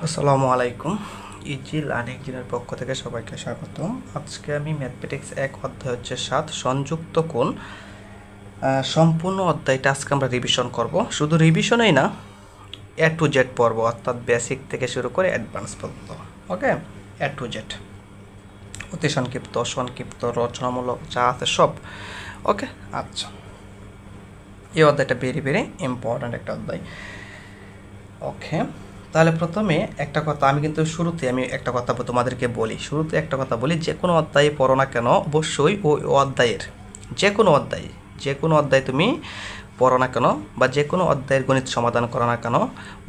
আসসালামু আলাইকুম। Easy learning জিনের পক্ষ থেকে সবাইকে স্বাগতম। আজকে আমি ম্যাথমেটিক্স 1 অধ্যায় হচ্ছে 7 সংযুক্ত কোণ সম্পূর্ণ অধ্যায়টা আজকে আমরা রিভিশন করব। শুধু রিভিশনেই না, এ টু জেড পড়ব, অর্থাৎ বেসিক থেকে শুরু করে অ্যাডভান্স পর্যন্ত। ওকে, এ টু জেড, অতি সংক্ষিপ্ত, সংক্ষিপ্ত, রচনামূলক যা আছে সব। ওকে, আচ্ছা, এই অধ্যায়টা ভেরি ভেরি ইম্পর্ট্যান্ট একটা অধ্যায়। ওকে, তাহলে প্রথমে একটা কথা আমি কিন্তু শুরুতে একটা কথা তোমাদেরকে বলি, একটা কথা বলি, যে কোনো অধ্যায়ে পড়ো না কেন অবশ্যই ওই অধ্যায়ের যে কোনো অধ্যায় তুমি পড়ো না কেন বা যে কোনো অধ্যায়ের গণিত সমাধান করো না কেন,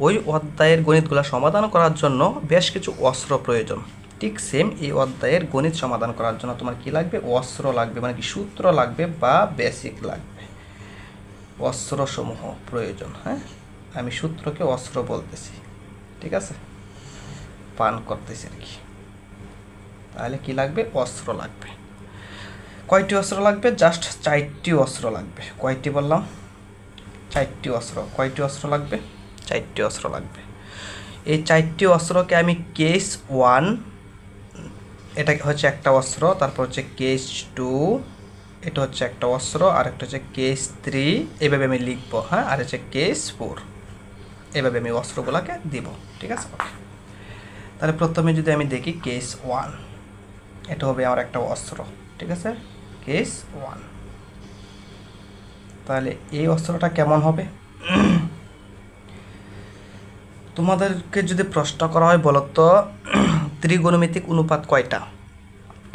ওই অধ্যায়ের গণিতগুলো সমাধান করার জন্য বেশ কিছু অস্ত্র প্রয়োজন। ঠিক সেম এই অধ্যায়ের গণিত সমাধান করার জন্য তোমার কি লাগবে? অস্ত্র লাগবে, মানে কি সূত্র লাগবে বা বেসিক লাগবে, অস্ত্রসমূহ প্রয়োজন। হ্যাঁ, আমি সূত্রকে অস্ত্র বলতেছি, ঠিক আছে, পান করতেছি আর কি। তাহলে কি লাগবে? অস্ত্র লাগবে। কয়টি অস্ত্র লাগবে? জাস্ট 4টি অস্ত্র লাগবে। কয়টি বললাম? 4টি অস্ত্র। কয়টি অস্ত্র লাগবে? 4টি অস্ত্র লাগবে। এই 4টি অস্ত্রকে আমি কেস 1, এটা হচ্ছে একটা অস্ত্র, তারপর হচ্ছে কেস 2, এটা হচ্ছে একটা অস্ত্র, আর একটা হচ্ছে কেস 3, এইভাবে আমি লিখবো। হ্যাঁ, আর হচ্ছে কেস 4, এইভাবে আমি অস্ত্রগুলোকে দিব। ঠিক আছে, ওকে। তাহলে প্রথমে যদি আমি দেখি কেস 1, এটা হবে আমার একটা অস্ত্র। ঠিক আছে, কেস 1। তাহলে এই অস্ত্রটা কেমন হবে? তোমাদেরকে যদি প্রশ্ন করা হয় বলো তো ত্রিগোণমিতিক অনুপাত কয়টা,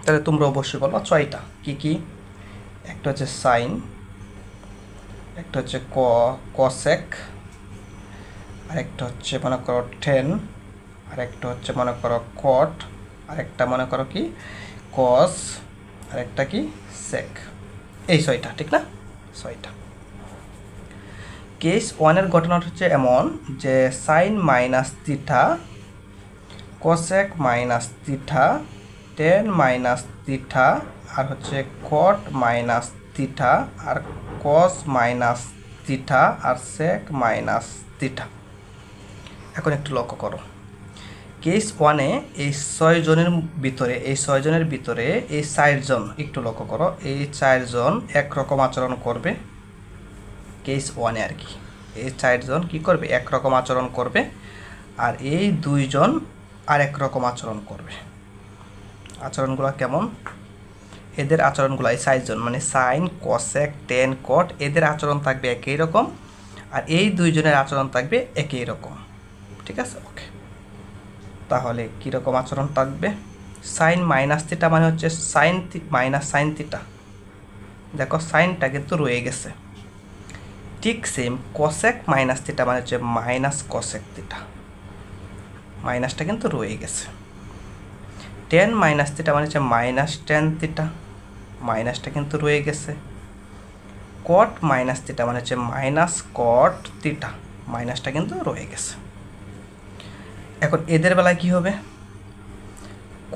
তাহলে তোমরা অবশ্যই বলো 6টা। কি কি? একটা হচ্ছে সাইন, একটা হচ্ছে কসেক, আর একটা হচ্ছে মনে করো টেন, আর একটা হচ্ছে মনে করো কট, আর একটা মনে করো কি কস, আর একটা কি সেক। এই 6টা, ঠিক না? 6টা। কেস 1-এর ঘটনাটা হচ্ছে এমন যে sine minus theta, cosec minus theta, tan minus theta, আর হচ্ছে কট মাইনাস থিটা, আর কস মাইনাস থিটা, আর সেক মাইনাস থিটা। এখন একটু লক্ষ্য করো, কেস 1-এ এই 6 জনের ভিতরে এই 4 জন, একটু লক্ষ্য করো, এই 4 জন একরকম আচরণ করবে। কেস 1-এ আর কি এই 4 জন কি করবে? একরকম আচরণ করবে। আর এই 2 জন আর একরকম আচরণ করবে। আচরণগুলো কেমন? এদের আচরণগুলো এই 4 জন মানে সাইন, কসেক, টেন, কট, এদের আচরণ থাকবে একই রকম, আর এই 2 জনের আচরণ থাকবে একই রকম। ঠিক আছে, ওকে। তাহলে কীরকম আচরণ থাকবে? সাইন মাইনাস থিটা মানে হচ্ছে সাইন মাইনাস সাইন থিটা, দেখো সাইনটা কিন্তু রয়ে গেছে। ঠিক সেম কসেক মাইনাস থিটা মানে হচ্ছে মাইনাস কসেক থিটা, মাইনাসটা কিন্তু রয়ে গেছে। টেন মাইনাস থিটা মানে হচ্ছে মাইনাস টেন থিটা, মাইনাসটা কিন্তু রয়ে গেছে। কট মাইনাস থিটা মানে হচ্ছে মাইনাস কট থিটা, মাইনাসটা কিন্তু রয়ে গেছে। এখন এদের বেলায় কি হবে?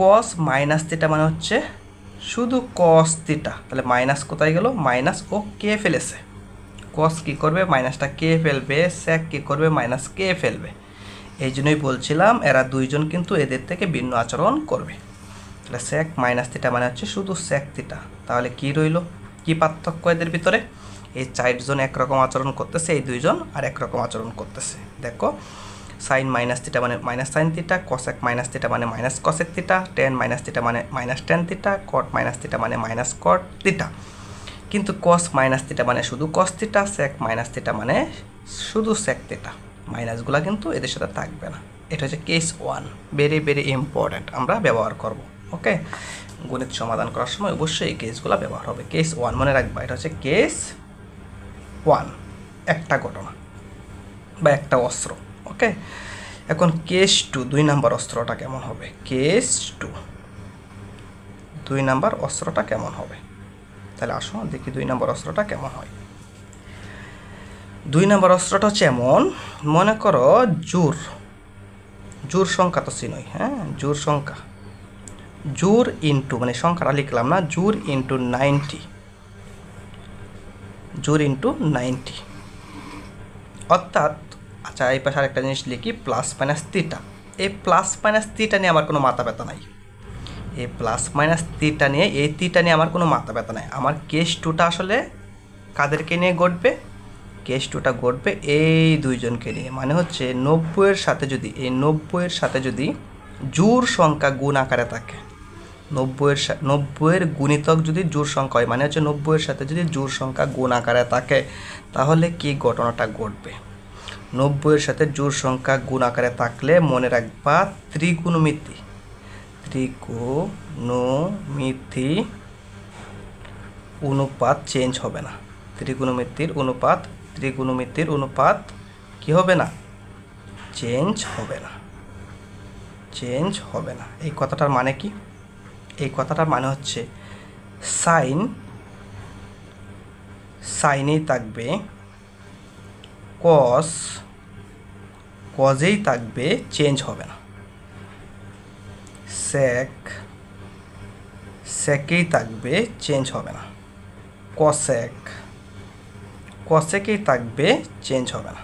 কস মাইনাস থিটা মানে হচ্ছে শুধু কস থিটা, তাহলে মাইনাস কোথায় গেল? মাইনাস ও কে ফেলেছে। কস কি করবে? মাইনাসটা কে ফেলবে। সেক কি করবে? মাইনাস কে ফেলবে। এই জন্যই বলছিলাম এরা 2 জন কিন্তু এদের থেকে ভিন্ন আচরণ করবে। তাহলে সেক মাইনাস থিটা মানে হচ্ছে শুধু সেক থিটা। তাহলে কি রইল? কি পার্থক্য এদের ভিতরে? এই 4 জন একরকম আচরণ করতেছে, এই 2 জন আর একরকম আচরণ করতেছে। দেখো, সাইন মাইনাস থিটা মানে minus sine theta, cosec minus theta মানে minus cosec theta, tan minus theta মানে minus tan theta, cot minus theta মানে মাইনাস কট থিটা। কিন্তু কস মাইনাস থিটা মানে শুধু cos theta, sec minus theta মানে শুধু sec theta. মাইনাসগুলো কিন্তু এদের সাথে থাকবে না। এটা হচ্ছে কেস 1, ভেরি ভেরি ইম্পর্ট্যান্ট, আমরা ব্যবহার করব। ওকে, গণিত সমাধান করার সময় অবশ্যই এই কেসগুলো ব্যবহার হবে। কেস 1 মনে রাখবা, এটা হচ্ছে কেস 1, একটা ঘটনা বা একটা অস্ত্র। ওকে, এখন কেস 2, 2 নাম্বার অস্ত্রটা কেমন হবে? কেস 2, 2 নাম্বার অস্ত্রটা কেমন হবে? তাহলে আসো দেখি 2 নাম্বার অস্ত্রটা কেমন হয়। 2 নাম্বার অস্ত্রটা হচ্ছে এমন, মনে করো জোর সংখ্যা তো চিনই। হ্যাঁ, জোর সংখ্যা, জোর ইন্টু, মানে সংখ্যাটা লিখলাম না, জোর ইন্টু 90, জোর ইন্টু 90, অর্থাৎ আচ্ছা এই পাশে আরেকটা জিনিস লিখি, প্লাস মাইনাস থিটা। এই প্লাস মাইনাস তিটা নিয়ে আমার কোনো মাথা ব্যথা নাই। এই প্লাস মাইনাস তিটা নিয়ে আমার কোনো মাথা ব্যথা নাই। আমার কেস টুটা আসলে কাদেরকে নিয়ে ঘটবে? কেস টুটা ঘটবে এই দুইজনকে নিয়ে। মানে হচ্ছে 90-এর সাথে যদি জোড় সংখ্যা গুণ আকারে থাকে, 90-এর গুণিতক যদি জোড় সংখ্যা হয়, মানে হচ্ছে 90-এর সাথে যদি জোড় সংখ্যা গুণ আকারে থাকে, তাহলে কি ঘটনাটা ঘটবে? 90-এর সাথে জোড় সংখ্যা গুণ আকারে থাকলে মনে রাখবা ত্রিগুণমিতি অনুপাত চেঞ্জ হবে না। ত্রিগুণমিতির অনুপাত কি হবে না? চেঞ্জ হবে না। এই কথাটার মানে কি? এই কথাটার মানে হচ্ছে সাইনেই থাকবে, কজেই থাকবে, চেঞ্জ হবে না। সেকেই থাকবে, চেঞ্জ হবে না। কসেকেই থাকবে, চেঞ্জ হবে না।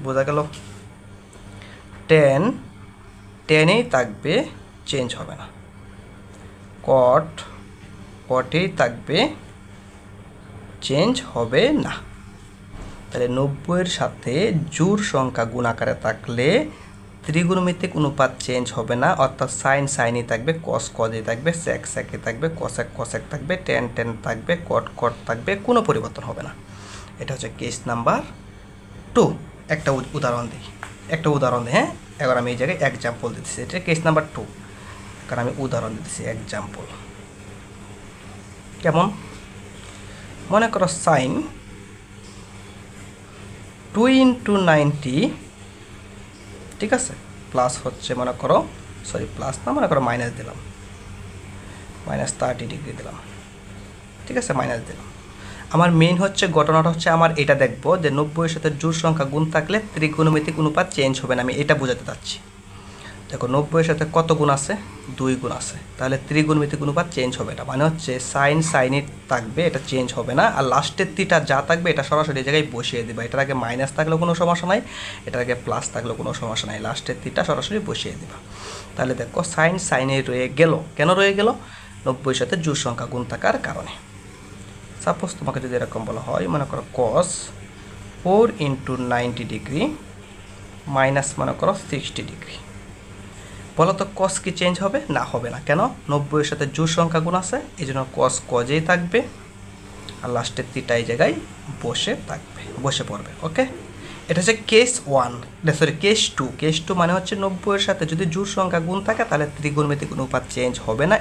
বোঝা গেল? টেনেই থাকবে, চেঞ্জ হবে না। কটেই থাকবে, চেঞ্জ হবে না। তাহলে 90-এর সাথে জোড় সংখ্যা গুণ আকারে থাকলে ত্রিগুণমিতিক অনুপাত চেঞ্জ হবে না, অর্থাৎ সাইনই থাকবে, কজেই থাকবে, সেকে থাকবে, কসেক থাকবে, টেন থাকবে, কট থাকবে, কোনো পরিবর্তন হবে না। এটা হচ্ছে কেস নাম্বার 2। একটা উদাহরণ দিই। হ্যাঁ, এবার আমি এই জায়গায় এক্সাম্পল দিতেছি। এটা কেস নাম্বার 2, কারণ আমি উদাহরণ দিতেছি, এক্সাম্পল। কেমন? মনে করো সাইন 2 × 90, ঠিক আছে, প্লাস হচ্ছে মনে করো, প্লাস না, মনে করো মাইনাস দিলাম, -30 ডিগ্রি দিলাম, ঠিক আছে, মাইনাস দিলাম। আমার মেইন হচ্ছে ঘটনাটা হচ্ছে আমার এটা দেখবো যে 90-এর সাথে জোড় সংখ্যা গুণ থাকলে ত্রিগুণমিতিক অনুপাত চেঞ্জ হবে না। আমি এটা বোঝাতে চাচ্ছি। দেখো 90-এর সাথে কত গুণ আছে? 2 গুণ আছে। তাহলে ত্রিগুণমিতিক অনুপাত চেঞ্জ হবে না, মানে হচ্ছে সাইনই থাকবে, এটা চেঞ্জ হবে না। আর লাস্টের তিটা যা থাকবে এটা সরাসরি এই জায়গায় বসিয়ে দেবা। এটার আগে মাইনাস থাকলেও কোনো সমস্যা নাই, এটার আগে প্লাস থাকলেও কোনো সমস্যা নাই, লাস্টের তিটা সরাসরি বসিয়ে দেবা। তাহলে দেখো সাইনে রয়ে গেল। কেন রয়ে গেল? 90-এর সাথে জোড় সংখ্যা গুণ থাকার কারণে। সাপোজ তোমাকে যদি এরকম বলা হয়, মনে করো cos 4 × 90 ডিগ্রি মাইনাস মনে করো 60 ডিগ্রি, বলো তো cos কি চেঞ্জ হবে? না, হবে না। কেন? 90-এর সাথে জোড় সংখ্যা গুণ আছে, এই জন্য কজেই থাকবে, আর লাস্টের তিটা এই জায়গায় বসে পড়বে। ওকে, এটা হচ্ছে কেস 1, কেস 2। কেস 2 মানে হচ্ছে 90-এর সাথে যদি জোড় সংখ্যা গুণ থাকে তাহলে ত্রিগুণমিতিক অনুপাত চেঞ্জ হবে না।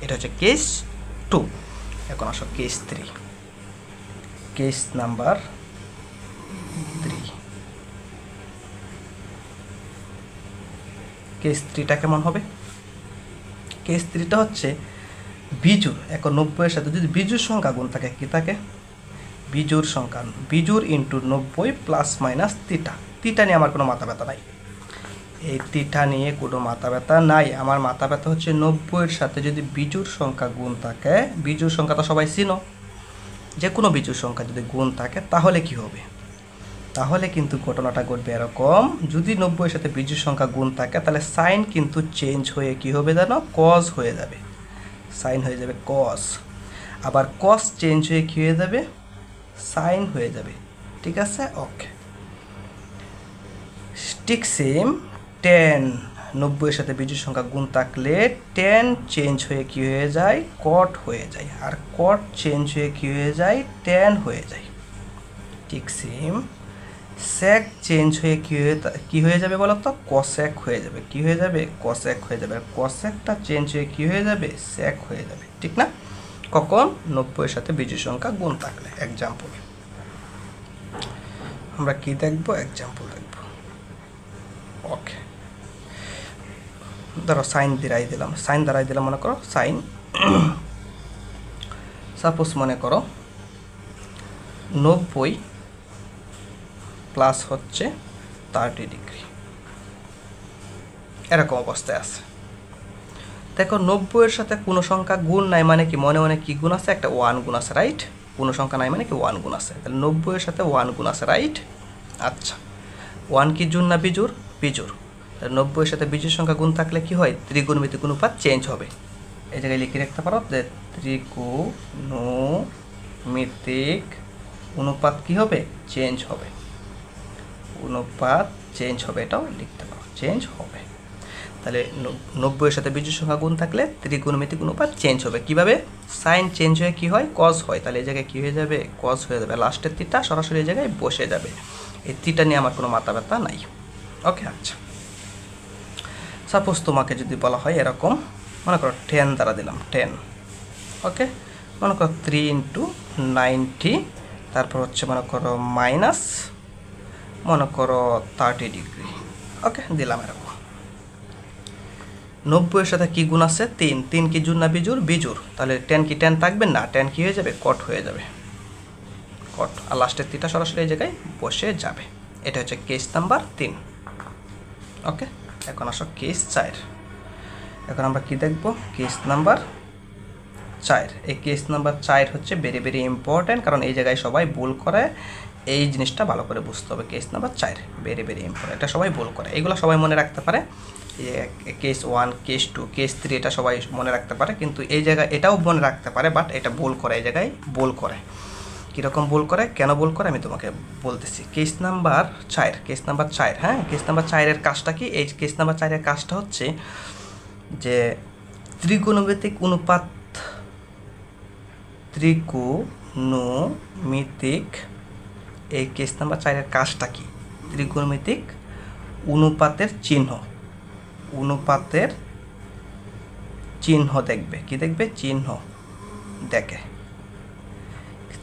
এটা হচ্ছে কেস 2। এখন আসো কেস 3, কেস নাম্বার 3। কেস 3টা কেমন হবে? কেস 3টা হচ্ছে বিজোড়। এখন 90-এর সাথে যদি বিজোড় সংখ্যা গুণ থাকে, কি থাকে? বিজোড় × 90 প্লাস মাইনাস তিটা নিয়ে আমার কোনো মাথা ব্যথা নাই। এই তিটা নিয়ে কোনো মাথা ব্যথা নাই। আমার মাথা ব্যথা হচ্ছে 90-এর সাথে যদি বিজোড় সংখ্যা গুণ থাকে, বিজোড় সংখ্যা তো সবাই চিনো, যে কোনো বিজোড় সংখ্যা যদি গুণ থাকে তাহলে কি হবে? তাহলে কিন্তু ঘটনাটা ঘটবে এরকম, যদি 90-এর সাথে বিজোড় সংখ্যা গুণ থাকে তাহলে সাইন কিন্তু চেঞ্জ হয়ে কি হবে জানো? কজ হয়ে যাবে। সাইন হয়ে যাবে কজ। আবার কজ চেঞ্জ হয়ে কি হয়ে যাবে? সাইন হয়ে যাবে। ঠিক আছে? ওকে, ঠিক সেম 10 90-এর সাথে বিজোড় সংখ্যা গুণ থাকলে 10 চেঞ্জ হয়ে কি হয়ে যায়? কট হয়ে যায়। আর কট চেঞ্জ হয়ে কি হয়ে যায়? 10 হয়ে যায়। ঠিক সেম সেক চেঞ্জ হয়ে কি হয়ে যাবে বলো তো? কসেক হয়ে যাবে। কি হয়ে যাবে? কসেক হয়ে যাবে। আর কসেকটা চেঞ্জ হয়ে কি হয়ে যাবে? সেক হয়ে যাবে। ঠিক না? কখন? 90-এর সাথে বিজোড় সংখ্যা গুণ থাকলে। এক্সাম্পল আমরা কি দেখব? এক্সাম্পল দেখব। ওকে, ধরো সাইন দাঁড়াই দিলাম। মনে করো সাইন, সাপোজ মনে করো 90 প্লাস হচ্ছে 30 ডিগ্রি, এরকম অবস্থায় আছে। দেখো 90-এর সাথে কোনো সংখ্যা গুণ নাই মানে কি? মনে কি গুণ আছে? একটা 1 গুণ আছে, রাইট? কোনো সংখ্যা নাই মানে কি 1 গুণ আছে। তাহলে 90-এর সাথে 1 গুণ আছে, রাইট? আচ্ছা, 1 কি জোড় না বিজোড়? বিজোড়। 90 এর সাথে বিজোড় সংখ্যা গুণ থাকলে কি হয়, ত্রিগুণমিতিক অনুপাত চেঞ্জ হবে। এই জায়গায় লিখে রাখতে পারো যে ত্রিগুণমিতিক অনুপাত কি হবে, চেঞ্জ হবে, অনুপাত চেঞ্জ হবে, এটাও লিখতে পারো, চেঞ্জ হবে। তাহলে 90 এর সাথে বিজোড় সংখ্যা গুণ থাকলে ত্রিগুণমিতিক অনুপাত চেঞ্জ হবে। কিভাবে, সাইন চেঞ্জ হয়ে কি হয়, কজ হয়, তাহলে এই জায়গায় কি হয়ে যাবে, কজ হয়ে যাবে, লাস্টের থিটা সরাসরি এই জায়গায় বসে যাবে। এই থিটা নিয়ে আমার কোনো মাথা ব্যথা নাই। ওকে, আচ্ছা, সাপোজ তোমাকে যদি বলা হয় এরকম, মনে করো 10 দ্বারা দিলাম 10, ওকে, মনে করো 3 × 90, তারপর হচ্ছে মনে করো মাইনাস মনে করো 30 ডিগ্রি, ওকে, দিলাম এরকম। 90 এর সাথে কি গুণ আছে, 3, 3 কি জোড় না বিজোড়, বিজোড়, তাহলে 10 কি 10 থাকবে না, 10 কি হয়ে যাবে, কট হয়ে যাবে, কট, আর লাস্টের থিটা সরাসরি এই জায়গায় বসে যাবে। এটা হচ্ছে কেস নাম্বার 3। ওকে, এখন আসো কেস 4। এখন আমরা কি দেখব, কেস নাম্বার 4। এই কেস নাম্বার 4 হচ্ছে ভেরি ভেরি ইম্পর্ট্যান্ট, কারণ এই জায়গায় সবাই ভুল করে, এই জিনিসটা ভালো করে বুঝতে হবে। Case number 4 very very important, এটা সবাই ভুল করে, এগুলো সবাই মনে রাখতে পারে, কেস 1, কেস 2, কেস 3 এটা সবাই মনে রাখতে পারে, কিন্তু এই জায়গায় এটাও মনে রাখতে পারে, বাট এটা ভুল করে, এই জায়গায় ভুল করে। কীরকম ভুল করে, কেন ভুল করে আমি তোমাকে বলতেছি। কেস নাম্বার 4, কেস নাম্বার 4, হ্যাঁ, কেস নাম্বার 4-এর কাজটা কি, এই কেস নাম্বার 4-এর কাজটা হচ্ছে যে ত্রিগুণমিতিক অনুপাত, ত্রিগুণমিতিক, এই কেস নাম্বার 4-এর কাজটা কি, ত্রিগুণমিতিক অনুপাতের চিহ্ন, অনুপাতের চিহ্ন দেখবে, কি দেখবে, চিহ্ন দেখে।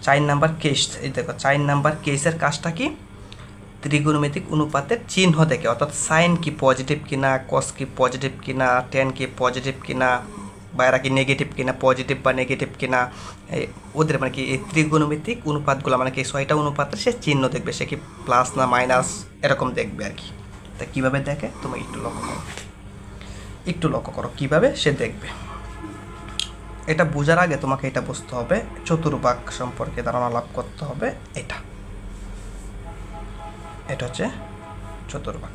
4 নাম্বার কেস, এই দেখো 4 নাম্বার কেসের কাজটা কি, ত্রিগুণমিতিক অনুপাতের চিহ্ন দেখে, অর্থাৎ সাইন কি পজিটিভ কিনা, কস কি পজিটিভ কিনা, টেন কি পজিটিভ কিনা, বা এরা কি নেগেটিভ কিনা, পজিটিভ বা নেগেটিভ কিনা, ওদের মানে কি এই ত্রিগুণমিতিক অনুপাতগুলো মানে কি 6টা অনুপাতের সে চিহ্ন দেখবে, সে কি প্লাস না মাইনাস এরকম দেখবে আর কি। তা কীভাবে দেখে তুমি একটু লক্ষ্য করো, একটু লক্ষ্য করো কীভাবে সে দেখবে। এটা বোঝার আগে তোমাকে এটা বুঝতে হবে, চতুর্ভাগ সম্পর্কে ধারণা লাভ করতে হবে। এটা হচ্ছে চতুর্ভাগ,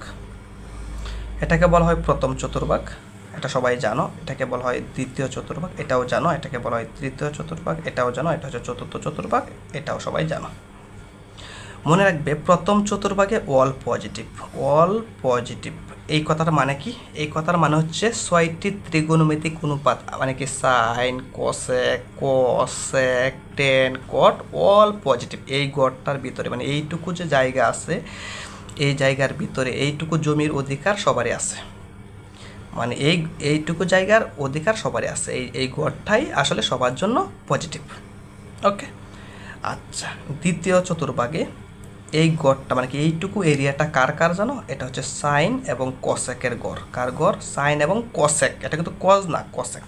এটাকে বলা হয় প্রথম চতুর্ভাগ, এটা সবাই জানো। এটাকে বলা হয় দ্বিতীয় চতুর্ভাগ, এটাও জানো। এটাকে বলা হয় তৃতীয় চতুর্ভাগ, এটাও জানো। এটা হচ্ছে চতুর্থ চতুর্ভাগ, এটাও সবাই জানো। মনে রাখবে প্রথম চতুর্ভাগে অল পজিটিভ, অল পজিটিভ। এই কথার মানে কি, এই কথার মানে হচ্ছে 6টি ত্রিগুণমিতিক অনুপাত, মানে কি সাইন, কোসেক, কোসেক, টেন, কট, অল পজিটিভ। এই গড়টার ভিতরে মানে এইটুকু যে জায়গা আছে, এই জায়গার ভিতরে এইটুকু জমির অধিকার সবারই আছে, মানে এইটুকু জায়গার অধিকার সবারই আছে, এই গড়টাই আসলে সবার জন্য পজিটিভ। ওকে, আচ্ছা, দ্বিতীয় চতুর্ভাগে এই গড়টা মানে কি এইটুকু এরিয়াটা কার কার জানো, এটা হচ্ছে সাইন এবং কসেকের গড়। কার গড়, সাইন এবং কসেক, এটা কিন্তু কজ না, কসেক,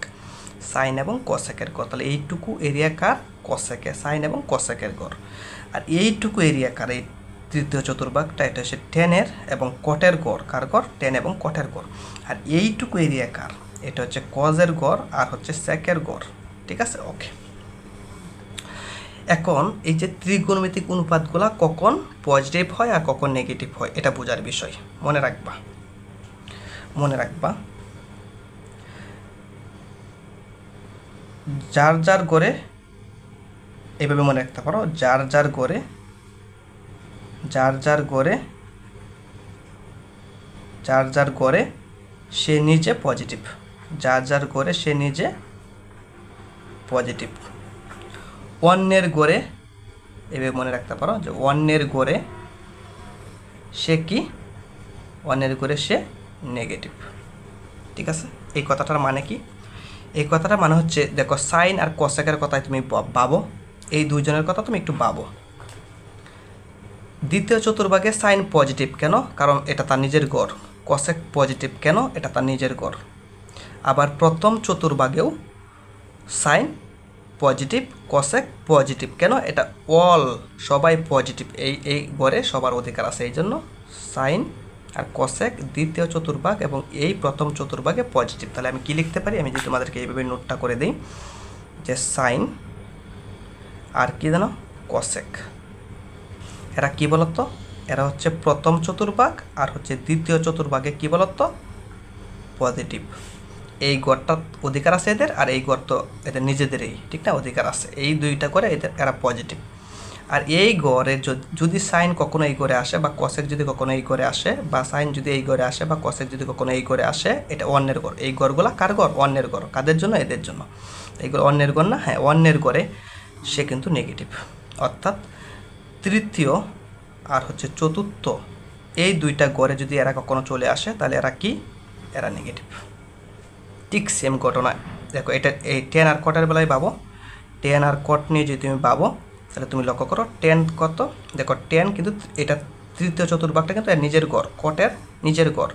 সাইন এবং কসেকের গড়। তাহলে এইটুকু এরিয়া কার, কসেকের, সাইন এবং কসেকের গড়। আর এইটুকু এরিয়া কার, এই তৃতীয় চতুর্ভাগটা, এটা হচ্ছে টেনের এবং কটের গড়। কার গড়, টেন এবং কটের গড়। আর এইটুকু এরিয়া কার, এটা হচ্ছে কজের গড় আর হচ্ছে সেকের গড়। ঠিক আছে, ওকে। এখন এই যে ত্রিগুণমিতিক অনুপাতগুলা কখন পজিটিভ হয় আর কখন নেগেটিভ হয়, এটা বোঝার বিষয়। মনে রাখবা, মনে রাখবা, যার যার গড়ে, এইভাবে মনে রাখতে পারো, যার যার গড়ে, যার যার গড়ে, যার যার গড়ে সে নিজে পজিটিভ, যার যার গড়ে সে নিজে পজিটিভ। অন্যের গড়ে, এভাবে মনে রাখতে পারো যে অন্যের গড়ে সে কি, অন্যের গড়ে সে নেগেটিভ। ঠিক আছে, এই কথাটার মানে কি, এই কথাটার মানে হচ্ছে দেখো সাইন আর কসেকের কথাই তুমি ভাবো, এই দুইজনের কথা তুমি একটু ভাবো। দ্বিতীয় চতুর্ভাগে সাইন পজিটিভ কেন, কারণ এটা তার নিজের গড়। কসেক পজিটিভ কেন, এটা তার নিজের গড়। আবার প্রথম চতুর্ভাগেও সাইন পজিটিভ, কসেক পজিটিভ কেন, এটা অল, সবাই পজিটিভ, এই গড়ে সবার অধিকার আছে, এই জন্য সাইন আর কসেক দ্বিতীয় চতুর্ভাগ এবং এই প্রথম চতুর্ভাগে পজিটিভ। তাহলে আমি কি লিখতে পারি, আমি যদি তোমাদেরকে এইভাবে নোটটা করে দিই যে সাইন আর কি জানো, কসেক, এরা কি বলতো এরা হচ্ছে প্রথম চতুর্ভাগ আর হচ্ছে দ্বিতীয় চতুর্ভাগে কি বলতো পজিটিভ। এই গড়টা অধিকার আছে এদের, আর এই গড় তো এদের নিজেদেরই, ঠিক না, অধিকার আছে। এই দুইটা করে এদের এরা পজিটিভ। আর এই গড়ে যদি সাইন কখনো এই করে আসে বা কসেক যদি কখনো এই করে আসে, বা সাইন যদি এই করে আসে বা কসেক যদি কখনো এই করে আসে, এটা অন্যের গড়। এই গড়গুলো কার গড়? অন্যের গড়। কাদের জন্য? এদের জন্য। এইগুলো অন্যের গড় না? হ্যাঁ, অন্যের গড়ে সে কিন্তু নেগেটিভ। অর্থাৎ তৃতীয় আর হচ্ছে চতুর্থ এই দুইটা গড়ে যদি এরা কখনো চলে আসে তাহলে এরা কি? এরা নেগেটিভ। ঠিক সেম ঘটনা দেখো, এটা এই টেন আর কটের বেলায় পাবো। টেন আর কট নিয়ে যদি তুমি পাবো তাহলে তুমি লক্ষ্য করো টেন কত, দেখো টেন কিন্তু এটা তৃতীয় চতুর্ভাগটা কিন্তু এর নিজের গড়, কটের নিজের গড়।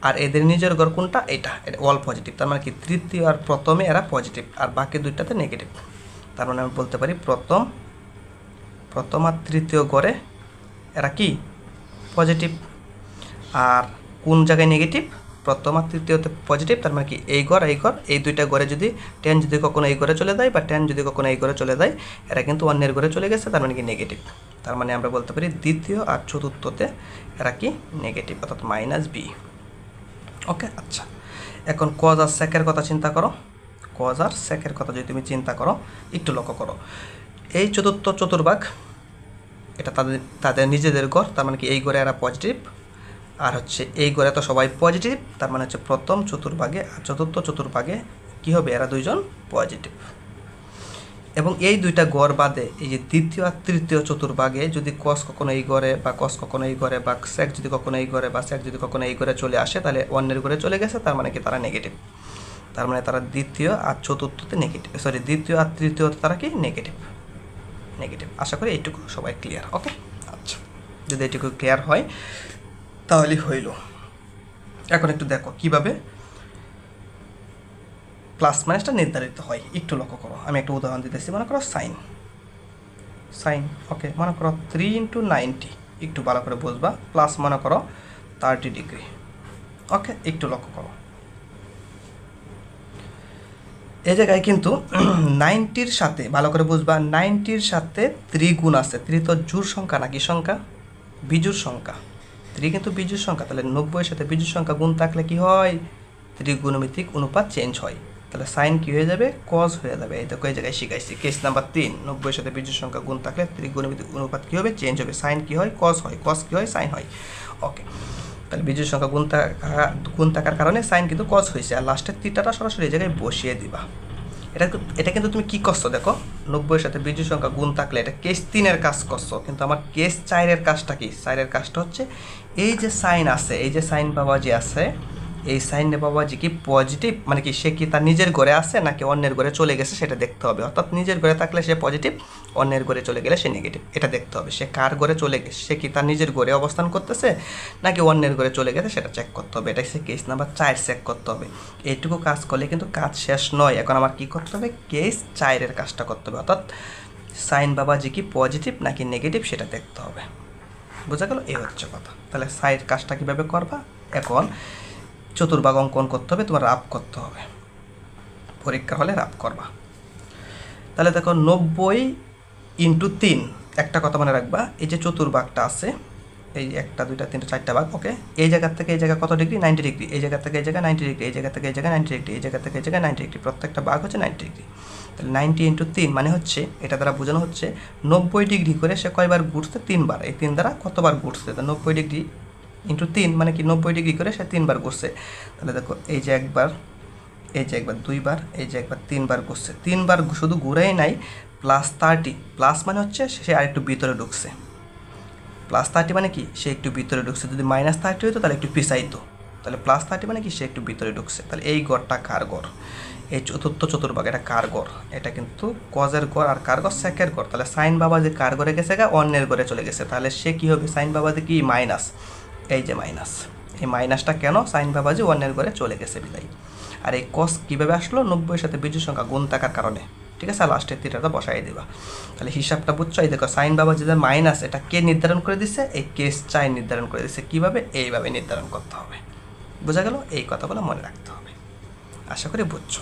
আর এদের নিজের গড় কোনটা? এটা অল পজিটিভ। তার মানে কি তৃতীয় আর প্রথমে এরা পজিটিভ আর বাকি দুইটাতে নেগেটিভ। তার মানে আমি বলতে পারি প্রথম আর তৃতীয় গড়ে এরা কি? পজিটিভ। আর কোন জায়গায় নেগেটিভ? প্রথম আর তৃতীয়তে পজিটিভ। তার মানে কি এই ঘর এই দুইটা ঘরে যদি টেন যদি কখনো এই ঘরে চলে যায় বা টেন যদি কখনো এই ঘরে চলে যায়, এরা কিন্তু অন্যের ঘরে চলে গেছে, তার মানে কি নেগেটিভ। তার মানে আমরা বলতে পারি দ্বিতীয় আর চতুর্থতে এরা কি? নেগেটিভ, অর্থাৎ -b। ওকে, আচ্ছা এখন কজ আর সেকের কথা চিন্তা করো। কজ আর সেকের কথা যদি তুমি চিন্তা করো, একটু লক্ষ্য করো, এই চতুর্থ চতুর্ভাগ এটা তাদের নিজেদের ঘর, তার মানে কি এই ঘরে এরা পজিটিভ। আর হচ্ছে এই ঘরে তো সবাই পজিটিভ, তার মানে হচ্ছে প্রথম চতুর্ভাগে আর চতুর্থ চতুর্ভাগে কি হবে? এরা দুইজন পজিটিভ। এবং এই দুইটা গড় বাদে এই যে দ্বিতীয় আর তৃতীয় চতুর্ভাগে যদি কস কখনো এই ঘরে বা কস কখনো এই ঘরে বা সেক যদি কখনো এই ঘরে বা সেক যদি কখনো এই ঘরে চলে আসে, তাহলে অন্যের ঘরে চলে গেছে, তার মানে কি তারা নেগেটিভ। তার মানে তারা দ্বিতীয় আর চতুর্থতে নেগেটিভ, দ্বিতীয় আর তৃতীয়তে তারা কি? নেগেটিভ। আশা করি এইটুকু সবাই ক্লিয়ার। ওকে, আচ্ছা যদি এইটুকু ক্লিয়ার হয় তাহলেই হইল। এখন একটু দেখো কিভাবে প্লাস মাইনাসটা নির্ধারিত হয়, একটু লক্ষ্য করো। আমি একটা উদাহরণ দিতেছি, মনে করো সাইন ওকে, মনে করো 3 × 90, একটু ভালো করে বুঝবা, প্লাস মনে করো 30 ডিগ্রি। ওকে, একটু লক্ষ্য করো, এই জায়গায় কিন্তু 90-র সাথে ভালো করে বুঝবা, 90-র সাথে 3 গুণ আছে। 3 তো জোড় সংখ্যা নাকি সংখ্যা? বিজোড় সংখ্যা। 3 কিন্তু বিজোড় সংখ্যা, তাহলে 90-এর সাথে বিজোড় সংখ্যা গুণ থাকলে কি হয়? ত্রিগুণমিতিক অনুপাত চেঞ্জ হয়। তাহলে সাইন কি হয়ে যাবে? কজ হয়ে যাবে। এই দেখো এই জায়গায় শিখাইছি কেস নাম্বার 3, 90-এর সাথে বিজোড় সংখ্যা গুণ থাকলে ত্রিগুণমিতিক অনুপাত কি হবে? চেঞ্জ হবে। সাইন কি হয়? কজ হয়। কজ কি হয়? সাইন হয়। ওকে, তাহলে বিজোড় সংখ্যা গুণ থাকার কারণে সাইন কিন্তু কজ হয়েছে। আর লাস্টের থিটাটা সরাসরি এই জায়গায় বসিয়ে দিবা। এটা কিন্তু তুমি কি করছো দেখো, 90-এর সাথে বিজোড় সংখ্যা গুণ থাকলে এটা কেস 3-এর কাজ করছো, কিন্তু আমার কেস 4-এর কাজটা কি? 4-এর কাজটা হচ্ছে এই যে সাইন আছে, এই যে সাইন বাবাজি আছে, এই সাইন বাবাজি কি পজিটিভ, মানে কি সে কি তার নিজের ঘরে আছে নাকি অন্যের ঘরে চলে গেছে সেটা দেখতে হবে। অর্থাৎ নিজের ঘরে থাকলে সে পজিটিভ, অন্যের ঘরে চলে গেলে সে নেগেটিভ, এটা দেখতে হবে। সে কার ঘরে চলে গেছে, সে কি তার নিজের ঘরে অবস্থান করতেছে নাকি অন্যের ঘরে চলে গেছে সেটা চেক করতে হবে। এটা সে কেস নাম্বার 4 চেক করতে হবে। এইটুকু কাজ করলে কিন্তু কাজ শেষ নয়। এখন আমার কি করতে হবে? কেস 4-এর কাজটা করতে হবে, অর্থাৎ সাইন বাবাজি কি পজিটিভ নাকি নেগেটিভ সেটা দেখতে হবে। বোঝা গেল? এই হচ্ছে কথা। তাহলে সাইড কাজটা কীভাবে করবা? এখন চতুর্ভাগ অঙ্কন করতে হবে, তোমার রাফ করতে হবে, পরীক্ষা হলে রাফ করবা। তাহলে দেখো 90 × 3, একটা কথা মনে রাখবা, এই যে চতুর্ভাগটা আছে, এই 1 2 3 4টা ভাগ। ওকে, এই জায়গার থেকে এই জায়গা কত ডিগ্রি? 90 ডিগ্রি। এই জায়গা থেকে এই জায়গা 90 ডিগ্রি। এই জায়গা থেকে এই জায়গা 90 ডিগ্রি। এই জায়গা থেকে এই জায়গা 90 ডিগ্রি। প্রত্যেকটা ভাগ হচ্ছে 90 ডিগ্রি। তাহলে 90 × 3 মানে হচ্ছে, এটা দ্বারা বোঝানো হচ্ছে 90 ডিগ্রি করে সে কয়বার ঘুরছে? 3 বার। এই 3 দ্বারা কতবার ঘুরছে? 90 ডিগ্রি × 3 মানে কি 90 ডিগ্রি করে সে 3 বার ঘুরছে। তাহলে দেখো এই যে একবার, এই যে একবার, 2 বার, এই যে একবার, 3 বার ঘুরছে। 3 বার শুধু ঘুরেই নাই, +30, প্লাস মানে হচ্ছে সে আরেকটু ভিতরে ঢুকছে। +30 মানে কি? সে একটু ভিতরে ঢুকছে। যদি -30 হতো তাহলে একটু পিছাইতো। তাহলে +30 মানে কি? সে একটু ভিতরে ঢুকছে। তাহলে এই গড়টা কার গড়? এই চতুর্থ চতুর্ভাগ, এটা কার গড়? এটা কিন্তু কজের গড়। আর কার গড়? সেকের গড়। তাহলে সাইন বাবা যে কার ঘরে গেছে গা? অন্যের ঘরে চলে গেছে। তাহলে সে কি হবে? সাইন বাবাজি কি? মাইনাস। এই যে মাইনাস, এই মাইনাসটা কেন? সাইন বাবাজি অন্যের ঘরে চলে গেছে বিদায়। আর এই কস কীভাবে আসলো? 90-এর সাথে বিজোড় সংখ্যা গুণ থাকার কারণে। ঠিক আছে, লাস্টের থিটাটা বসাই দেবা। তাহলে হিসাবটা বুঝছো? এই দেখো সাইন বাবাজি যে মাইনাস, এটা কে নির্ধারণ করে দিচ্ছে? এই কেস 4 নির্ধারণ করে দিচ্ছে। কীভাবে? এইভাবে নির্ধারণ করতে হবে। বোঝা গেল? এই কথাগুলো মনে রাখতে হবে। আশা করি বুঝছো।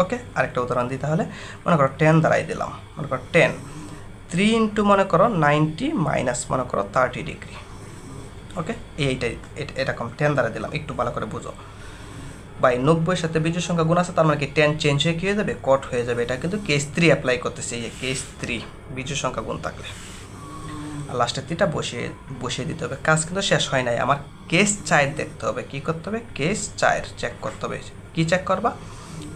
ওকে, আরেকটা উদাহরণ দিই তাহলে। মনে করো 10 দ্বারাই দিলাম। মনে করো 10, 3 × মনে করো 90 মাইনাস মনে করো 30 ডিগ্রি। ওকে, এইটাই এরকম 10 দ্বারা দিলাম, একটু ভালো করে বুঝো। বাই 90 সাথে বিজোড় সংখ্যা গুণ আছে, তার মানে কি 10 চেঞ্জ হয়ে কী হয়ে যাবে, কট হয়ে যাবে। এটা কিন্তু কেস 3 অ্যাপ্লাই করতেছে, এই কেস 3 বিজোড় সংখ্যা গুণ থাকলে। আর লাস্টের তিনটা বসিয়ে দিতে হবে। কাজ কিন্তু শেষ হয় নাই, আমার কেস 4 দেখতে হবে। কী করতে হবে, কেস 4 চেক করতে হবে। কী চেক করবা,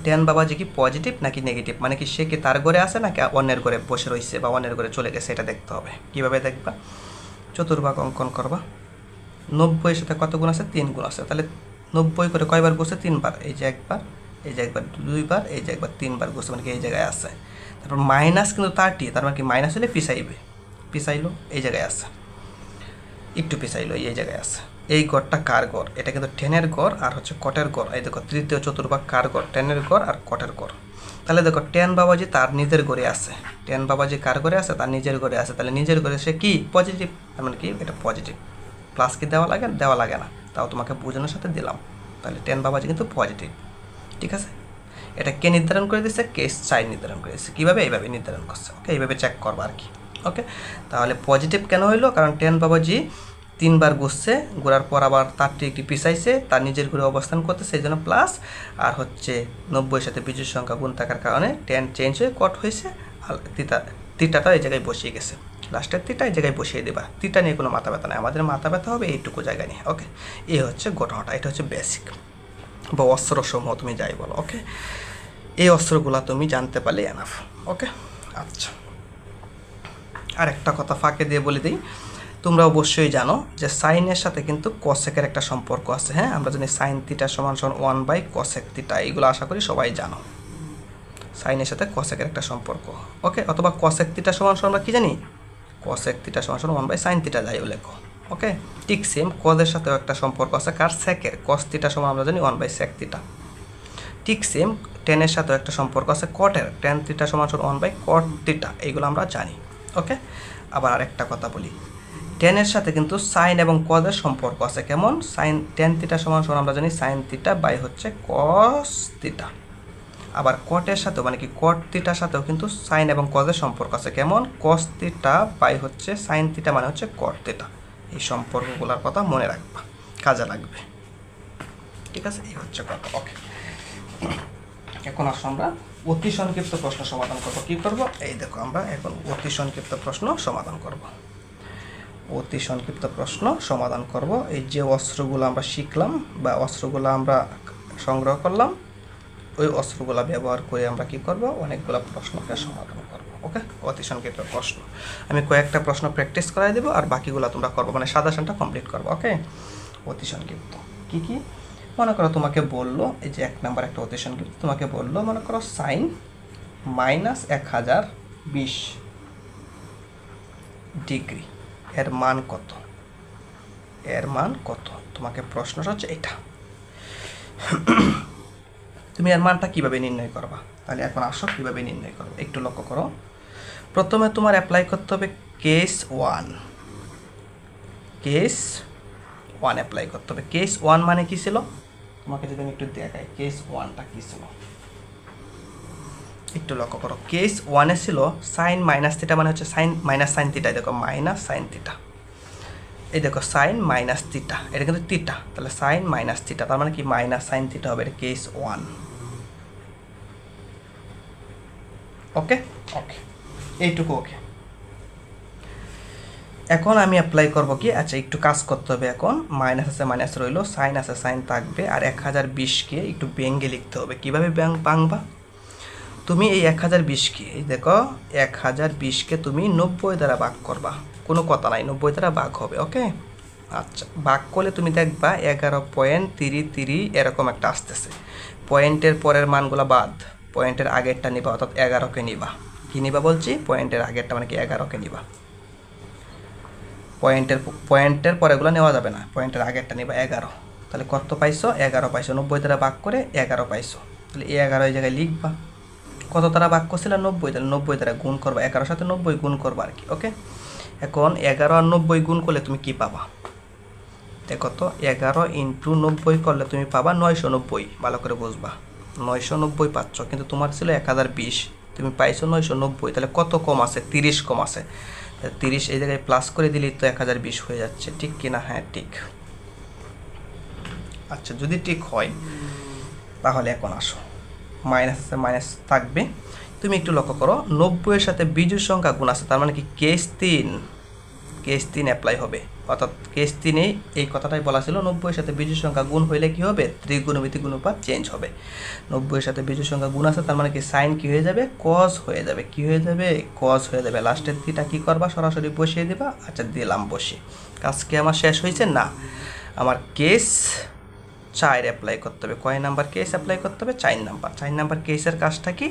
10 বাবাজি কি পজিটিভ নাকি নেগেটিভ, মানে কি সে কি তার ঘরে আছে নাকি অন্যের ঘরে বসে রয়েছে বা অন্যের ঘরে চলে গেছে, এটা দেখতে হবে। কীভাবে দেখবা, চতুর্ভাগ অঙ্কন করবা। 90 সাথে কত গুণ আছে, 3 গুণ আছে। তাহলে 90 করে কয়বার বসে, 3 বার। এই যে একবার, এই যে একবার 2 বার, এই যে একবার 3 বার বসে, মানে কি এই জায়গায় আছে। তারপর মাইনাস কিন্তু 30, তার মানে কি মাইনাস হলে পিছাইলো এই জায়গায় আছে, একটু পিছাইলো এই জায়গায় আছে। এই গড়টা কার গড়, এটা কিন্তু 10-এর গড় আর হচ্ছে কটের গড়। এই দেখো তৃতীয় চতুর্ভাগ কার গড়, 10-এর গড় আর কটের গড়। তাহলে দেখো 10 বাবাজি তার নিজের ঘরে আছে, 10 বাবাজি কার ঘরে আছে, তার নিজের ঘরে আছে। তাহলে নিজের ঘরে সে কি পজিটিভ, তার মানে কি এটা পজিটিভ। প্লাস কি দেওয়া লাগে না, তাও তোমাকে বোঝানোর সাথে দিলাম। তাহলে 10 বাবাজি কিন্তু পজিটিভ, ঠিক আছে। এটা কে নির্ধারণ করে দিচ্ছে, কেস 4 নির্ধারণ করে দিচ্ছে। কীভাবে, এইভাবে নির্ধারণ করছে। ওকে, এইভাবে চেক করবো আর কি। ওকে, তাহলে পজিটিভ কেন হইলো, কারণ 10 বাবাজি 3 বার ঘুরছে, ঘোরার পর আবার তারটি একটি পিছাইছে, তার নিজের ঘরে অবস্থান করতে, সেই জন্য প্লাস। আর হচ্ছে 90 সাথে বিজোড় সংখ্যা গুণ থাকার কারণে 10 চেঞ্জ হয়ে কট হয়েছে, আর তিটাটা এই জায়গায় বসিয়ে গেছে। লাস্টের তিটা এই জায়গায় বসিয়ে দেবা। তিটা নিয়ে কোনো মাথা ব্যথা নেই, আমাদের মাথা ব্যথা হবে এইটুকু জায়গায় নিয়ে। ওকে, এই হচ্ছে ঘটনাটা, এটা হচ্ছে বেসিক বা অস্ত্রসমূহ তুমি যাই বলো। ওকে, এই অস্ত্রগুলা তুমি জানতে পারলে এনাফ। ওকে, আচ্ছা, আর একটা কথা ফাঁকে দিয়ে বলে দিই, তোমরা অবশ্যই জানো যে সাইনের সাথে কিন্তু কসেকের একটা সম্পর্ক আছে। হ্যাঁ, আমরা জানি সাইন থিটা সমান 1/cosec থিটা, এইগুলো আশা করি সবাই জানো। সাইনের সাথে কসেকের একটা সম্পর্ক। ওকে, অথবা কসেক থিটা সমান আমরা কী জানি, কসেক থিটা সমান 1/sin থিটা যাই লেখো। ওকে, ঠিক সেম কজের সাথেও একটা সম্পর্ক আছে, কার, সেকের। কস থিটা সমান আমরা জানি 1/sec থিটা। ঠিক সেম টেনের সাথেও একটা সম্পর্ক আছে কটের, টেন থিটা সমান 1/cot থিটা, এইগুলো আমরা জানি। ওকে, আবার আরেকটা কথা বলি, টেনের সাথে কিন্তু সাইন এবং কজের সম্পর্ক আছে। কেমন, সাইন টেন থিটা সমান আমরা জানি সাইন থিটা বাই হচ্ছে কস থিটা। আবার কটের সাথেও, মানে কি কট থিটার সাথেও কিন্তু সাইন এবং কজের সম্পর্ক আছে। কেমন, কস থিটা বাই হচ্ছে সাইন থিটা মানে হচ্ছে কট থিটা। এই সম্পর্কগুলোর কথা মনে রাখবা, কাজে লাগবে। ঠিক আছে, এই হচ্ছে কথা। ওকে, এখন আসো আমরা অতি সংক্ষিপ্ত প্রশ্ন সমাধান করবো। কী করবো, এই দেখো আমরা এখন অতি সংক্ষিপ্ত প্রশ্ন সমাধান করব। অতি সংক্ষিপ্ত প্রশ্ন সমাধান করব। এই যে অস্ত্রগুলো আমরা শিখলাম বা অস্ত্রগুলো আমরা সংগ্রহ করলাম, ওই অস্ত্রগুলো ব্যবহার করে আমরা কি করব, অনেকগুলো প্রশ্নকে সমাধান করব। ওকে, অতি সংক্ষিপ্ত প্রশ্ন আমি কয়েকটা প্রশ্ন প্র্যাকটিস করাই দেবো, আর বাকিগুলো তোমরা করবো, মানে সাজেশনটা কমপ্লিট করবো। ওকে, অতি সংক্ষিপ্ত কী কী, মনে করো তোমাকে বললো, এই যে 1 নাম্বার একটা অতি সংক্ষিপ্ত তোমাকে বললো, মনে করো সাইন -1020 ডিগ্রি এর মান কত, এর মান কত, তোমাকে প্রশ্নটা হচ্ছে এটা। তুমি এর মানটা কীভাবে নির্ণয় করবা, তাহলে এখন আসো কীভাবে নির্ণয় করবো একটু লক্ষ্য করো। প্রথমে তোমার অ্যাপ্লাই করতে হবে কেস 1, কেস 1 অ্যাপ্লাই করতে হবে। কেস 1 মানে কী ছিল, তোমাকে যদি আমি একটু দেখাই কেস 1টা কী ছিল, একটু লক্ষ্য করো। কেস 1-এ ছিল সাইন মাইনাস থিটা, মানে হচ্ছে সাইন মাইনাস সাইন থিটা, দেখো মাইনাস সাইন থিটা, এই দেখো সাইন মাইনাস থিটা, এটা কিন্তু থিটা, তাহলে সাইন মাইনাস থিটা, তার মানে কি মাইনাস সাইন থিটা হবে, এটা কেস 1। ওকে, ওকে, এইটুকু ওকে। এখন আমি অ্যাপ্লাই করবো কি, আচ্ছা একটু কাজ করতে হবে। এখন মাইনাস আছে মাইনাস রইলো, সাইন আছে সাইন থাকবে, আর 1020কে একটু ব্যঙ্গে লিখতে হবে। কীভাবে ভাঙবা, তুমি এই 1020কে, এই দেখো 1020কে তুমি 90 দ্বারা ভাগ করবা, কোনো কথা নাই, 90 দ্বারা ভাগ হবে। ওকে, আচ্ছা ভাগ করলে তুমি দেখবা 11.33 এরকম একটা আসতেছে। পয়েন্টের পরের মানগুলো বাদ, পয়েন্টের আগেরটা নিবা, অর্থাৎ 11কে নিবা। কী নিবা বলছি, পয়েন্টের আগেরটা, মানে কি 11কে নিবা। পয়েন্টের পরেগুলো নেওয়া যাবে না, পয়েন্টের আগেরটা নিবা 11। তাহলে কত পাইছো, 11 পাইছো, 90 দ্বারা ভাগ করে 11 পাইছো। তাহলে এই 11 এই জায়গায় লিখবা, কত দ্বারা ভাগ করছিল 90, তাহলে 90 দ্বারা গুণ করবা, 11-এর সাথে 90 গুণ করবা আর কি। ওকে, এখন 11 আর 90 গুণ করলে তুমি কি পাবা, দেখো তো 11 × 90 করলে তুমি পাবা 990, ভালো করে বুঝবা, 990 পাচ্ছ, কিন্তু তোমার ছিল 1020, তুমি পাইছো 990, তাহলে কত কম আছে, 30 কম আছে। 30 এই জায়গায় প্লাস করে দিলেই তো 1020 হয়ে যাচ্ছে, ঠিক কিনা? হ্যাঁ ঠিক। আচ্ছা, যদি ঠিক হয় তাহলে এখন আসো, মাইনাস আছে মাইনাস থাকবে। তুমি একটু লক্ষ্য করো, 90-এর সাথে বিজোড় সংখ্যা গুণ আছে, তার মানে কি কেস 3 অ্যাপ্লাই হবে। অর্থাৎ কেস 3-এ এই কথাটাই বলা ছিল, 90-এর সাথে বিজোড় সংখ্যা গুণ হইলে কি হবে? ত্রিগুণমিতিক অনুপাত চেঞ্জ হবে। 90-এর সাথে বিজোড় সংখ্যা গুণ আছে, তার মানে কি সাইন কি হয়ে যাবে? কজ হয়ে যাবে। কি হয়ে যাবে? কজ হয়ে যাবে। লাস্টের থিটা কি করবা? সরাসরি বসিয়ে দিবা। আচ্ছা, দিলাম বসে। কাজ কি আমার শেষ হয়েছে? না, আমার কেস 4 অ্যাপ্লাই করতে হবে। কয় নাম্বার কেস অ্যাপ্লাই করতে হবে? 4 নাম্বার। 4 নাম্বার কেসের কাজটা কি?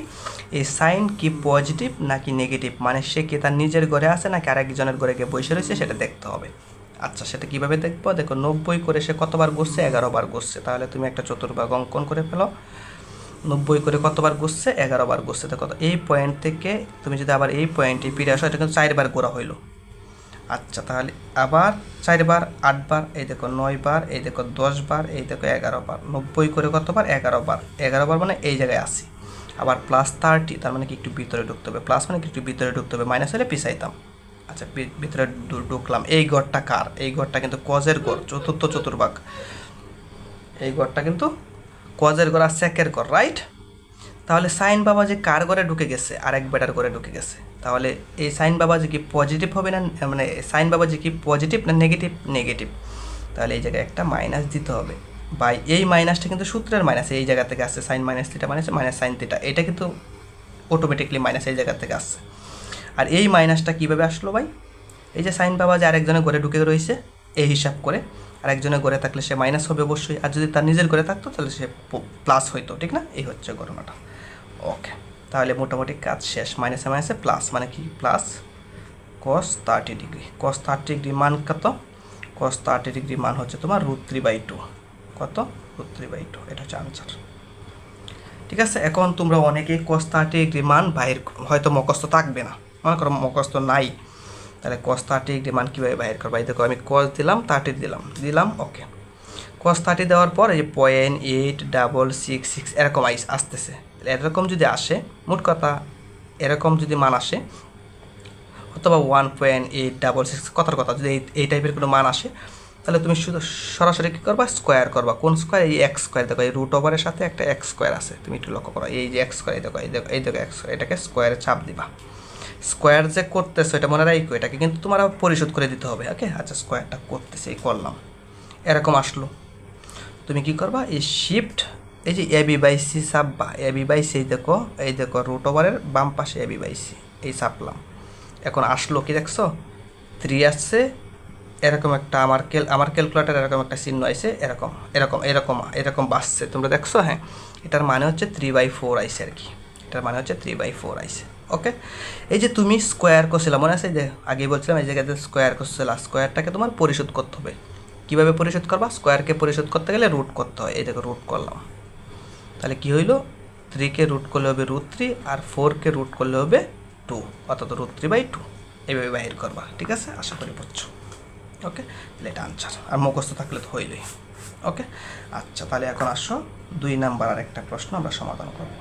এই সাইন কি পজিটিভ নাকি নেগেটিভ, মানে সে কি তার নিজের ঘরে আছে নাকি আরেকজনের ঘরে গিয়ে বসে রয়েছে, সেটা দেখতে হবে। আচ্ছা, সেটা কিভাবে দেখবো? দেখো, 90 করে সে কতবার ঘুরছে? 11 বার ঘুরছে। তাহলে তুমি একটা চতুর্ভাগ অঙ্কন করে ফেলো। 90 করে কতবার ঘুরছে? 11 বার ঘুরছে। দেখো, এই পয়েন্ট থেকে তুমি যদি আবার এই পয়েন্টে ফিরে আসো, এটা কিন্তু 4 বার ঘোরা হইলো। আচ্ছা, তাহলে আবার 4 বার, 8 বার, এই দেখো 9 বার, এই দেখো 10 বার, এই দেখো 11 বার। 90 করে কতবার? 11 বার। 11 বার মানে এই জায়গায় আসি। আবার প্লাস 30, তার মানে কি একটু ভিতরে ঢুকতে হবে। প্লাস মানে কি একটু ভিতরে ঢুকতে হবে, মাইনাস হলে পিছাইতাম। আচ্ছা, ভিতরে ঢুকলাম। এই ঘরটা কার? এই ঘরটা কিন্তু কজের ঘর, চতুর্থ চতুর্ভাগ। এই ঘরটা কিন্তু কজের ঘর আর সেকের ঘর, রাইট? তাহলে সাইন বাবাজি কার ঘরে ঢুকে গেছে? আরেক বেটার ঘরে ঢুকে গেছে। তাহলে এই সাইন বাবাজি কি পজিটিভ হবে না, মানে সাইন বাবাজি কি পজিটিভ না নেগেটিভ? নেগেটিভ। তাহলে এই জায়গায় একটা মাইনাস দিতে হবে। বাই এই মাইনাসটা কিন্তু সূত্রের মাইনাস, এই জায়গা থেকে আসছে। Sine minus theta minus sine theta, এটা কিন্তু অটোমেটিকলি মাইনাস এই জায়গা থেকে আসছে। আর এই মাইনাসটা কীভাবে আসলো ভাই? এই যে সাইন বাবাজি আরেকজনের ঘরে ঢুকে রয়েছে, এই হিসাব করে আরেকজনের ঘরে থাকলে সে মাইনাস হবে অবশ্যই, আর যদি তার নিজের ঘরে থাকতো তাহলে সে প্লাস হইতো, ঠিক না? এই হচ্ছে ঘটনাটা। ওকে, তাহলে মোটামুটি কাজ শেষ। মাইনাসে মাইনাসে প্লাস, মানে কি? Plus cos 30 degree. cos 30 degree মান কত? cos 30 ডিগ্রি মান হচ্ছে তোমার √3/2। কত? √3/2। এটা হচ্ছে আনসার। ঠিক আছে, এখন তোমরা অনেকেই cos 30 ডিগ্রি মান বাইর, হয়তো মুখস্থ থাকবে না, মনে করো মুখস্থ নাই, তাহলে cos 30 ডিগ্রি মান কীভাবে বাইর করবা? এই দেখো, আমি cos দিলাম, 30 দিলাম। ওকে, cos 30 দেওয়ার পর এই 0.8666 এরকম আসতেছে। এরকম যদি আসে, মোট কথা এরকম যদি মান আসে, অথবা 1.866 কথার কথা, যদি এই টাইপের কোনো মান আসে, তাহলে তুমি শুধু সরাসরি কী করবা? স্কোয়ার করবা। কোন স্কোয়ার? এই এক্স স্কোয়ার। দেখো, এই রুট ওভারের সাথে একটা এক্স স্কোয়ার আছে, তুমি একটু লক্ষ্য করো। এই যে এক্স স্কোয়ার, এই দেখো এক্স স্কোয়ার, এটাকে স্কোয়ারে চাপ দিবা। স্কোয়ার যে করতেছো এটা মনে রাখো, এটাকে কিন্তু তোমার পরিশোধ করে দিতে হবে। ওকে, আচ্ছা, স্কোয়ারটা করতেছি, এই করলাম, এরকম আসলো। তুমি কি করবা? এই শিফট, এই যে AB/C চাপবা। AB/C এই দেখো রুট ওভারের বাম পাশে AB/C, এই চাপলাম। এখন আসলো কি দেখছো? 3 আসছে, এরকম একটা আমার ক্যালকুলেটার এরকম একটা চিহ্ন আইছে, এরকম বাসছে, তোমরা দেখছো? হ্যাঁ, এটার মানে হচ্ছে 3/4 আইছে আর কি। এটার মানে হচ্ছে 3/4 আইছে। ওকে, এই যে তুমি স্কোয়ার করছিলাম, মনে আছে যে আগেই বলছিলাম এই জায়গাতে স্কোয়ার করছিলাম, স্কোয়ারটাকে তোমার পরিশোধ করতে হবে। কীভাবে পরিশোধ করবা? স্কোয়ারকে পরিশোধ করতে গেলে রুট করতে হয়। এই দেখো, রুট করলাম, তাহলে কি হইলো? 3কে রুট করলে হবে √3, আর 4কে রুট করলে হবে 2, অর্থাৎ √3/2। এইভাবে বাহির করবা। ঠিক আছে, আশা করি বুঝছো। ওকে, তাহলে এটা আনসার, আর মুখস্থ থাকলে তো হইলই। ওকে, আচ্ছা, তাহলে এখন আসো 2 নাম্বার আর একটা প্রশ্ন আমরা সমাধান করব।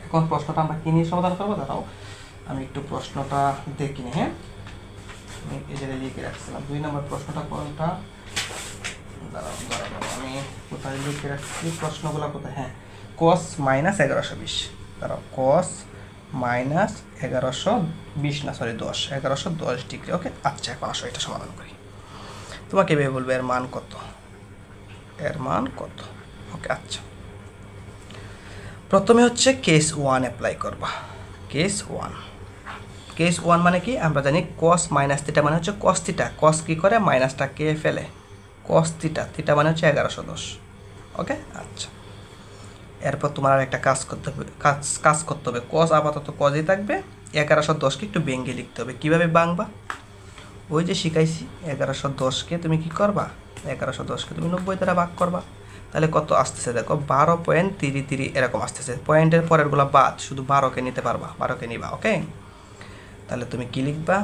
এখন প্রশ্নটা আমরা কী নিয়ে সমাধান করবো দাঁড়াও, আমি একটু প্রশ্নটা দেখিনি। হ্যাঁ, আমি এই জায়গায় লিখে রাখছিলাম 2 নাম্বার প্রশ্নটা কোনটা, দাঁড়াও আমি কোথায় লিখে রাখছি প্রশ্নগুলো কোথায়? হ্যাঁ, cos -1120। দাঁড়াও, cos -1120 না, সরি 1110 ডিগ্রি। ওকে, আচ্ছা, এখন আসো এটা সমাধান করি। তোমাকে ভেবে বলবে এর মান কত, এর মান কত। ওকে, আচ্ছা, প্রথমে হচ্ছে কেস 1 অ্যাপ্লাই করবা। কেস 1 মানে কি? আমরা জানি cos -θ মানে হচ্ছে cos θ। cos কি করে? মাইনাসটা কে ফেলে, cos θ। θ মানে হচ্ছে 1110। ওকে, আচ্ছা, এরপর তোমার আর একটা কাজ করতে হবে। cos আপাতত cosই থাকবে, 1110কে একটু ভেঙে লিখতে হবে। কীভাবে ভাঙবা? ওই যে শিখাইছি, 1110কে তুমি কি করবা? 1110কে তুমি 90 দ্বারা ভাগ করবা। তাহলে কত আসতেছে দেখো, 12.33 এরকম আসতেছে। পয়েন্টের পরেরগুলো বাদ, শুধু 12কে নিতে পারবা, 12কে নিবা। ওকে, তাহলে তুমি কি লিখবা?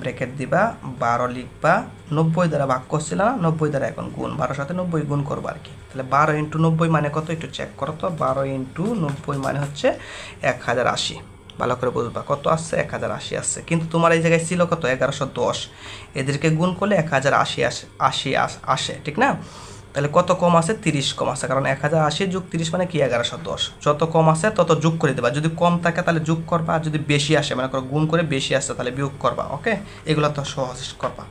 ব্র্যাকেট দিবা, 12 লিখবা, 90 দ্বারা ভাগ করছিল না, 90 দ্বারা এখন গুণ, 12 সাথে 90 গুণ করবো আর কি। তাহলে 12 × 90 মানে কত? একটু চেক করো তো। 12 × 90 মানে হচ্ছে 1080। ভালো করে বুঝবা কত আসছে 1080 আসছে, কিন্তু তোমার এই জায়গায় ছিল কত 1110, এদেরকে গুণ করলে 1080 আসে, ঠিক না? তাহলে কত কম আছে 30 কম আছে, কারণ 1080 যোগ 30 মানে কি 1110, যত কম আছে তত যোগ করে দেবা, যদি কম থাকে তাহলে যোগ করবা, আর যদি বেশি আসে মানে করো গুণ করে বেশি আসে তাহলে বিয়োগ করবা। ওকে, এগুলো তো সহজ করবা,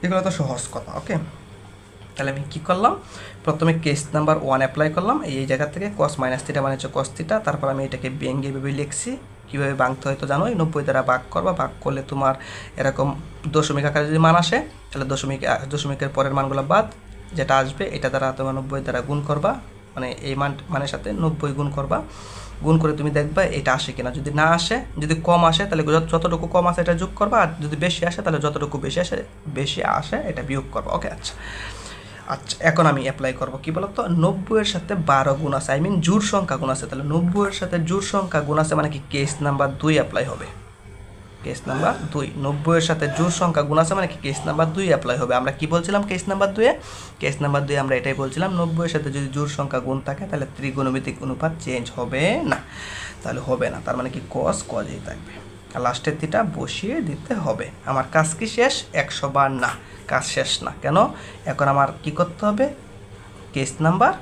এগুলো তো সহজ কথা। ওকে, তাহলে আমি কী করলাম, প্রথমে কেস নাম্বার 1 অ্যাপ্লাই করলাম, এই জায়গা থেকে cos মাইনাস থিটা মানে হচ্ছে cos থিটা, তারপর আমি এটাকে ভেঙে ভেবে লিখছি, কীভাবে ভাঙতে হয় তো জানোই, 90 দ্বারা ভাগ করবা, ভাগ করলে তোমার এরকম দশমিক আকারে যদি মান আসে তাহলে দশমিকের পরের মানগুলো বাদ, যেটা আসবে এটা দ্বারা তোমার 90 দ্বারা গুণ করবা, মানে এই মানের সাথে 90 গুণ করবা, গুণ করে তুমি দেখবা এটা আসে কিনা, যদি না আসে, যদি কম আসে তাহলে যতটুকু কম আসে এটা যোগ করবা, আর যদি বেশি আসে তাহলে যতটুকু বেশি আসে এটা বিয়োগ করবা। ওকে, আচ্ছা, এখন আমি অ্যাপ্লাই করব কি বলতো, 90 এর সাথে 12 গুণ আছে, আই মিন জোড় সংখ্যা গুণ আছে, তাহলে 90 এর সাথে জোড় সংখ্যা গুণ আছে মানে কি কেস নাম্বার 2 অ্যাপ্লাই হবে, কেস নাম্বার 2, 90 এর সাথে জোড় সংখ্যা গুণ আছে মানে কি কেস নাম্বার 2 অ্যাপ্লাই হবে। আমরা কি বলছিলাম কেস নাম্বার 2 এ, কেস নাম্বার 2 আমরা এটাই বলছিলাম, 90 এর সাথে যদি জোড় সংখ্যা গুণ থাকে তাহলে ত্রিগুণমিতিক অনুপাত চেঞ্জ হবে না, তাহলে হবে না, তার মানে কি কজই থাকবে, আর লাস্টের থিটা বসিয়ে দিতে হবে। আমার কাজ কি শেষ? 100 বার না, কাজ শেষ না, কেন? এখন আমার কি করতে হবে, কেস নাম্বার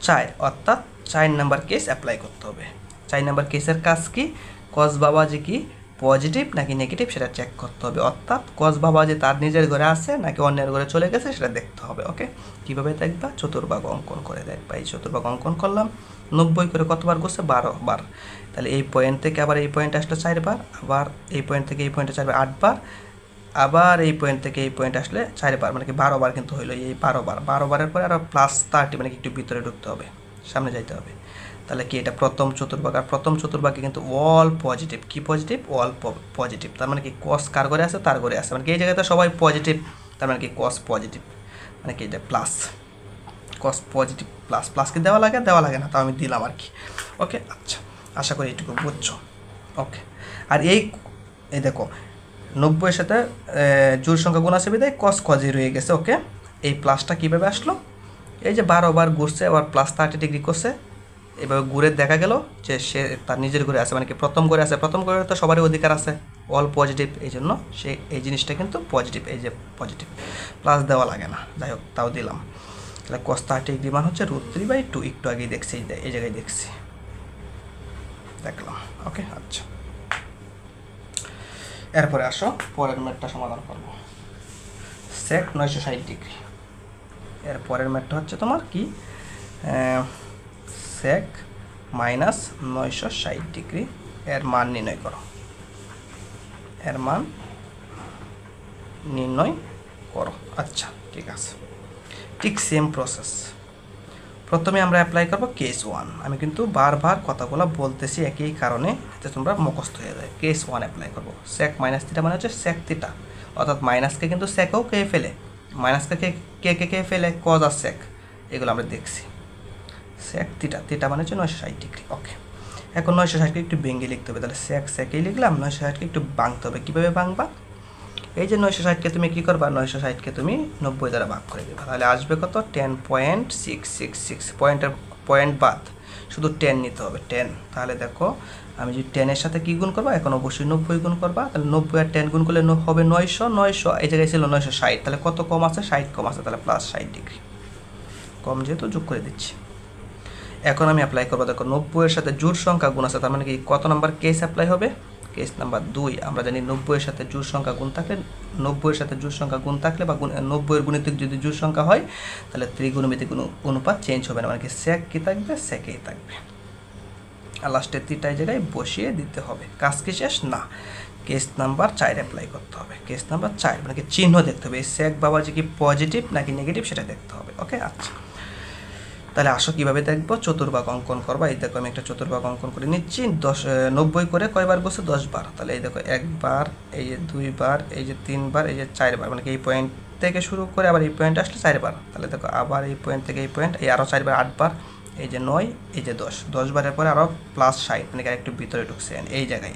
4 অর্থাৎ 4 নাম্বার কেস অ্যাপ্লাই করতে হবে। 4 নাম্বার কেসের কাজ কি, কস বাবাজি কি পজিটিভ নাকি নেগেটিভ সেটা চেক করতে হবে, অর্থাৎ কস বাবাজি তার নিজের ঘরে আছে নাকি অন্যের ঘরে চলে গেছে সেটা দেখতে হবে। ওকে, কীভাবে দেখবা, চতুর্ভাগ অঙ্কন করে দেখবা, এই চতুর্ভাগ অঙ্কন করলাম, 90 করে কতবার করছে 12 বার, তাহলে এই পয়েন্ট থেকে আবার এই পয়েন্ট আসলে 4 বার, আবার এই পয়েন্ট থেকে এই পয়েন্টে 4 বার 8 বার, আবার এই পয়েন্ট থেকে এই পয়েন্ট আসলে 4 বার, মানে কি 12 বার কিন্তু হইলো, এই 12 বারের পরে আরও +30 মানে কি একটু ভিতরে ঢুকতে হবে, সামনে যাইতে হবে, তাহলে কি এটা প্রথম চতুর্ভাগ, আর প্রথম চতুর্ভাগে কিন্তু অল পজিটিভ, কি পজিটিভ অল পজিটিভ, তার মানে কি কস কার ঘরে আছে তার ঘরে আছে, মানে কি এই জায়গাতে সবাই পজিটিভ, তার মানে কি কস পজিটিভ, মানে কি এটা প্লাস, কস পজিটিভ প্লাস কি দেওয়া লাগে না, তাও আমি দিলাম আর কি। ওকে, আচ্ছা, আশা করি এইটুকু বুঝছো। ওকে, আর এই দেখো 90 এর সাথে জোড় সংখ্যা গুণ আছে বিধায় কজই রয়ে গেছে। ওকে, এই প্লাসটা কীভাবে আসলো, এই যে 12 বার ঘুরছে আবার +30 ডিগ্রি করছে, এভাবে ঘুরে দেখা গেল যে সে তার নিজের ঘরে আছে, মানে কি প্রথম ঘরে আছে, প্রথম ঘরে তো সবারই অধিকার আছে, অল পজিটিভ, এই জন্য সে এই জিনিসটা কিন্তু পজিটিভ, এই যে পজিটিভ, প্লাস দেওয়া লাগে না, যাই হোক তাও দিলাম, তাহলে cos 30 ডিগ্রি মান হচ্ছে √3/2, একটু আগেই দেখছি, এই জায়গায় দেখছি, দেখলাম। ওকে, আচ্ছা, এরপরে আসো পরের ম্যাথটা সমাধান করবো, sec 960 ডিগ্রি, এর পরের ম্যাথটা হচ্ছে তোমার কি sec -960 ডিগ্রি, এর মান নির্ণয় করো, এর মান নির্ণয় করো। আচ্ছা, ঠিক আছে, ঠিক সেম প্রসেস, প্রথমে আমরা অ্যাপ্লাই করব কেস 1, আমি কিন্তু বারবার কথাগুলো বলতেছি একই কারণে যাতে তোমরা মুখস্থ হয়ে যায়। কেস 1 অ্যাপ্লাই করব, sec -θ মানে হচ্ছে sec θ, অর্থাৎ মাইনাসকে কিন্তু সেকও কে ফেলে, মাইনাসকে কে ফেলে কজ আর sec, এগুলো আমরা দেখছি। sec θ মানে হচ্ছে 960 ডিগ্রি। ওকে, এখন 960কে একটু ভেঙে লিখতে হবে, তাহলে সেকই লিখলাম, 960কে একটু ভাঙতে হবে, কীভাবে ভাঙবা, এই যে 960কে তুমি কী করবা, 960কে তুমি 90 দ্বারা ভাগ করে দেবা, তাহলে আসবে কত 10.666, পয়েন্ট বাদ, শুধু 10 নিতে হবে, 10, তাহলে দেখো আমি যদি 10-এর সাথে কী গুণ করবা, এখন অবশ্যই 90 গুণ করবা, তাহলে 90 আর 10 গুণ করলে হবে 900, এই জায়গায় ছিল 960, তাহলে কত কম আছে 60 কম আছে, তাহলে +60 ডিগ্রি, কম যেহেতু যোগ করে দিচ্ছি। এখন আমি অ্যাপ্লাই করবো, দেখো 90 এর সাথে জোড় সংখ্যা গুণ আছে, তার মানে কি কত নাম্বার কেস অ্যাপ্লাই হবে, কেস নাম্বার 2, আমরা জানি 90 এর সাথে জোড় সংখ্যা গুণ থাকলে, 90 এর সাথে জোড় সংখ্যা গুণ থাকলে বা 90 এর গুণিতক যদি জোড় সংখ্যা হয় তাহলে ত্রিগুণমিতিক অনুপাত চেঞ্জ হবে না, মানে কি sec কি থাকবে, secই থাকবে, আর লাস্টের থিটার জায়গায় বসিয়ে দিতে হবে। কাজ কি শেষ না, কেস নাম্বার 4 অ্যাপ্লাই করতে হবে, কেস নাম্বার 4 মানে কি চিহ্ন দেখতে হবে, এই sec বাবাজি কি পজিটিভ নাকি নেগেটিভ সেটা দেখতে হবে। ওকে, আচ্ছা, তাহলে আসো কীভাবে দেখবো, চতুর্ভাগ অঙ্কন করবা, এই দেখো আমি একটা চতুর্ভাগ অঙ্কন করে নিচ্ছি, 90 করে কয়বার বসে 10 বার, তাহলে এই দেখো 1 বার, এই যে 2 বার, এই যে 3 বার, এই যে 4 বার, মানে কি এই পয়েন্ট থেকে শুরু করে আবার এই পয়েন্ট আসলে 4 বার, তাহলে দেখো আবার এই পয়েন্ট থেকে এই পয়েন্ট, এই আরও 4 বার 8 বার, এই যে 9, এই যে 10 বারের পরে আরও +60, মানে একটু ভিতরে ঢুকছে, এই জায়গায়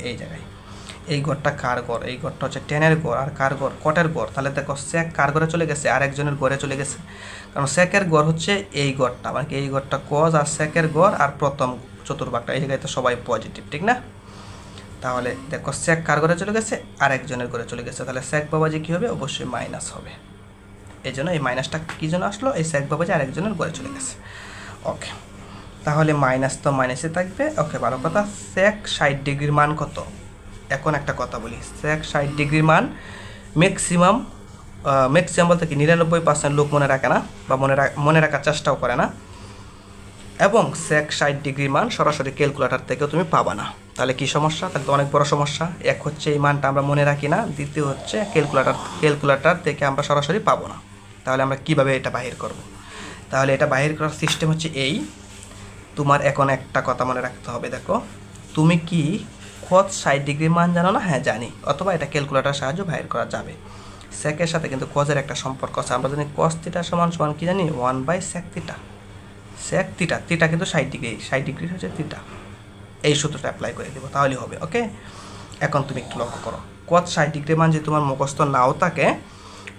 এই ঘরটা কার ঘর, এই ঘরটা হচ্ছে 10-এর ঘর, আর কার ঘর কটের ঘর, তাহলে দেখো sec কার ঘরে চলে গেছে, আর একজনের ঘরে চলে গেছে, কারণ সেকের ঘর হচ্ছে এই ঘরটা, মানে এই ঘরটা কজ আর সেকের ঘর আর প্রথম চতুর্ভাগটা, এই জায়গায় তো সবাই পজিটিভ, ঠিক না? তাহলে দেখো sec কার ঘরে চলে গেছে, আরেকজনের ঘরে চলে গেছে, তাহলে sec বাবাজি কী হবে, অবশ্যই মাইনাস হবে। এই জন্য এই মাইনাসটা কী জন্য আসলো, এই sec বাবাজি আরেকজনের ঘরে চলে গেছে। ওকে, তাহলে মাইনাস তো মাইনাসে থাকবে। ওকে, ভালো কথা। sec 60 ডিগ্রির মান কত? এখন একটা কথা বলি, sec 60 ডিগ্রির মান ম্যাক্সিমাম বলতে কি 99% লোক মনে রাখে না, বা মনে রাখার চেষ্টাও করে না। এবং sec 60 ডিগ্রির মান সরাসরি ক্যালকুলেটর থেকেও তুমি পাবা না। তাহলে কি সমস্যা? তাহলে তো অনেক বড় সমস্যা। এক হচ্ছে এই মানটা আমরা মনে রাখি না, দ্বিতীয় হচ্ছে ক্যালকুলেটর থেকে আমরা সরাসরি পাবো না। তাহলে আমরা কিভাবে এটা বাহির করব? তাহলে এটা বাহির করার সিস্টেম হচ্ছে এই, তোমার এখন একটা কথা মনে রাখতে হবে। দেখো, তুমি কি cos 60 ডিগ্রির মান জানো না? হ্যাঁ জানি, অথবা এটা ক্যালকুলেটর সাহায্যে বাহির করা যাবে। সেকের সাথে কিন্তু cos-এর একটা সম্পর্ক আছে। আমরা জানি cos থিটা সমান কি জানি, 1/sec থিটা। sec থিটা কিন্তু 60 ডিগ্রি হচ্ছে থিটা। এই সূত্রটা অ্যাপ্লাই করে দেবো, তাহলেই হবে। ওকে, এখন তুমি একটু লক্ষ্য করো, cos 60 ডিগ্রির মান যদি তোমার মুখস্থ নাও থাকে,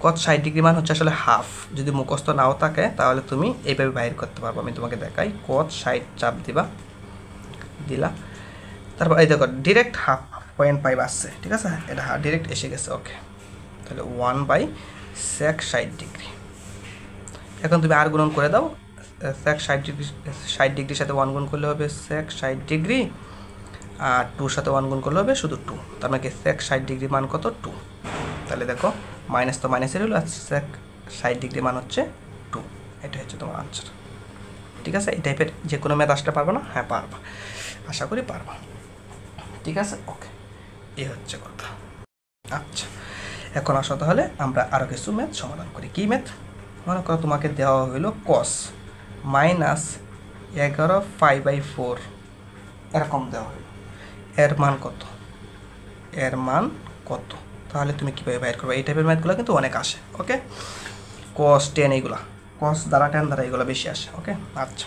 cos 60 ডিগ্রি মান হচ্ছে আসলে হাফ। যদি মুখস্থ নাও থাকে তাহলে তুমি এইভাবে বাহির করতে পারবো। আমি তোমাকে দেখাই, cos 60 চাপ দিলা, তারপর এই দেখো ডিরেক্ট 0.5 আসছে, ঠিক আছে? এটা ডিরেক্ট এসে গেছে। ওকে, তাহলে 1/sec 60 ডিগ্রি। এখন তুমি আর গুণন করে দাও, sec 60 ডিগ্রির সাথে 1 গুণ করলে হবে sec 60 ডিগ্রি, আর 2 সাথে 1 গুণ করলে হবে শুধু 2। তার মানে sec 60 ডিগ্রি মান কত? 2। তাহলে দেখো মাইনাস তো মাইনাসের হলো, আর sec 60 ডিগ্রি মান হচ্ছে 2। এটা হচ্ছে তোমার আনসার। ঠিক আছে? এই টাইপের যে কোনো ম্যাথ আসতে পারবো না? হ্যাঁ পারবা, আশা করি পারবা। ঠিক আছে? ওকে, এই হচ্ছে কথা। আচ্ছা, এখন আসো তাহলে আমরা আরও কিছু ম্যাথ সমাধান করি। কী ম্যাথ? মনে করো তোমাকে দেওয়া হইলো cos -11 π/4 এরকম দেওয়া হইলো। এর মান কত? তাহলে তুমি কীভাবে বাইর করবে? এই টাইপের ম্যাথগুলো কিন্তু অনেক আসে। ওকে, cos 10 এইগুলা, cos দ্বারা 10 দ্বারা এইগুলো বেশি আসে। ওকে, আচ্ছা,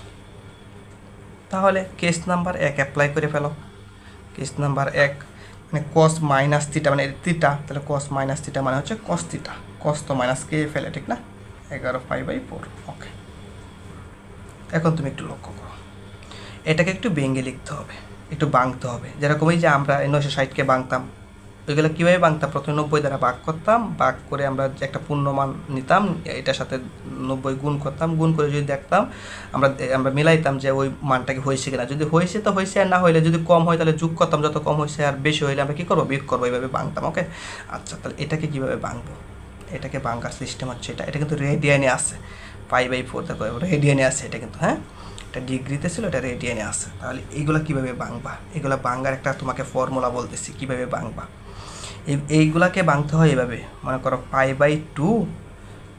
তাহলে কেস নাম্বার 1 অ্যাপ্লাই করে ফেলো। কেস নাম্বার 1 মানে cos -θ মানে থিটা, তাহলে cos -θ মানে হচ্ছে cos θ। cos তো মাইনাস কে ফেলে, ঠিক না? 11 π/4। ওকে, এখন তুমি একটু লক্ষ্য করো, এটাকে একটু ভেঙে লিখতে হবে, একটু ভাঙতে হবে। যেরকম এই যে আমরা 960কে ভাঙতাম, ওইগুলো কীভাবে ভাঙতাম? প্রথমে 90 দ্বারা ভাগ করতাম, ভাগ করে আমরা একটা পূর্ণমান নিতাম, এটার সাথে 90 গুণ করতাম, গুণ করে যদি দেখতাম আমরা মিলাইতাম যে ওই মানটাকে হয়েছে কিনা। যদি হয়েছে তো হয়েছে, আর না হইলে যদি কম হয় তাহলে যোগ করতাম, যত কম হয়েছে, আর বেশি হইলে আমরা কী করবো? বিয়োগ করবো। এইভাবে ভাঙতাম। ওকে, আচ্ছা, তাহলে এটাকে কীভাবে ভাঙবো? এটাকে ভাঙার সিস্টেম হচ্ছে এটা কিন্তু রেডিয়ানে আছে, π/4 দেখো রেডিয়ানে আছে এটা কিন্তু। হ্যাঁ, এটা ডিগ্রিতে ছিল, এটা রেডিয়ানে আছে। তাহলে এইগুলো কীভাবে ভাঙবা? এগুলো ভাঙার একটা তোমাকে ফর্মুলা বলতেছি, কীভাবে ভাঙবা। এইগুলাকে ভাঙতে হয় এভাবে। মনে করো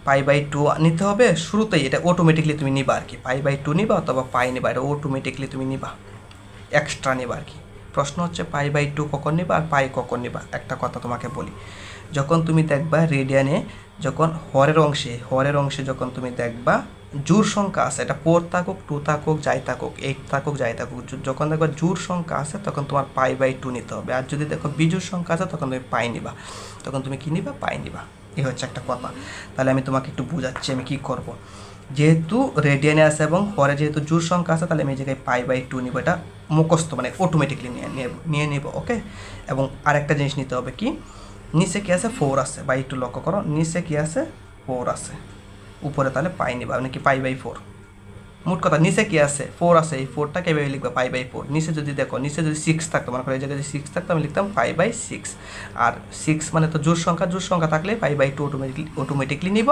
π/2 নিতে হবে শুরুতেই, এটা অটোমেটিকলি তুমি নিবা আর কি। π/2 নিবা অথবা পাই নিবা, এটা অটোমেটিকলি তুমি নিবা, এক্সট্রা নিবা আর কি। প্রশ্ন হচ্ছে π/2 কখন নিবা আর পাই কখন নিবা। একটা কথা তোমাকে বলি, যখন তুমি দেখবা রেডিয়ানে, যখন হরের অংশে যখন তুমি দেখবা জোড় সংখ্যা আছে, এটা 4 থাকুক, 2 থাকুক, যাই থাকুক, 8 থাকুক, যাই থাকুক, যখন দেখবা জোড় সংখ্যা আছে তখন তোমার π/2 নিতে হবে। আর যদি দেখো বিজোড় সংখ্যা আছে তখন তুমি পাই নিবা, তখন তুমি কী নিবা? পাই নিবা। এই হচ্ছে একটা কথা। তাহলে আমি তোমাকে একটু বোঝাচ্ছি আমি কী করব। যেহেতু রেডিয়ানে আছে এবং হরে যেহেতু জোড় সংখ্যা আছে, তাহলে আমি এই জায়গায় π/2 নিব। এটা মুখস্থ মানে অটোমেটিকলি নিয়ে নেব। ওকে, এবং আরেকটা জিনিস নিতে হবে কি, নিচে কী আছে? 4 আছে। বা একটু লক্ষ্য করো, নিচে কী আছে? 4 আছে, উপরে তাহলে পাই নিবা, মানে কি π/4। মোট কথা নিচে কী আছে? 4 আছে, এই 4টাকে এভাবে লিখবা π/4। নিচে যদি দেখো, নিচে যদি 6 থাকতো, মনে করো এই জায়গায় যদি 6 থাকতো, আমি লিখতাম π/6। আর 6 মানে তো জোড় সংখ্যা থাকলে π/2 অটোমেটিকলি নিব।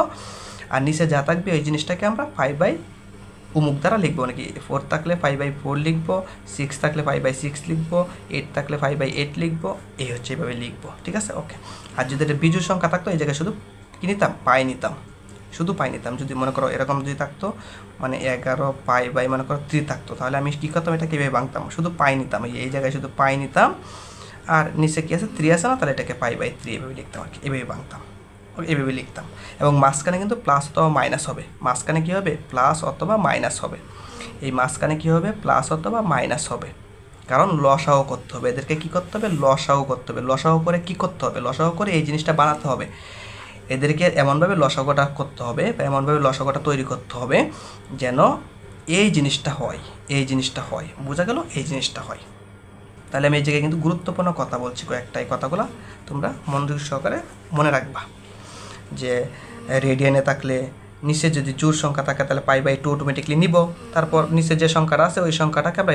আর নিচে যা থাকবে ওই জিনিসটাকে আমরা অমুক দ্বারা লিখবো, নাকি 4 থাকলে 5/4 লিখবো, 6 থাকলে 5/6 লিখবো, 8 থাকলে 5/8 লিখবো। এই হচ্ছে এইভাবে লিখবো। ঠিক আছে? ওকে, আর যদি এটা বিজোড় সংখ্যা থাকতো এই জায়গায় শুধু কী নিতাম? পাই নিতাম, শুধু পাই নিতাম। যদি মনে করো এরকম যদি থাকতো, মানে 11 π/, মনে করো 3 থাকতো, তাহলে আমি কী করতাম? এটা কীভাবে ভাঙতাম? শুধু পাই নিতাম, এই জায়গায় শুধু পাই নিতাম, আর নিচে কী আছে? 3 আছে না, তাহলে এটাকে π/3 এভাবে লিখতাম আর কি, এভাবে ভাঙতাম, এভাবে লিখতাম। এবং মাঝখানে কিন্তু প্লাস অথবা মাইনাস হবে। মাঝখানে কী হবে? প্লাস অথবা মাইনাস হবে। এই মাঝখানে কী হবে? প্লাস অথবা মাইনাস হবে, কারণ লসাও করতে হবে। এদেরকে কী করতে হবে? লসাও করতে হবে। লসাও করে কী করতে হবে? লসাও করে এই জিনিসটা বানাতে হবে। এদেরকে এমনভাবে লসাগোটা করতে হবে, বা এমনভাবে লসাগোটা তৈরি করতে হবে যেন এই জিনিসটা হয় বোঝা গেল, এই জিনিসটা হয়। তাহলে আমি এই জায়গায় কিন্তু গুরুত্বপূর্ণ কথা বলছি কয়েকটা, এই কথাগুলো তোমরা মনোযোগ সহকারে মনে রাখবা। যে রেডিয়ানে থাকলে নিচে যদি জোড় সংখ্যা থাকে তাহলে π/2 অটোমেটিকলি নিব, তারপর নিচে যে সংখ্যাটা আছে ওই সংখ্যাটাকে আমরা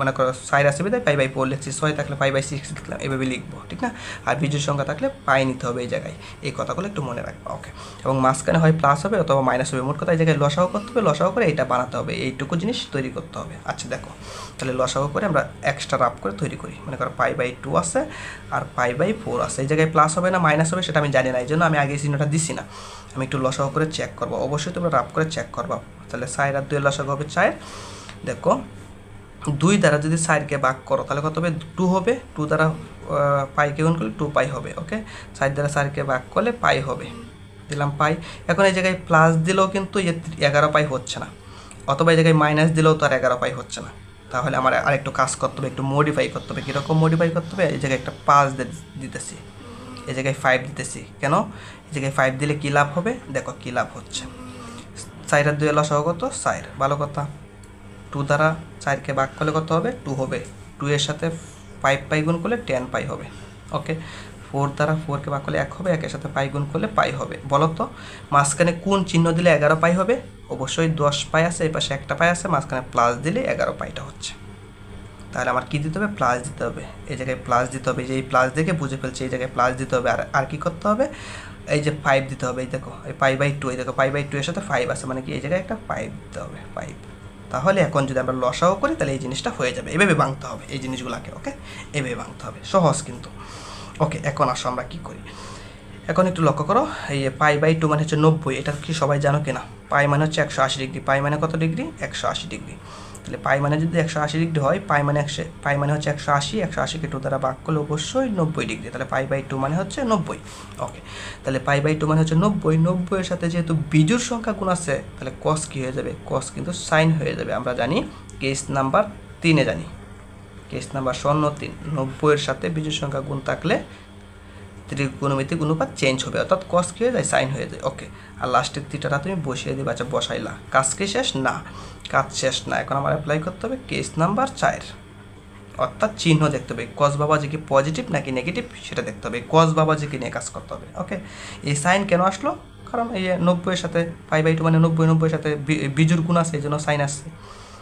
মনে করো 4 আছে বিধায় π/4 লিখছি, 6 থাকলে π/6 লিখলাম, এভাবে লিখবো, ঠিক না? আর বিজোড় সংখ্যা থাকলে পাই নিতে হবে এই জায়গায়, এই কথাগুলো একটু মনে রাখবা। ওকে, এবং মাঝখানে হয় প্লাস হবে অথবা মাইনাস হবে, মোট কথা এই জায়গায় লসাগু করতে হবে, লসাগু করে এইটা বানাতে হবে, এইটুকু জিনিস তৈরি করতে হবে। আচ্ছা দেখো, তাহলে লসাগু করে আমরা এক্সট্রা রাফ করে তৈরি করি, মনে করো π/2 আছে আর π/4 আছে, এই জায়গায় প্লাস হবে না মাইনাস হবে সেটা আমি জানি না, এই জন্য আমি আগে চিহ্নটা দিছি না, আমি একটু লসাগু করে চেক করবো, অবশ্যই তোমরা রাফ করে চেক করবা। তাহলে 4 আর 2 লসাগু হবে 4, দেখো 2 দ্বারা যদি 4কে ভাগ করো তাহলে কত হবে? 2 হবে, 2 দ্বারা পাইকে গুণ করলে 2π হবে। ওকে, 4 দ্বারা 4কে ভাগ করলে পাই হবে, দিলাম পাই। এখন এই জায়গায় প্লাস দিলেও কিন্তু 11π হচ্ছে না, অথবা এই জায়গায় মাইনাস দিলেও তো আর 11π হচ্ছে না, তাহলে আমার আরেকটু কাজ করতে হবে, একটু মডিফাই করতে হবে। কীরকম মডিফাই করতে হবে? এই জায়গায় একটা 5 দিতেছি, এই জায়গায় 5 দিতেছি, কেন? এই জায়গায় 5 দিলে কী লাভ হবে? দেখো কী লাভ হচ্ছে, 4 আর 2 লসাগু কত? 4, ভালো কথা। 2 দ্বারা 4কে ভাগ করলে কত হবে? 2 হবে, 2 এর সাথে 5π গুণ করলে 10π হবে। ওকে, 4 দ্বারা 4কে ভাগ করলে 1 হবে, 1 এর সাথে পাই গুণ করলে পাই হবে। বলো তো মাঝখানে কোন চিহ্ন দিলে 11π হবে? অবশ্যই 10π আছে, এই পাশে একটা পাই আছে, মাঝখানে প্লাস দিলে 11πটা হচ্ছে। তাহলে আমার কী দিতে হবে? প্লাস দিতে হবে, এই জায়গায় প্লাস দিতে হবে, যে এই প্লাস দেখে বুঝে ফেলছি, এই জায়গায় প্লাস দিতে হবে। আর কী করতে হবে? এই যে 5 দিতে হবে, এই দেখো এই π/2, এই দেখো π/2 এর সাথে 5 আছে, মানে কি এই জায়গায় একটা 5 দিতে হবে, 5। তাহলে এখন যদি আমরা লসাগু করি তাহলে এই জিনিসটা হয়ে যাবে, এভাবে ভাঙতে হবে এই জিনিসগুলোকে। ওকে, এভাবে ভাঙতে হবে, সহজ কিন্তু। ওকে, এখন আসো আমরা কী করি, এখন একটু লক্ষ্য করো, এই π/2 মানে হচ্ছে 90, এটা কি সবাই জানো কিনা? পাই মানে হচ্ছে 180 ডিগ্রি, পাই মানে কত ডিগ্রি? 180 ডিগ্রি। তাহলে পাই মানে যদি 180 ডিগ্রি হয়, পাই মানে হচ্ছে 180, 180কে 2 দ্বারা ভাগ করলে অবশ্যই 90 ডিগ্রি, তাহলে π/2 মানে হচ্ছে 90। ওকে, তাহলে π/2 মানে হচ্ছে 90, 90 এর সাথে যেহেতু বিজোড় সংখ্যা গুণ আছে তাহলে কস কী হয়ে যাবে? কস কিন্তু সাইন হয়ে যাবে, আমরা জানি কেস নাম্বার 3-এ জানি, কেস নাম্বার 03, 90 এর সাথে বিজোড় সংখ্যা গুণ থাকলে ত্রিকোণমিতিক অনুপাত চেঞ্জ হবে, অর্থাৎ কস কী হয়ে যায়? সাইন হয়ে যায়। ওকে, আর লাস্টের থিটাটা তুমি বসিয়ে দিবে। আচ্ছা বসাইলা, কাজ কি শেষ? না, কাজ শেষ না, এখন আমার অ্যাপ্লাই করতে হবে কেস নাম্বার 4, অর্থাৎ চিহ্ন দেখতে হবে, কস বাবাজি কি পজিটিভ নাকি নেগেটিভ সেটা দেখতে হবে, কস বাবাজিকে নিয়ে কাজ করতে হবে। ওকে, এই সাইন কেন আসলো? কারণ এই 90 এর সাথে π/2 মানে 90 এর সাথে বিজোড় গুণ আছে, এই জন্য সাইন আসছে,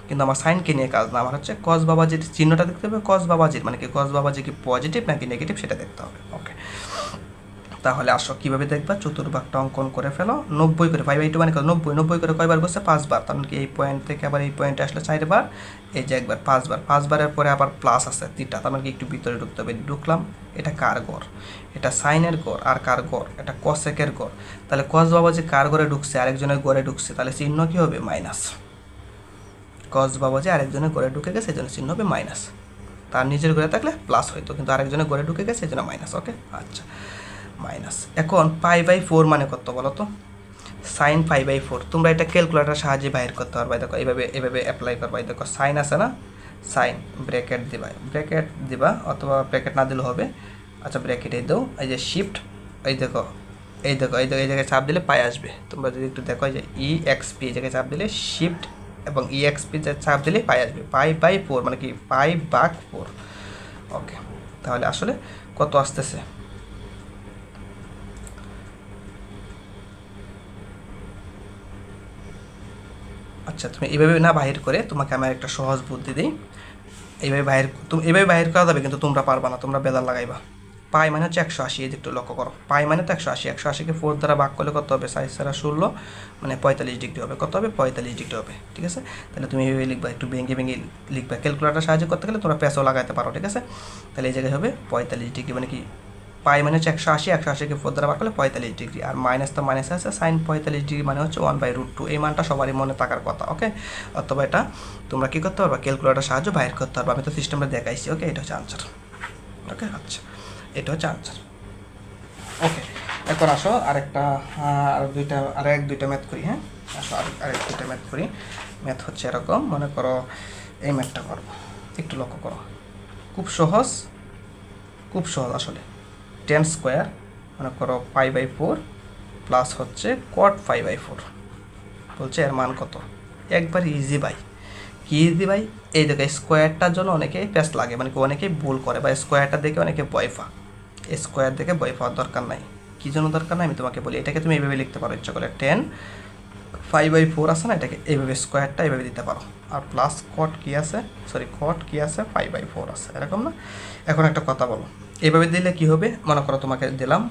কিন্তু আমার সাইনকে নিয়ে কাজ না, আমার হচ্ছে কস বাবাজির চিহ্নটা দেখতে হবে, কস বাবাজির মানে কি কস বাবাজি কি পজিটিভ নাকি নেগেটিভ সেটা দেখতে হবে। ওকে, তাহলে আসো কীভাবে দেখবা, চতুর্ভাগটা অঙ্কন করে ফেলো। 90 করে π/2 মানে 90 করে কয়বার করছে? 5 বার, তার মানে কি এই পয়েন্ট থেকে আবার এই পয়েন্টে আসলে 4 বার, এই যে একবার 5 বার, 5 বারের পরে আবার প্লাস আছে থিটা, তার মানে কি একটু ভিতরে ঢুকতে হবে, ঢুকলাম। এটা কার গড়? এটা সাইনের গড়। আর কার গড়? এটা কসেকের গড়। তাহলে কস বাবা যে কার গড়ে ঢুকছে? আরেকজনের গড়ে ঢুকছে, তাহলে চিহ্ন কী হবে? মাইনাস। কস বাবা যে আরেকজনের গড়ে ঢুকে গেছে এই জন্য চিহ্ন হবে মাইনাস, তার নিজের গড়ে থাকলে প্লাস হইতো, কিন্তু আরেকজনের গড়ে ঢুকে গেছে এই জন্য মাইনাস। ওকে, আচ্ছা মাইনাস। এখন π/4 মানে কত বলো তো? সাইন π/4, তোমরা এটা ক্যালকুলেটারের সাহায্যে বাইর করতে পারবা। দেখো এভাবে অ্যাপ্লাই করবা, দেখো সাইন আছে না, সাইন ব্র্যাকেট দিবা অথবা ব্র্যাকেট না দিলেও হবে। আচ্ছা ব্র্যাকেটেই দাও, এই যে শিফট, এই দেখো এই জায়গায় চাপ দিলে পাই আসবে। তোমরা যদি একটু দেখো যে EXP এই জায়গায় চাপ দিলে শিফট এবং EXP চাপ দিলে পাই আসবে, π/4 মানে কি π/4। ওকে, তাহলে আসলে কত আসতেছে? আচ্ছা তুমি এইভাবে না বাহির করে, তোমাকে আমি একটা সহজ বুদ্ধি দিই, এইভাবে বাহির করা যাবে, কিন্তু তোমরা পারবা না, তোমরা বেদাল লাগাইবা। পাই মানে হচ্ছে 180, এই একটু লক্ষ্য করো, পাই মানে তো 180, 180কে 4 দ্বারা ভাগ করলে কত হবে? 4 দ্বারা 16 মানে 45 ডিগ্রি হবে। কত হবে? 45 ডিগ্রি হবে। ঠিক আছে, তাহলে তুমি এইভাবে লিখবা, একটু ভেঙে লিখবা, ক্যালকুলেটার সাহায্য করতে গেলে তোমরা পেঁচাও লাগাতে পারো। ঠিক আছে, তাহলে এই জায়গায় হবে 45 ডিগ্রি, মানে কি পাই মানে হচ্ছে 180, 180কে 4 দ্বারা ভাগ করলে 45 ডিগ্রি, আর মাইনাস তো মাইনাস আছে, সাইন 45 ডিগ্রি মানে হচ্ছে 1/√2, এই মানটা সবারই মনে থাকার কথা। ওকে, অথবা এটা তোমরা কী করতে পারবা? ক্যালকুলেটার সাহায্য বাইর করতে পারবা, আমি তো সিস্টেমটা দেখাইছি। ওকে, এটা হচ্ছে আনসার। ওকে, আচ্ছা এটা হচ্ছে আনসার। ওকে, এখন আসো আরেকটা দুইটা ম্যাথ করি। হ্যাঁ, আসো আরেক দুইটা ম্যাথ করি। ম্যাথ হচ্ছে এরকম, মনে করো এই ম্যাথটা করবো, একটু লক্ষ্য করো, খুব সহজ আসলে। 10 স্কোয়ার মনে করো π/4 প্লাস হচ্ছে cot π/4 বলছে, এর মান কত? একবার ইজি ভাই। কি ইজি ভাই? এই দেখো স্কোয়ারটার জন্য অনেকেই প্যাস লাগে, মানে অনেকেই ভুল করে বা স্কোয়ারটা দেখে অনেকে ভয় পা। স্কোয়ার দেখে ভয় পাওয়ার দরকার নাই। কী জন্য দরকার নাই আমি তোমাকে বলি। এটাকে তুমি এইভাবে লিখতে পারো ইচ্ছা করে, 10 5/4 আছে না, এটাকে এইভাবে স্কোয়ারটা এইভাবে দিতে পারো। আর প্লাস কট কি আছে, সরি কট কি আছে, 5/4 আছে, এরকম না? এখন একটা কথা বলো, এইভাবে দিলে কি হবে? মনে করো তোমাকে দিলাম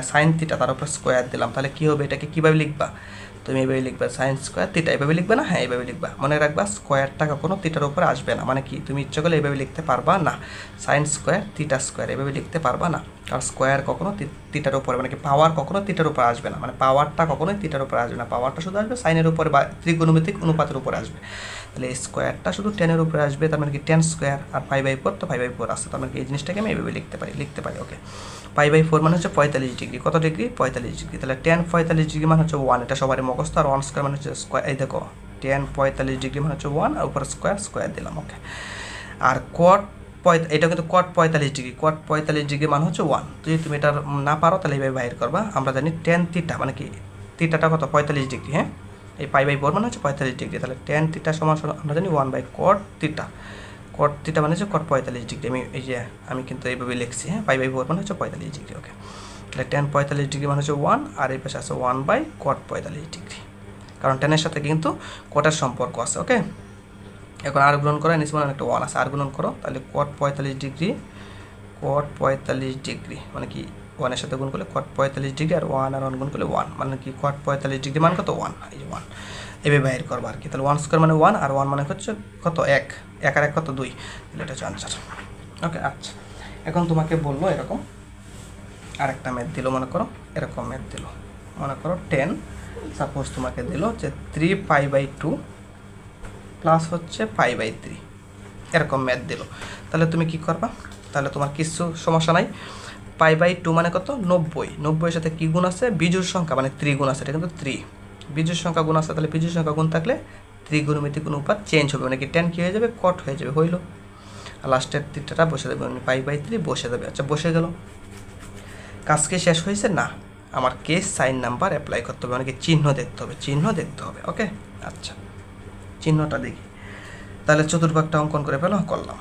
সাইন থিটা, তার উপর স্কোয়ার দিলাম, তাহলে কি হবে? এটাকে কীভাবে লিখবা? তুমি এইভাবে লিখবা সাইন স্কোয়ার থিটা, এইভাবে লিখবে না? হ্যাঁ এইভাবে লিখবা। মনে রাখবা স্কোয়ারটা কখনো থিটার উপরে আসবে না, মানে কি তুমি ইচ্ছা করলে এইভাবে লিখতে পারবা না, সাইন স্কোয়ার থিটা স্কোয়ার এইভাবে লিখতে পারবা না, কারণ স্কোয়ার কখনো থিটার উপরে, মানে কি পাওয়ার কখনো থিটার উপরে আসবে না, মানে পাওয়ারটা কখনোই থিটার উপরে আসবে না, পাওয়ারটা শুধু আসবে সাইনের উপরে বা ত্রিগুণমিতিক অনুপাতের উপরে আসবে। তাহলে স্কোয়ারটা শুধু 10-এর উপরে আসবে, তার মানে কি 10 স্কোয়ার, আর 5/4 তো 5/4 আসছে, তার মানে কি এই জিনিসটাকে আমি এইভাবে লিখতে পারি। ওকে, 5/4 মানে হচ্ছে 45 ডিগ্রি। কত ডিগ্রি? 45 ডিগ্রি। তাহলে 10 45 ডিগ্রি মানে হচ্ছে 1, এটা সবারই মুখস্থ। আর 1 স্কোয়ার মানে হচ্ছে স্কোয়ার, এই দেখো 10 45 ডিগ্রি মানে হচ্ছে 1, আর উপরে স্কোয়ার দিলাম। ওকে, আর এটা কিন্তু কট 45 ডিগ্রি, কট 45 ডিগ্রি মানে হচ্ছে 1। যদি তুমি এটা না পারো তাহলে এইভাবে বাইর করবা। আমরা জানি 10 থিটা, মানে কি থিটাটা কত? 45 ডিগ্রি। হ্যাঁ, এই 5/4 মানে হচ্ছে 45 ডিগ্রি। তাহলে 10 থিটা সমান আমরা জানি 1/cot থিটা। কট থিটা মানে হচ্ছে কট 45 ডিগ্রি। আমি কিন্তু এইভাবে লিখছি। হ্যাঁ, 5/4 মানে হচ্ছে 45 ডিগ্রি। ওকে, তাহলে 10 45 ডিগ্রি মানে হচ্ছে 1, আর এই পাশে আছে 1/cot 45 ডিগ্রি, কারণ 10-এর সাথে কিন্তু কটের সম্পর্ক আছে। ওকে, এখন আর গুণন করো, নিচে মানে একটা 1 আছে, আর গুণন করো, তাহলে cot 45 ডিগ্রি, cot 45 ডিগ্রি মানে কি 1-এর সাথে গুণ করলে cot 45 ডিগ্রি, আর 1 আর 1 গুণ করলে 1, মানে কি cot 45 ডিগ্রি মান কত? 1। এই যে 1 এভাবে বাইর করবো আর কি। তাহলে 1 স্কোয়ার মানে 1, আর 1 মানে হচ্ছে কত? 1, 1 আর 1 কত? 2। তাহলে এটা হচ্ছে আনসার। ওকে, আচ্ছা, এখন তোমাকে বললো এরকম আরেকটা ম্যাথ দিল, মনে করো এরকম ম্যাথ দিল, মনে করো 10 সাপোজ তোমাকে দিল যে 3π/2 প্লাস হচ্ছে π/3, এরকম ম্যাথ দিল। তাহলে তুমি কি করবা? তাহলে তোমার কিছু সমস্যা নাই। π/2 মানে কত? 90। 90-এর সাথে কী গুণ আছে? বিজোড় সংখ্যা, মানে 3 গুণ আছে, এটা কিন্তু 3 বিজোড় সংখ্যা গুণ আছে। তাহলে বিজোড় সংখ্যা গুণ থাকলে ত্রিগুণমিতিক অনুপাত চেঞ্জ হবে, মানে কি 10 কী হয়ে যাবে? কট হয়ে যাবে, হইলো। আর লাস্টের থিটাটা বসে দেবে, মানে π/3 বসে দেবে। আচ্ছা, বসে গেল। কাজ কি শেষ হয়েছে? না, আমার কেস সাইন নাম্বার অ্যাপ্লাই করতে হবে, মানে কি চিহ্ন দেখতে হবে। ওকে, আচ্ছা, চিহ্নটা দেখি। তাহলে চতুর্ভাগটা অঙ্কন করে ফেলো। করলাম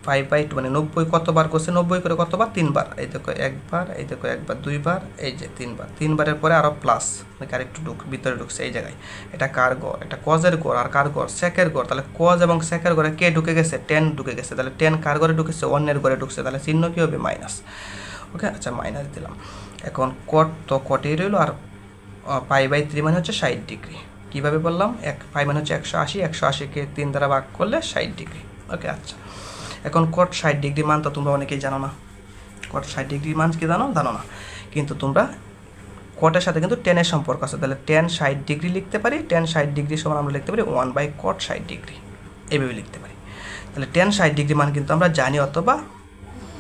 5/2 মানে 90 কতবার করছে? 90 করে কতবার? 3বার। এই দেখো একবার, এই দেখো একবার, 2বার, এই যে 3বার। 3বারের পরে আরও প্লাস, মানে আরেকটু ভিতরে ঢুকছে এই জায়গায়। এটা কার গড়? এটা কজের গড়, আর কার গড়? সেকের গড়। তাহলে কজ এবং সেকের গড়ে কে ঢুকে গেছে? 10 ঢুকে গেছে। তাহলে 10 কার গড়ে ঢুকেছে? 1-এর গড়ে ঢুকছে। তাহলে চিহ্ন কী হবে? মাইনাস। ওকে, আচ্ছা, মাইনাস দিলাম। এখন কট তো কটেই রইল, আর π/3 মানে হচ্ছে 60 ডিগ্রি। কীভাবে বললাম? পাই মানে হচ্ছে 180, 180-কে 3 দ্বারা ভাগ করলে 60 ডিগ্রি। ওকে, আচ্ছা, এখন কট 60 ডিগ্রি মান তো তোমরা অনেকেই জানো না। কট 60 ডিগ্রি মান কি জানো না, কিন্তু তোমরা কটের সাথে কিন্তু 10-এর সম্পর্ক আছে। তাহলে 10 60 ডিগ্রি লিখতে পারি। 10 60 ডিগ্রি সমান আমরা লিখতে পারি 1/cot 60 ডিগ্রি, এইভাবে লিখতে পারি। তাহলে 10 60 ডিগ্রি মান কিন্তু আমরা জানি, অথবা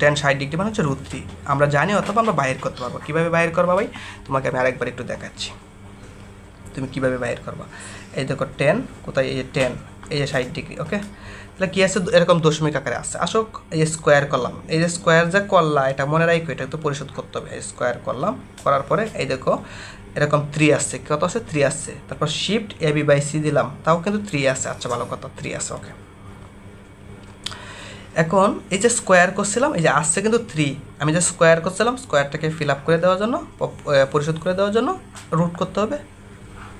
10 60 ডিগ্রি মান হচ্ছে √3 আমরা জানি, অথবা আমরা বাইর করতে পারবো। কীভাবে বাইর করবা ভাই? তোমাকে আমি আরেকবার একটু দেখাচ্ছি তুমি কীভাবে বাইর করবা। এই দেখো 10 কোথায়? এই যে 10, এই যে 60 ডিগ্রি। ওকে, তাহলে কী আছে? এরকম দশমিক আকারে আসছে। আসুক, এই যে স্কোয়ার করলাম, এই যে স্কোয়ার যে করলা, এটা মনে রাখো, এটা তো পরিশোধ করতে হবে। এই স্কোয়ার করলাম, করার পরে এই দেখো এরকম 3 আসছে। কত আছে? 3 আসছে। তারপর শিফট AB/C দিলাম, তাও কিন্তু 3 আসছে। আচ্ছা, ভালো কথা, 3 আছে। ওকে, এখন এই যে স্কোয়ার করছিলাম, এই যে আসছে কিন্তু 3, আমি যে স্কোয়ার করছিলাম, স্কোয়ারটাকে ফিল আপ করে দেওয়ার জন্য, পরিশোধ করে দেওয়ার জন্য রুট করতে হবে,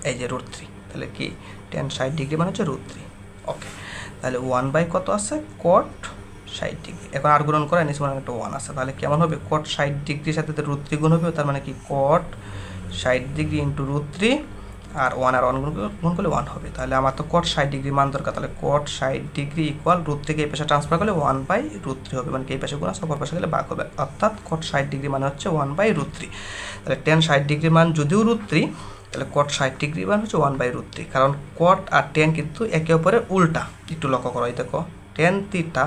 এই যে √3। তাহলে কি 10 60 ডিগ্রি মানে হচ্ছে √3। ওকে, তাহলে 1 কত আছে? cot 60 degree. এখন আর গুণন করে নিচে মানে একটা 1 আছে। তাহলে কেমন হবে? cot 60 ডিগ্রির সাথে √3 গুণ হবে, তার মানে কি cot 60 ডিগ্রি ইন্টু √3, আর 1 আর 1 গুণ করলে 1 হবে। তাহলে আমার তো cot 60 ডিগ্রি মান দরকার। তাহলে cot 60 ডিগ্রি ইকুয়াল √3-কে এই পাশে ট্রান্সফার করলে 1/√3 হবে, মানে কি এই পাশে গুণ আছে, অপর পাশে গেলে ভাগ হবে। অর্থাৎ cot 60 ডিগ্রি মানে হচ্ছে 1/√3। তাহলে 10 60 ডিগ্রি মান যদিও √3, তাহলে cot 60 ডিগ্রি মান হচ্ছে 1/√3, কারণ cot আর tan কিন্তু একে অপরের উল্টা। একটু লক্ষ্য করো, এই দেখো tan থিটা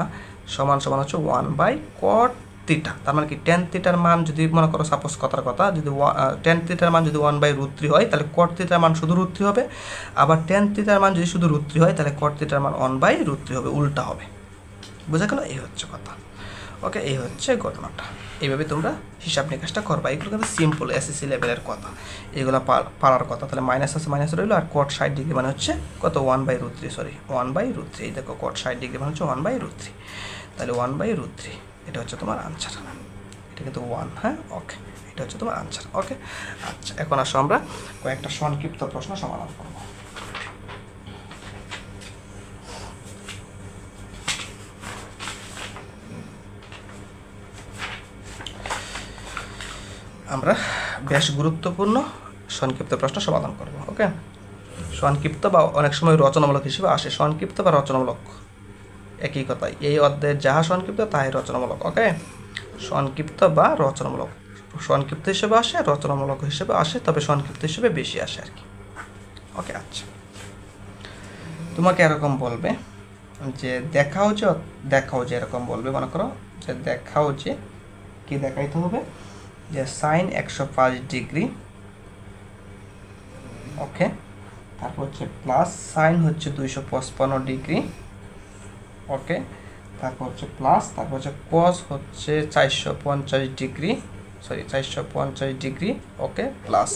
সমান হচ্ছে 1/cot থিটা। তার মানে কি tan থিটার মান যদি মনে করো, সাপোজ কথার কথা, যদি tan থিটার মান যদি 1/√3 হয়, তাহলে cot থিটার মান শুধু √3 হবে। আবার tan থিটার মান যদি শুধু √3 হয়, তাহলে cot থিটার মান 1/√3 হবে, উল্টা হবে। বোঝা গেল? এই হচ্ছে কথা। ওকে, এই হচ্ছে ঘটনাটা। এইভাবে তোমরা হিসাব নিকাশটা করবা। এগুলো কিন্তু সিম্পল এসএসসি লেভেলের কথা, এগুলো পারার কথা। তাহলে মাইনাস আছে মাইনাস রইলো, আর cot 60 ডিগ্রি মানে হচ্ছে কত 1/√3, সরি 1/√3। এই দেখো cot 60 ডিগ্রি মানে হচ্ছে 1/√3, তাহলে 1/√3 এটা হচ্ছে তোমার আনসার। এটা কিন্তু 1, হ্যাঁ ওকে, এটা হচ্ছে তোমার আনসার। ওকে আচ্ছা, এখন আসো আমরা কয়েকটা সংক্ষিপ্ত প্রশ্ন সমাধান করব। আমরা বেশ গুরুত্বপূর্ণ সংক্ষিপ্ত প্রশ্ন সমাধান করব। ওকে, সংক্ষিপ্ত বা অনেক সময় রচনামূলক হিসেবে আসে। সংক্ষিপ্ত বা রচনামূলক একই কথাই, এই অধ্যায়ের যাহা সংক্ষিপ্ত তাই রচনামূলক। ওকে, সংক্ষিপ্ত বা রচনামূলক, সংক্ষিপ্ত হিসেবে আসে, রচনামূলক হিসেবে আসে, তবে সংক্ষিপ্ত হিসেবে বেশি আসে আর কি। ওকে আচ্ছা, তোমাকে এরকম বলবে যে দেখাও যে এরকম বলবে, মনে করো যে দেখাও যে, কি দেখাইতে হবে, যে সাইন 105 ডিগ্রি, ওকে, তারপর হচ্ছে প্লাস সাইন হচ্ছে 255 ডিগ্রি, ওকে, তারপর হচ্ছে প্লাস, তারপর হচ্ছে কস হচ্ছে 450 ডিগ্রি, সরি 450 ডিগ্রি, ওকে, প্লাস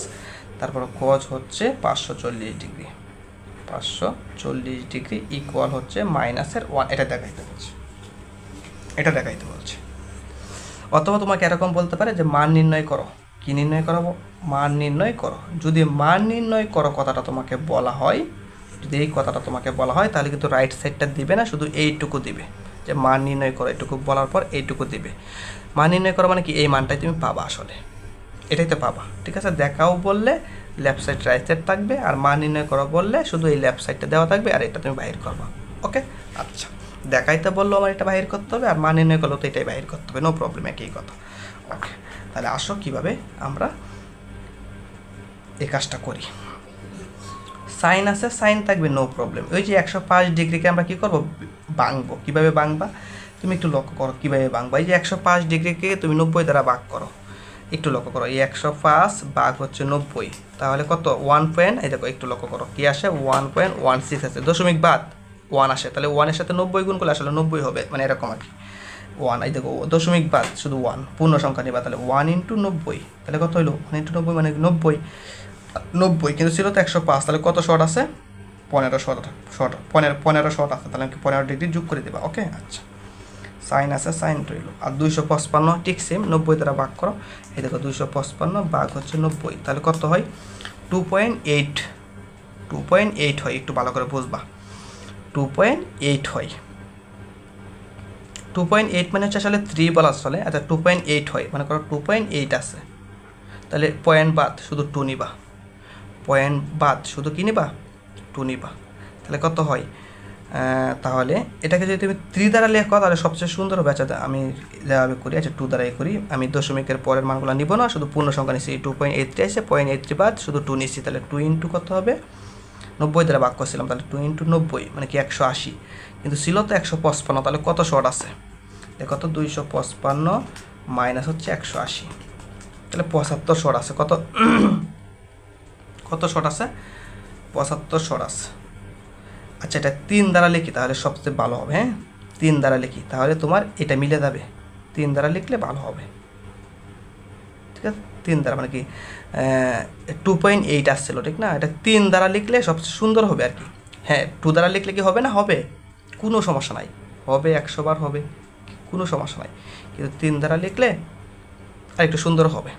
তারপর কজ হচ্ছে 540 ডিগ্রি, 540 ডিগ্রি ইকুয়াল হচ্ছে মাইনাসের 1। এটা দেখাইতে বলছে। অথবা তোমাকে এরকম বলতে পারে যে মান নির্ণয় করো। কি নির্ণয় করো? মান নির্ণয় করো। যদি মান নির্ণয় করো কথাটা তোমাকে বলা হয়, যদি এই কথাটা তোমাকে বলা হয়, তাহলে কিন্তু রাইট সাইডটা দিবে না, শুধু এইটুকু দিবে, যে মান নির্ণয় করো, এইটুকু বলার পর এইটুকু দিবে। মান নির্ণয় করো মানে কি, এই মানটাই তুমি পাবা, আসলে এটাই তো পাবা। ঠিক আছে, দেখাও বললে লেফট সাইড রাইট সাইড থাকবে, আর মান নির্ণয় করো বললে শুধু এই লেফট সাইডটা দেওয়া থাকবে, আর এটা তুমি বাহির করবা। ওকে আচ্ছা, দেখাইতে বললেও আমার এটা বাহির করতে হবে, আর মান নির্ণয় করলেও তো এটাই বাহির করতে হবে, নো প্রবলেম, একই কথা। ওকে, তাহলে আসো কীভাবে আমরা এই কাজটা করি। সাইন আছে, সাইন থাকবে, নো প্রবলেম। ওই যে 105 ডিগ্রিকে আমরা কী করবো, ভাঙবো। কীভাবে ভাঙবা তুমি একটু লক্ষ্য করো, কীভাবে ভাঙবা। এই যে 105 ডিগ্রিকে তুমি 90 দ্বারা ভাগ করো, একটু লক্ষ্য করো, এই 105 ভাগ হচ্ছে 90, তাহলে কত 1 পয়েন্ট, এই দেখো একটু লক্ষ্য করো, কী আসে 1.16 আছে, দশমিক বাদ 1 আসে, তাহলে 1-এর সাথে 90 গুণ করলে আসলে 90 হবে, মানে এরকম আর কি। 1, এই দেখো দশমিক বাদ শুধু 1, পূর্ণ সংখ্যা নিবা, তাহলে 1 × 90, তাহলে কত হইলো 1 × 90 মানে 90, কিন্তু ছিল তো 105, তাহলে কত শর্ট আছে 15 শর্ট আছে, তাহলে 15 ডিগ্রি যোগ করে দেবা। ওকে আচ্ছা, সাইন আছে, সাইন রইল, আর 255 ঠিক সেম, 90 দ্বারা ভাগ করো, এই দেখো 255 ভাগ হচ্ছে 90, তাহলে কত হয় 2.8 হয়, একটু ভালো করে বুঝবা, 2.8 হয়। 2.8 মানে হচ্ছে আসলে 3 বলা চলে। আচ্ছা 2.8 হয়, মানে করো 2.8 আছে, তাহলে পয়েন্ট বাদ শুধু 2 নিবা, পয়েন্ট বাদ শুধু কী নিবা 2 নিবা, তাহলে কত হয়, তাহলে এটাকে যদি তুমি 3 দ্বারা লেখো তাহলে সবচেয়ে সুন্দর হবে। আচ্ছা আমি যেভাবে করি, আচ্ছা 2 দ্বারাই করি, আমি দশমিকের পরের মানগুলো নিব না, শুধু পূর্ণ সংখ্যা নিচ্ছি। 2.83 আছে, 0.83 বাদ শুধু 2 নিচ্ছি, তাহলে 2 × কত হবে 90 দ্বারা ভাগ করছিলাম, তাহলে 2 × 90 মানে কি 180, কিন্তু ছিল তো 155, তাহলে কত শর্ট আছে দেখো তো, 255 মাইনাস হচ্ছে 180, তাহলে 75 শর্ট আছে। কত শর্ট আছে 75 শর্ট আছে। আচ্ছা এটা 3 দ্বারা লিখি তাহলে সবচেয়ে ভালো হবে। হ্যাঁ 3 দ্বারা লিখি তাহলে তোমার এটা মিলে যাবে, 3 দ্বারা লিখলে ভালো হবে। ঠিক আছে, 3 দ্বারা মানে কি 2.8 আসছিল, ঠিক না, এটা 3 দ্বারা লিখলে সবচেয়ে সুন্দর হবে আর কি। হ্যাঁ 2 দ্বারা লিখলে কি হবে না, হবে, কোনো সমস্যা নাই, হবে 100 বার হবে, কোনো সমস্যা নাই, কিন্তু 3 দ্বারা লিখলে আর একটু সুন্দর হবে।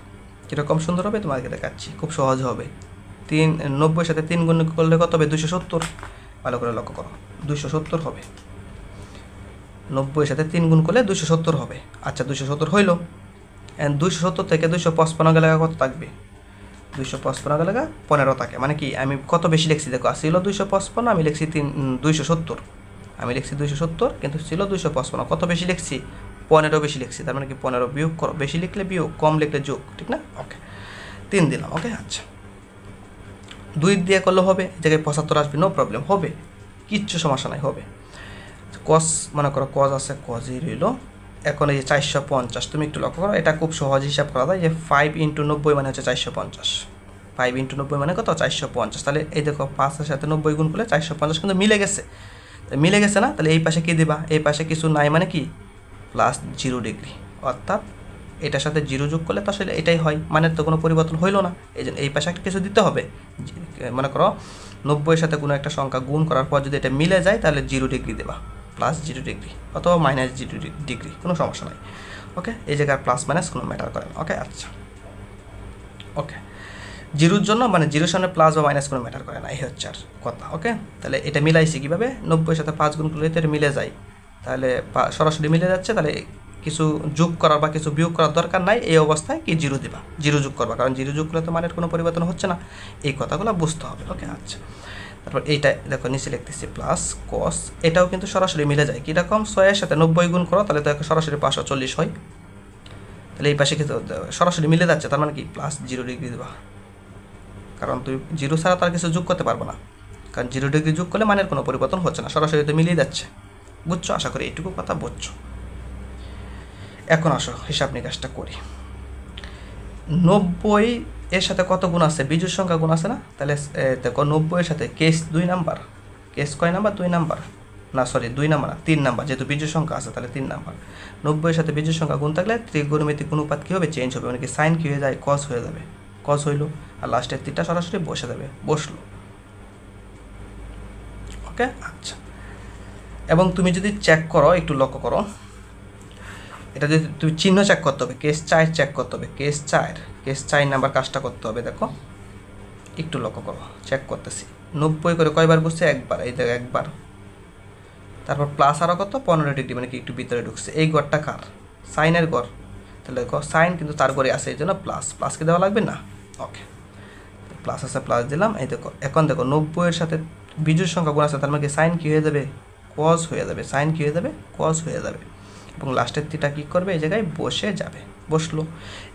কীরকম সুন্দর হবে তোমাকে দেখাচ্ছি, খুব সহজ হবে। 90 সাথে 3 গুণ করলে কত হবে 270, ভালো করে লক্ষ্য করো 270 হবে, 90 সাথে 3 গুণ করলে 270 হবে। আচ্ছা 270 হইল, 270 থেকে 255 গেলে কত থাকবে, 255 গেলে 15 থাকে, মানে কি আমি কত বেশি লিখছি দেখো, ছিল 255, আমি লিখছি 270, আমি লিখছি 270, কিন্তু ছিল 255, কত বেশি লিখছি 15 বেশি লিখছি, তার মানে কি 15 বিয়োগ করো, বেশি লিখলে বিয়োগ, কম লিখলে যোগ, ঠিক না। ওকে 3 দিলাম। ওকে আচ্ছা 2 দিয়ে করলে হবে, এই জায়গায় 75 আসবে, নো প্রবলেম, হবে, কিচ্ছু সমস্যা নাই, হবে। কস মনে করো কজ আছে, কজই রইল। এখন এই যে 450, তুমি একটু লক্ষ্য করো, এটা খুব সহজ হিসাব করা যায় যে 5 × 90 মানে হচ্ছে 450, 5 × 90 মানে কত 450, তাহলে এই দেখো 5-এর সাথে 90 গুণ করলে 450 কিন্তু মিলে গেছে না, তাহলে এই পাশে কী দিবা, এই পাশে কিছু নাই মানে কি প্লাস 0 ডিগ্রি, অর্থাৎ এটার সাথে 0 যোগ করলে তো আসলে এটাই হয়, মানের তো কোনো পরিবর্তন হইল না। এই জন্য এই পাশে একটা কিছু দিতে হবে। মনে করো 90-এর সাথে কোনো একটা সংখ্যা গুণ করার পর যদি এটা মিলে যায় তাহলে 0 ডিগ্রি দেবা, প্লাস 0 ডিগ্রি অথবা মাইনাস 0 ডিগ্রি, কোনো সমস্যা নাই। ওকে, এই জায়গায় প্লাস মাইনাস কোনো ম্যাটার করে না। ওকে, আচ্ছা, ওকে, 0-র জন্য মানে 0-র সামনে প্লাস বা মাইনাস কোনো ম্যাটার করে না, এই হচ্ছে আর কথা। ওকে, তাহলে এটা মিলাইছি কীভাবে, 90-এর সাথে 5 গুণ করলে এটা মিলে যায়, তাহলে সরাসরি মিলে যাচ্ছে। তাহলে কিছু যোগ করার বা কিছু বিয়োগ করার দরকার নাই, এই অবস্থায় কি 0 দিবা, 0 যোগ করবা, কারণ 0 যোগ করলে তো মানের কোনো পরিবর্তন হচ্ছে না, এই কথাগুলো বুঝতে হবে। ওকে, আচ্ছা, তারপর এইটা দেখো নিচে লিখতেছি প্লাস কস, এটাও কিন্তু সরাসরি মিলে যায়। কীরকম, 6-এর সাথে 90 গুণ করো তাহলে দেখো সরাসরি 540 হয়, তাহলে এই পাশে কিন্তু সরাসরি মিলে যাচ্ছে, তার মানে কি প্লাস 0 ডিগ্রি দেবা, কারণ তুই 0 ছাড়া তার কিছু যোগ করতে পারবো না, কারণ 0 ডিগ্রি যোগ করলে মানের কোনো পরিবর্তন হচ্ছে না, সরাসরি তো মিলিয়ে যাচ্ছে। বুঝছো, আশা করি এইটুকু কথা বুঝছো। এখন আসো হিসাব নিকাশটা করি। 90-এর সাথে কত গুণ আছে, বিজোড় সংখ্যা গুণ আছে না, তাহলে দেখো 90-এর সাথে কেস 2 নাম্বার, কেস কয় নাম্বার, 2 নাম্বার, না সরি 2 নাম্বার না 3 নাম্বার, যেহেতু বিজোড় সংখ্যা আছে তাহলে 3 নাম্বার। 90-এর সাথে বিজোড় সংখ্যা গুণ থাকলে ত্রিগুণমিতিক অনুপাত কী হবে, চেঞ্জ হবে, মানে কি সাইন কী হয়ে যায়, কস হয়ে যাবে, কস হইল, আর লাস্টের তীরটা সরাসরি বসে যাবে, বসলো। ওকে, আচ্ছা, এবং তুমি যদি চেক করো, একটু লক্ষ্য করো, এটা যদি তুমি চিহ্ন চেক করতে হবে, কেস 4 চেক করতে হবে, কেস 4 নাম্বার কাজটা করতে হবে। দেখো একটু লক্ষ্য করো, চেক করতেছি, 90 করে কয়বার বসছে, একবার, এই দেখো একবার, তারপর প্লাস আরও কত, 15 ডিগ্রি, মানে কি একটু ভিতরে ঢুকছে, এই গড়টা কার, সাইনের গড়, তাহলে দেখো সাইন কিন্তু তার গড়ে আসে, এই জন্য প্লাস কি দেওয়া লাগবে না। ওকে, প্লাস আছে, প্লাস দিলাম। এই দেখো এখন দেখো 90-এর সাথে বিজোড় সংখ্যা গুণ আছে, তার মানে কি সাইন কী হয়ে যাবে, কস হয়ে যাবে, সাইন কী হয়ে যাবে, কস হয়ে যাবে, এবং লাস্টের তীরটা কী করবে, এই জায়গায় বসে যাবে, বসলো।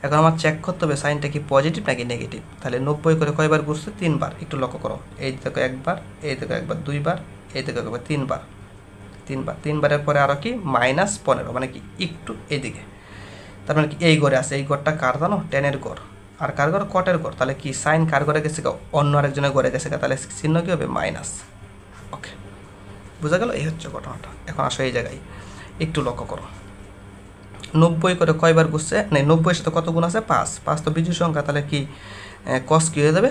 এখন আমার চেক করতে হবে সাইনটা কি পজিটিভ নাকি নেগেটিভ, তাহলে 90 করে কয়বার ঘুরছে, 3 বার, একটু লক্ষ্য করো, এই দেখো একবার, এই দেখো একবার, 2 বার, এই দেখো একবার, 3 বার, 3 বারের পরে আরও কি -15, মানে কি একটু এদিকে, তার মানে কি এই গড়ে আছে, এই গড়টা কার জানো, টেনের গড়, আর কার গড়, কটের গড়, তাহলে কি সাইন কার গড়ে গেছে, অন্য আরেকজনের গড়ে গেছে, তাহলে চিহ্ন কী হবে, মাইনাস। ওকে, বোঝা গেল, এই হচ্ছে ঘটনাটা। এখন আসো এই জায়গায় একটু লক্ষ্য করো, 90 করে কয়বার গুছছে, নেই 90-এর সাথে কত গুণ আছে, 5 তো বিজোড় সংখ্যা, তাহলে কি কস কী হয়ে যাবে,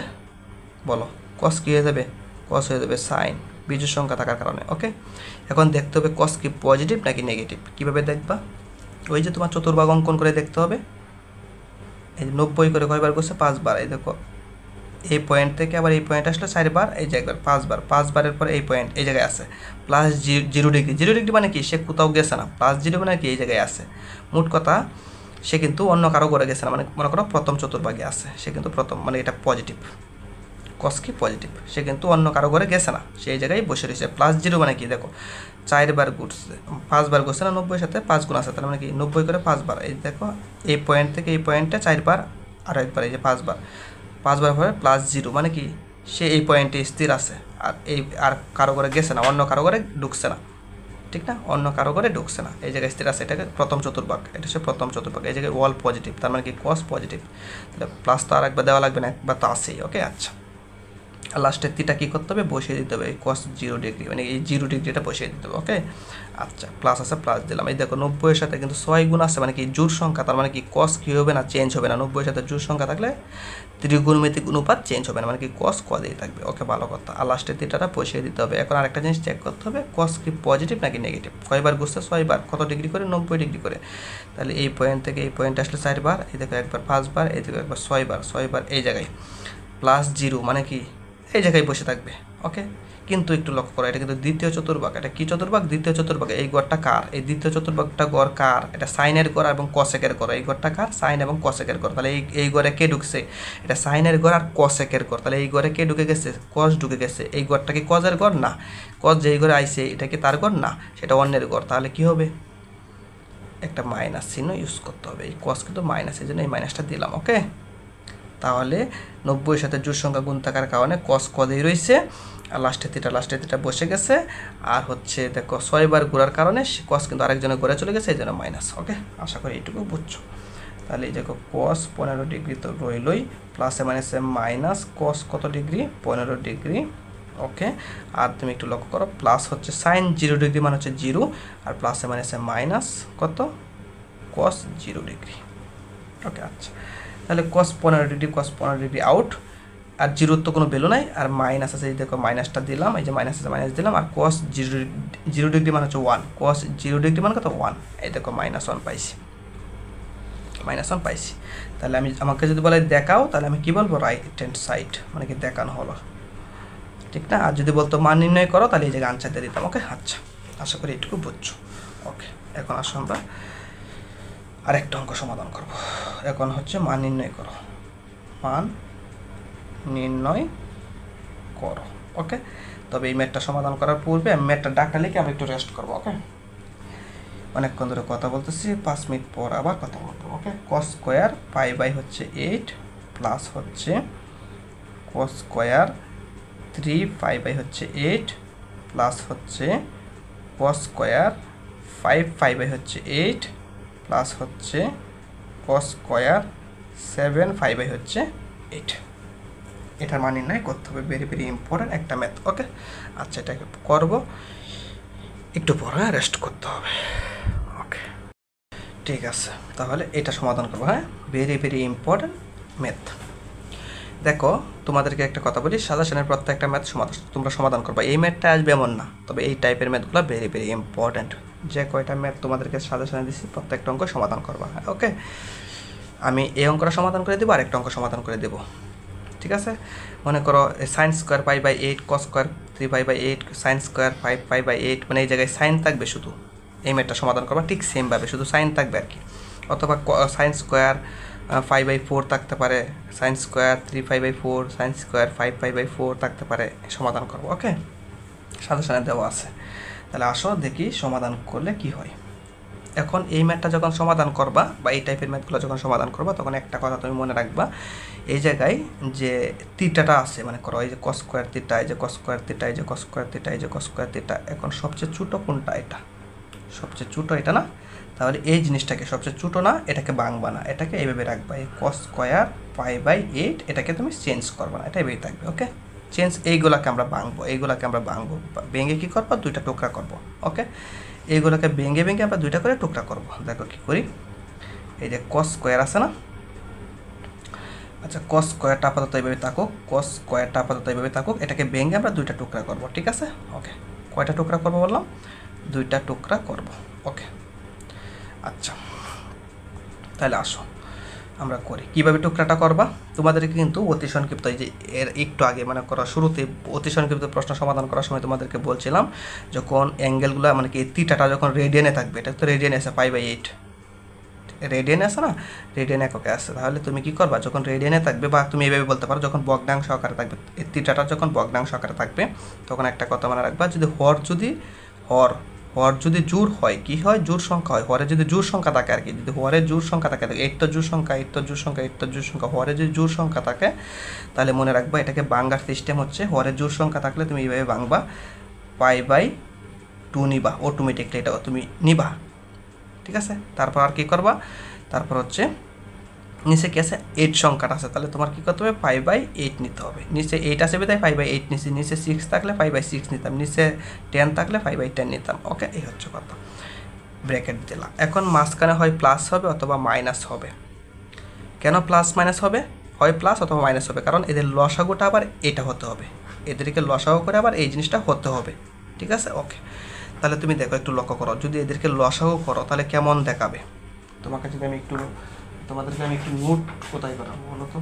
বলো, কস কী হয়ে যাবে, কস হয়ে যাবে সাইন, বিজোড় সংখ্যা থাকার কারণে। ওকে, এখন দেখতে হবে কস কি পজিটিভ নাকি নেগেটিভ, কীভাবে দেখবা, ওই যে তোমার চতুর্ভাগ অঙ্কন করে দেখতে হবে। এই 90 করে কয়বার করছে, 5 বার, এই দেখো এই পয়েন্ট থেকে আবার এই পয়েন্ট আসলে 4 বার, এই যে একবার 5 বারের পরে এই পয়েন্ট এই জায়গায় আছে, প্লাস 0 ডিগ্রি, 0 ডিগ্রি মানে কি সে কোথাও গেছে না, প্লাস 0 মানে কি এই জায়গায় আছে, মোট কথা সে কিন্তু অন্য কারো করে গেছে না, মানে মনে করো প্রথম চতুর্ভাগে আছে, সে কিন্তু প্রথম, মানে এটা পজিটিভ, কস কি পজিটিভ, সে কিন্তু অন্য কারো ঘরে গেছে না, সেই জায়গায় বসে রয়েছে। প্লাস 0 মানে কি, দেখো 4 বার ঘুরছে, 5 বার ঘুরছে না, 90-এর সাথে 5 গুণ আছে, তার মানে কি 90 করে 5 বার, এই দেখো এই পয়েন্ট থেকে এই পয়েন্টে 4 বার, আর একবার এই যে 5 বার, 5 বার পরে প্লাস 0 মানে কি সে এই পয়েন্টে স্থির আছে, আর এই আর কারো ঘরে গেছে না, অন্য কারো ঘরে ঢুকছে না, ঠিক না, অন্য কারো ঘরে ঢুকছে না, এই জায়গায় স্থির আছে, এটাকে প্রথম চতুর্ভাগ, এটা হচ্ছে প্রথম চতুর্ভাগ, এই জায়গায় ওয়াল পজিটিভ, তার মানে কি কস পজিটিভ, তাহলে প্লাস তো আর একবার দেওয়া লাগবে না, একবার তো আসেই। ওকে, আচ্ছা, আর লাস্টের তীরটা কী করতে হবে, বসিয়ে দিতে হবে, কস 0 ডিগ্রি, মানে এই 0 ডিগ্রিটা বসিয়ে দিতে হবে। ওকে, আচ্ছা, প্লাস আছে, প্লাস দিলাম। এই দেখো 90-এর সাথে কিন্তু 6 গুণ আছে, মানে কি জোড় সংখ্যা, তার মানে কি কস কী হবে না, চেঞ্জ হবে না, 90-এর সাথে জোড় সংখ্যা থাকলে ত্রিগুণমিতিক অনুপাত চেঞ্জ হবে না, মানে কি কস কদেই থাকবে। ওকে, ভালো কথা, আর লাস্টের তীরটা বসিয়ে দিতে হবে। এখন আরেকটা জিনিস চেক করতে হবে, কস কি পজিটিভ নাকি নেগেটিভ, কয়বার ঘুরছে, 6 বার, কত ডিগ্রি করে, 90 ডিগ্রি করে, তাহলে এই পয়েন্ট থেকে এই পয়েন্ট আসলে 4 বার, এই দেখো একবার 5 বার, এই দেখো একবার 6 বার, 6 বার, এই জায়গায় প্লাস 0 মানে কি এই জায়গায় বসে থাকবে। ওকে, কিন্তু একটু লক্ষ্য করো, এটা কিন্তু দ্বিতীয় চতুর্ভাগ, এটা কি চতুর্ভাগ, দ্বিতীয় চতুর্ভাগ, এই গড়টা কার, এই দ্বিতীয় চতুর্ভাগটা গড় কার, এটা সাইনের গড় এবং কসেকের গড়, এই গড়টা কার, সাইন এবং কসেকের গড়, তাহলে এই গড়ে কে ঢুকছে, এটা সাইনের গড় আর কসেকের গড়, তাহলে এই গড়ে কে ঢুকে গেছে, কস ঢুকে গেছে, এই গড়টা কি কজের গড় না, কস যেই গড়ে আইছে এটা কি তার গড় না, সেটা অন্যের গড়, তাহলে কি হবে, একটা মাইনাস চিহ্ন ইউজ করতে হবে, এই কস কিন্তু মাইনাস, এই জন্য এই মাইনাসটা দিলাম। ওকে, তাহলে 90-এর সাথে জোড় সংখ্যা গুণ থাকার কারণে কস কদেই রয়েছে, আর লাস্টের তীরটা বসে গেছে, আর হচ্ছে দেখো 6 বার ঘোরার কারণে কস কিন্তু আরেকজনের ঘরে চলে গেছে, এই জন্য মাইনাস। ওকে, আশা করি এইটুকু বুঝছো। তাহলে এই দেখো কস 15 ডিগ্রি তো রইলই, প্লাসে মাইনাসে মাইনাস কস কত ডিগ্রি, 15 ডিগ্রি, ওকে, আর তুমি একটু লক্ষ্য করো প্লাস হচ্ছে সাইন 0 ডিগ্রি মানে হচ্ছে 0, আর প্লাসে মানে হচ্ছে মাইনাস কত কস 0 ডিগ্রি। ওকে, আচ্ছা তাহলে কস 15 ডিগ্রি, কস 15 ডিগ্রি আউট, আর 0 তো কোনো ভ্যালু নাই, আর মাইনাস আছে, এই দেখো মাইনাসটা দিলাম, এই যে মাইনাস আছে মাইনাস দিলাম, আর কস 0 ডিগ্রি মানে হচ্ছে 1, কস 0 ডিগ্রি মানে কত 1, এই দেখো -1 পাইছি, -1 পাইছি। তাহলে আমাকে যদি বলে দেখাও, তাহলে আমি কি বলবো রাইট হ্যান্ড সাইড, মানে কি দেখানো হলো, ঠিক না? আর যদি বলতো মান নির্ণয় করো, তাহলে এই জায়গায় আনসার দিয়ে দিতাম। ওকে, আচ্ছা আশা করি এটুকু বুঝছো। ওকে, এখন আসো আমরা আরেকটা অঙ্ক সমাধান করব। এখন হচ্ছে মান নির্ণয় করো, মান নির্ণয় করো। ওকে, তবে এই ম্যাথটা সমাধান করার পূর্বে আমি ম্যাথটা ডাকটা লিখে আমরা একটু রেস্ট করবো। ওকে, অনেকক্ষণ ধরে কথা বলতেছি, 5 মিনিট পর আবার কথা বলবো। ওকে, কস স্কোয়ার পাই বাই হচ্ছে 8 প্লাস হচ্ছে কস স্কোয়ার 3 পাই বাই হচ্ছে 8 প্লাস হচ্ছে কস স্কোয়ার 5 পাই বাই হচ্ছে 8 প্লাস হচ্ছে কস স্কোয়ার 7 পাই বাই হচ্ছে 8। এটার মান নির্ণয় করতে হবে, ভেরি ভেরি ইম্পর্টেন্ট একটা ম্যাথ। ওকে, আচ্ছা এটাকে করবো, একটু পরে রেস্ট করতে হবে। ওকে, ঠিক আছে, তাহলে এটা সমাধান করবো। হ্যাঁ, ভেরি ভেরি ইম্পর্টেন্ট ম্যাথ। দেখো তোমাদেরকে একটা কথা বলি, সাজেশনের প্রত্যেকটা ম্যাথ তোমরা সমাধান করবা, এই ম্যাথটা আসবে এমন না, তবে এই টাইপের ম্যাথগুলো ভেরি ভেরি ইম্পর্টেন্ট। যে কয়টা ম্যাথ তোমাদেরকে সাজেশনে দিচ্ছি প্রত্যেকটা অঙ্ক সমাধান করবা। ওকে, আমি এই অঙ্কটা সমাধান করে দেবো, আরেকটা অঙ্ক সমাধান করে দেবো, ঠিক আছে? মনে করো sine square pi by 8 cos square 3 pi by 8 sine square 5 pi by 8, মানে এই জায়গায় সাইন থাকবে শুধু, এই ম্যাথটা সমাধান করবা ঠিক সেমভাবে, শুধু সাইন থাকবে আর কি। অথবা সাইন স্কোয়ার 5 বাই 4 থাকতে পারে, sine square 3 pi by 4, sine square 5 pi by 4 থাকতে পারে, সমাধান করবো। ওকে, সাজেশনে দেওয়া আছে। তাহলে আসো দেখি সমাধান করলে কি হয়। এখন এই ম্যাথটা যখন সমাধান করবা বা এই টাইপের ম্যাথগুলো যখন সমাধান করবা, তখন একটা কথা তুমি মনে রাখবা, এই জায়গায় যে থিটাটা আছে, মানে করো এই যে কস স্কোয়ার থিটা, এই যে কস স্কোয়ার থিটা, এই যে কস স্কোয়ার থিটা, এই যে কস স্কোয়ার থিটা, এখন সবচেয়ে ছোটো কোনটা? এটা সবচেয়ে ছোটো, এটা না? তাহলে এই জিনিসটাকে সবচেয়ে ছোটো না, এটাকে ভাঙবা না, এটাকে এইভাবে রাখবা, এই কস স্কোয়ার পাই বাই 8, এটাকে তুমি চেঞ্জ করবা না, এটা এইভাবে থাকবে। ওকে, চেঞ্জ, এইগুলোকে আমরা ভাঙবো, এইগুলোকে আমরা ভাঙবো, ভেঙে কী করবো? দুইটা টুকরা করবো। ওকে, এইগুলোকে ভেঙে ভেঙে আমরা দুইটা করে টুকরা করব। দেখো কি করি, এই যে কস স্কোয়ার আছে না, আচ্ছা কস স্কোয়ারটা আপাতত এইভাবে থাকুক, কস স্কোয়ারটা আপাতত এইভাবে থাকুক, এটাকে ভেঙে আমরা দুইটা টুকরা করব, ঠিক আছে? ওকে, কয়টা টুকরা করব বললাম? দুইটা টুকরা করব। ওকে, আচ্ছা তাহলে আসো আমরা করি। কীভাবে টুকরাটা করবা তোমাদেরকে কিন্তু অতি সংক্ষিপ্ত, এই যে এর একটু আগে মানে করা শুরুতে অতি সংক্ষিপ্ত প্রশ্ন সমাধান করার সময় তোমাদেরকে বলছিলাম, যখন অ্যাঙ্গেলগুলো মানে কি থিটাটা যখন রেডিয়ানে থাকবে, এটা তো রেডিয়ানে আছে পাই বাই 8, রেডিয়ানে আছে না, রেডিয়ান এককে আছে, তাহলে তুমি কি করবা? যখন রেডিয়ানে থাকবে, বা তুমি এইভাবে বলতে পারো যখন ভগ্নাংশ আকারে থাকবে, এই থিটাটা যখন ভগ্নাংশ আকারে থাকবে, তখন একটা কথা মনে রাখবা, যদি হর যদি জোড় হয়, কি হয়? জোড় সংখ্যা হয়। হরে যদি জোড় সংখ্যা থাকে আর কি, যদি হরে জোড় সংখ্যা থাকে, 8 তো জোড় সংখ্যা, 8 তো জোড় সংখ্যা, 8 তো জোড় সংখ্যা, হরে যদি জোড় সংখ্যা থাকে, তাহলে মনে রাখবা এটাকে ভাঙার সিস্টেম হচ্ছে, হরে জোড় সংখ্যা থাকলে তুমি এইভাবে ভাঙবা, পাই বাই 2 নিবা, অটোমেটিকলি এটা তুমি নিবা, ঠিক আছে? তারপর আর কি করবা? তারপর হচ্ছে নিচে কি আছে? 8 সংখ্যাটা আছে, তাহলে তোমার কী করতে হবে? 5/8 নিতে হবে। নিচে 8 আছে তাই 5/8 নিচে, নিচে 6 থাকলে 5/6 নিতাম, নিচে 10 থাকলে 5/10 নিতাম। ওকে, এই হচ্ছে কথা, ব্র্যাকেট দিলাম। এখন মাঝখানে হয় প্লাস হবে অথবা মাইনাস হবে। কেন প্লাস মাইনাস হবে? হয় প্লাস অথবা মাইনাস হবে, কারণ এদের লসাগুটা আবার এটা হতে হবে, এদেরকে লসাগু করে আবার এই জিনিসটা হতে হবে, ঠিক আছে? ওকে, তাহলে তুমি দেখো একটু লক্ষ্য করো, যদি এদেরকে লসাগু করো তাহলে কেমন দেখাবে? তোমাদেরকে আমি একটু নোট কোথায় করাবো বলো তো?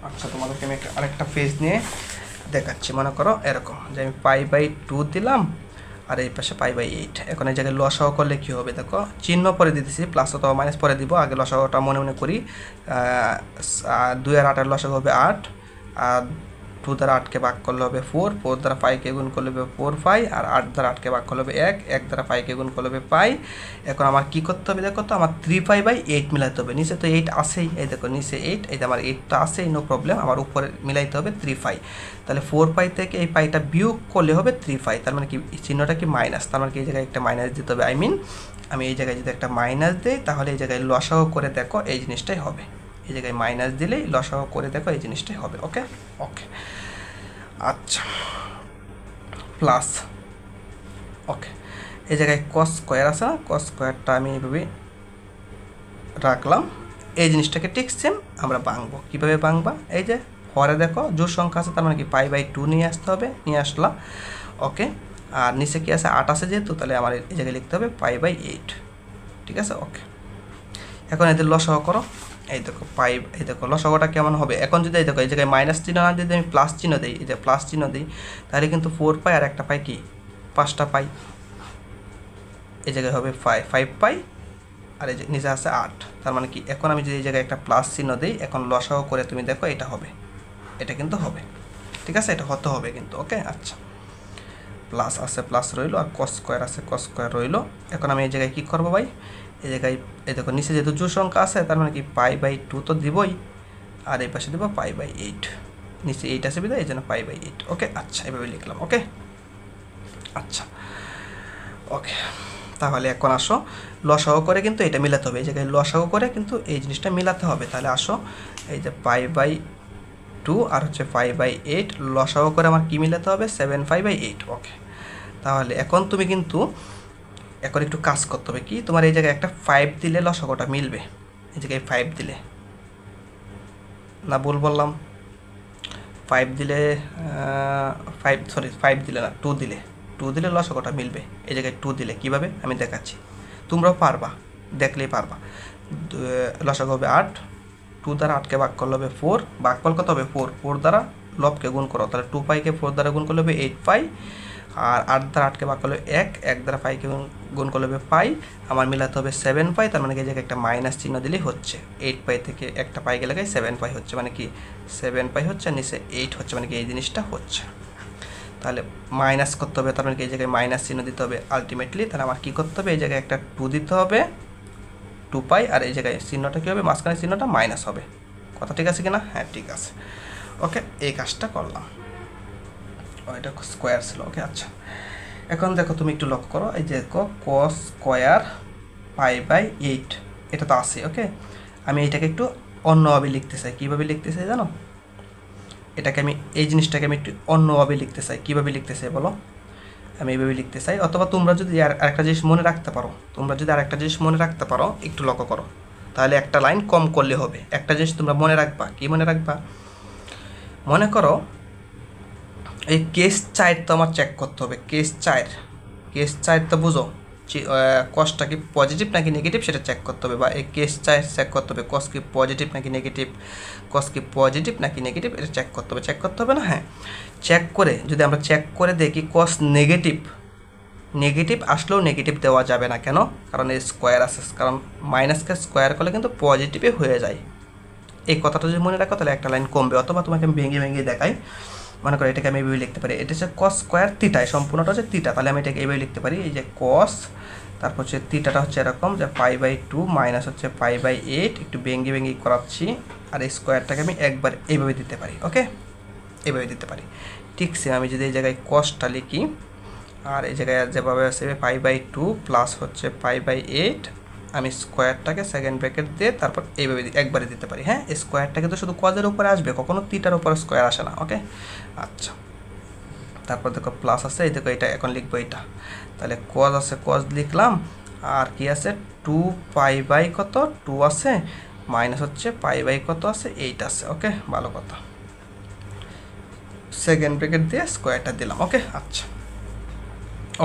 আচ্ছা, তোমাদেরকে আমি আরেকটা পেজ নিয়ে দেখাচ্ছি। মনে করো এরকম যে আমি π/2 দিলাম, আর এই পাশে π/8। এখন এই জায়গায় লসাগু করলে কী হবে? দেখো চিহ্ন পরে দিতেছি, প্লাস অথবা মাইনাস পরে দিব, আগে লসাগুটা মনে মনে করি। 2 আর 8 লসাগু হবে 8, আর 2 দ্বারা 8কে ভাগ করলে হবে 4, 4 দ্বারা 5কে গুণ করলে হবে 4π, আর 8 দ্বারা 8কে ভাগ করলে হবে 1, 1 দ্বারা 5কে গুণ করলে হবে π। এখন আমার কী করতে হবে? দেখো তো, আমার 3π/8 মিলাইতে হবে। নিচে তো 8 আসেই, এই দেখো নিচে 8, এই যে আমার 8টা আসেই, নো প্রবলেম। আমার উপরে মিলাইতে হবে 3π। তাহলে 4π থেকে এই পাইটা বিয়োগ করলে হবে 3π, তার মানে কি চিহ্নটা কি? মাইনাস। তার মানে কি এই জায়গায় একটা মাইনাস দিতে হবে। আমি এই জায়গায় যদি একটা মাইনাস দিই, তাহলে এই জায়গায় লসাগু করে দেখো এই জিনিসটাই হবে। এই জায়গায় মাইনাস দিলেই লসাগু করে দেখো এই জিনিসটাই হবে। ওকে ওকে, আচ্ছা প্লাস, ওকে এই জায়গায় কস স্কোয়ার আছে না, কস স্কোয়ারটা আমি এইভাবে রাখলাম। এই জিনিসটাকে ঠিক সেম আমরা ভাঙবো। কীভাবে ভাঙবা, এই যে হরে দেখো জোড় সংখ্যা আছে, তার মানে কি পাই বাই 2 নিয়ে আসতে হবে, নিয়ে আসলাম। ওকে, আর নিচে কি আছে 8 আছে যেহেতু, তাহলে আমার এই জায়গায় লিখতে হবে পাই বাই 8। ঠিক আছে, ওকে। এখন এদের লসাগু করো, এই দেখো পাই, এই দেখো লসাগুটা কেমন হবে। এখন যদি এই দেখো এই জায়গায় মাইনাস চিহ্ন না যদি আমি প্লাস চিহ্ন দিই, এই যে প্লাস চিহ্ন দিই, তাহলে কিন্তু 4 পাই আর একটা পাই কি 5টা পাই, এই জায়গায় হবে 5 পাই, আর এই যে নিচে আছে 8। তার মানে কি এখন আমি যদি এই জায়গায় একটা প্লাস চিহ্ন দিই, এখন লসাগু করে তুমি দেখো এটা হবে, এটা কিন্তু হবে। ঠিক আছে, এটা হতে হবে কিন্তু। ওকে, আচ্ছা প্লাস আছে প্লাস রইলো, আর কস স্কোয়ার আছে কস স্কোয়ার রইলো। এখন আমি এই জায়গায় কী করবো ভাই, এই জায়গায় এই দেখো নিচে যেহেতু জোড় সংখ্যা আছে, তার মানে কি পাই বাই 2 তো দিবই, আর এই পাশে দেবো পাই বাই 8, নিচে 8 আছে বিধায় এই জন্য পাই বাই 8। ওকে, আচ্ছা এভাবে লিখলাম। ওকে, আচ্ছা ওকে, তাহলে এখন আসো লসাগু করে কিন্তু এটা মিলাতে হবে, এই জায়গায় লসাগু করে কিন্তু এই জিনিসটা মিলাতে হবে। তাহলে আসো এই যে পাই বাই 2 আর হচ্ছে 5/8 লসাগু করে আমার কি মিলাতে হবে 7/8। ওকে, তাহলে এখন তুমি কিন্তু এখন একটু কাজ করতে হবে, কি তোমার এই জায়গায় একটা 5 দিলে লসাগুটা মিলবে, এই জায়গায় 5 দিলে না, ভুল বললাম, 5 দিলে 5 দিলে না 2 দিলে, 2 দিলে লসাগুটা মিলবে। এই জায়গায় 2 দিলে কীভাবে আমি দেখাচ্ছি, তোমরাও পারবা, দেখলেই পারবা। লসাগু হবে 8, 2 দ্বারা 8কে ভাগ করলে হবে 4, ভাগফল কত হবে 4 দ্বারা লবকে গুণ করো, তাহলে 2 পাইকে 4 দ্বারা গুণ করলে হবে 8 পাই, আর 8 দ্বারা 8কে ভাগ করলে 1 দ্বারা পাইকে গুণ করলে হবে পাই, আমার মিলাতে হবে 7 পাই। তার মানে কি এই জায়গায় একটা মাইনাস চিহ্ন দিলেই হচ্ছে, 8 পাই থেকে একটা পাই গেলে 7 পাই হচ্ছে, মানে কি 7 পাই হচ্ছে, আর নিচে 8 হচ্ছে, মানে কি এই জিনিসটা হচ্ছে। তাহলে মাইনাস করতে হবে, তার মানে কি এই জায়গায় মাইনাস চিহ্ন দিতে হবে আলটিমেটলি। তাহলে আমার কী করতে হবে, এই জায়গায় একটা 2 দিতে হবে, 2 পাই, আর এই জায়গায় চিহ্নটা কী হবে, মাঝখানে চিহ্নটা মাইনাস হবে। কথা ঠিক আছে কিনা? হ্যাঁ ঠিক আছে। ওকে, এই কাজটা করলাম, এটা স্কোয়ার ছিল। ওকে, আচ্ছা এখন দেখো তুমি একটু লক্ষ্য করো, এই যে দেখো কস স্কোয়ার পাই বাই 8 এটা তো আছে। ওকে, আমি এটাকে একটু অন্যভাবে লিখতে চাই। কীভাবে লিখতে চাই জানো, এটাকে আমি এই জিনিসটাকে আমি একটু অন্যভাবে লিখতে চাই। কীভাবে লিখতে চাই বলো, আমি এইভাবে লিখতে চাই। অথবা তোমরা যদি আরেকটা জিনিস মনে রাখতে পারো, একটু লক্ষ্য করো, তাহলে একটা লাইন কম করলে হবে। একটা জিনিস তোমরা মনে রাখবা, কি মনে রাখবা, মনে করো এই কেস 4 তো আমার চেক করতে হবে, কেস 4 তো বুঝো, কসটা কি পজিটিভ নাকি নেগেটিভ সেটা চেক করতে হবে, বা এই কেস 4 চেক করতে হবে কস কি পজিটিভ নাকি নেগেটিভ, এটা চেক করতে হবে না? হ্যাঁ, চেক করে যদি আমরা চেক করে দেখি কস নেগেটিভ আসলেও নেগেটিভ দেওয়া যাবে না, কেন, কারণ এই স্কোয়ার আছে, কারণ মাইনাসকে স্কোয়ার করলে কিন্তু পজিটিভে হয়ে যায়। এই কথাটা যদি মনে রাখো তাহলে একটা লাইন কমবে। অথবা তোমাকে আমি ভেঙে দেখাই, মনে করো এটাকে আমি এইভাবে লিখতে পারি, এটা হচ্ছে কস স্কোয়ার থিটায়, সম্পূর্ণটা হচ্ছে থিটা, তাহলে আমি এটাকে এইভাবে লিখতে পারি, এই যে কস, তারপর হচ্ছে থিটাটা হচ্ছে এরকম যে পাই বাই 2 মাইনাস হচ্ছে পাই বাই 8, একটু ভেঙে করাচ্ছি, আর এই স্কোয়ারটাকে আমি একবার এইভাবে দিতে পারি। ওকে, এইভাবে দিতে পারি। ঠিক সে আমি যদি এই জায়গায় কসটা লিখি, আর এই জায়গায় যেভাবে আছে পাই বাই 2 প্লাস হচ্ছে পাই বাই 8, আমি স্কোয়ারটাকে সেকেন্ড ব্র্যাকেট দিয়ে তারপর এইভাবে একবারে দিতে পারি। হ্যাঁ, স্কোয়ারটা কিন্তু শুধু কজের উপরে আসবে, কখনো থিটার উপরে স্কোয়ার আসে না। ওকে, আচ্ছা তারপর দেখো প্লাস আছে, এই দেখো এটা এখন লিখবো এটা, তাহলে কজ আছে কজ লিখলাম, আর কি আছে 2 পাই বাই কত 2 আছে, মাইনাস হচ্ছে পাই বাই কত আছে 8 আছে। ওকে, ভালো কথা, সেকেন্ড ব্র্যাকেট দিয়ে স্কোয়ারটা দিলাম। ওকে, আচ্ছা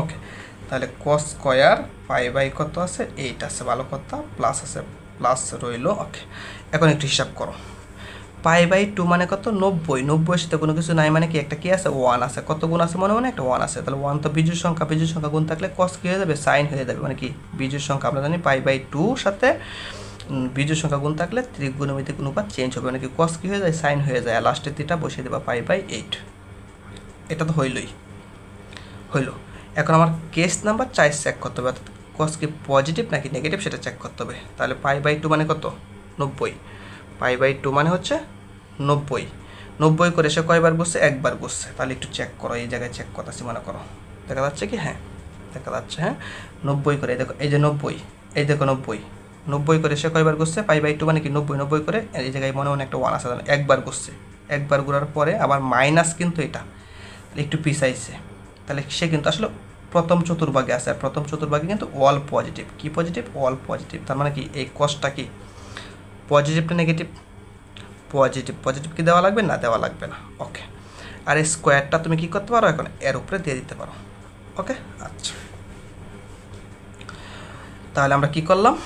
ওকে, তাহলে কস স্কোয়ার পাই বাই কত আছে 8 আছে, ভালো কথা, প্লাস আছে প্লাস রইলো। ওকে, এখন একটু হিসাব করো, পাই বাই 2 মানে কত 90, সাথে কোনো কিছু নাই, মানে কি একটা কি আছে 1 আছে, কত গুণ আছে মনে একটা 1 আছে, তাহলে 1 তো বিজুর সংখ্যা গুণ থাকলে কস কী হয়ে যাবে, সাইন হয়ে যাবে, মানে কি বিজুর সংখ্যা আমরা জানি পাই বাই 2 সাথে বিজুর সংখ্যা গুণ থাকলে ত্রিগুণমিতিক অনুপাত চেঞ্জ হবে, মানে কি কস কী হয়ে যায় সাইন হয়ে যায়, আর লাস্টের থিটা বসিয়ে দেবা পাই বাই 8। এটা তো হইল। এখন আমার কেস নাম্বার 4 চেক করতে হবে, অর্থাৎ কস কি পজিটিভ নাকি নেগেটিভ সেটা চেক করতে হবে। তাহলে পাই বাই 2 মানে কত 90, পাই বাই 2 মানে হচ্ছে 90 করে সে কয়বার বসছে, একবার বসছে। তাহলে একটু চেক করো, এই জায়গায় চেক করতেছি, মনে করো দেখা যাচ্ছে কি, হ্যাঁ দেখা যাচ্ছে, হ্যাঁ 90 করে, দেখো এই যে 90, এই দেখো 90 করে সে কয়বার বসছে, পাই বাই 2 মানে কি 90 করে, এই জায়গায় মনে একটা 1 আছে, একবার বসছে, একবার ঘোরার পরে আবার মাইনাস, কিন্তু এটা একটু পিছাইছে, তাহলে সে কিন্তু আসলে প্রথম চতুর্ভাগে আছে, আর প্রথম চতুর্ভাগে কিন্তু অল পজিটিভ। কি পজিটিভ? All positive. তার মানে কি এই কসটা কি পজিটিভ না নেগেটিভ? পজিটিভ। পজিটিভ কি দেওয়া লাগবে? না, দেওয়া লাগবে না। ওকে, আর এই স্কোয়ারটা তুমি কি করতে পারো এখন এর উপরে দিয়ে দিতে পারো। ওকে, আচ্ছা, তাহলে আমরা কি করলাম?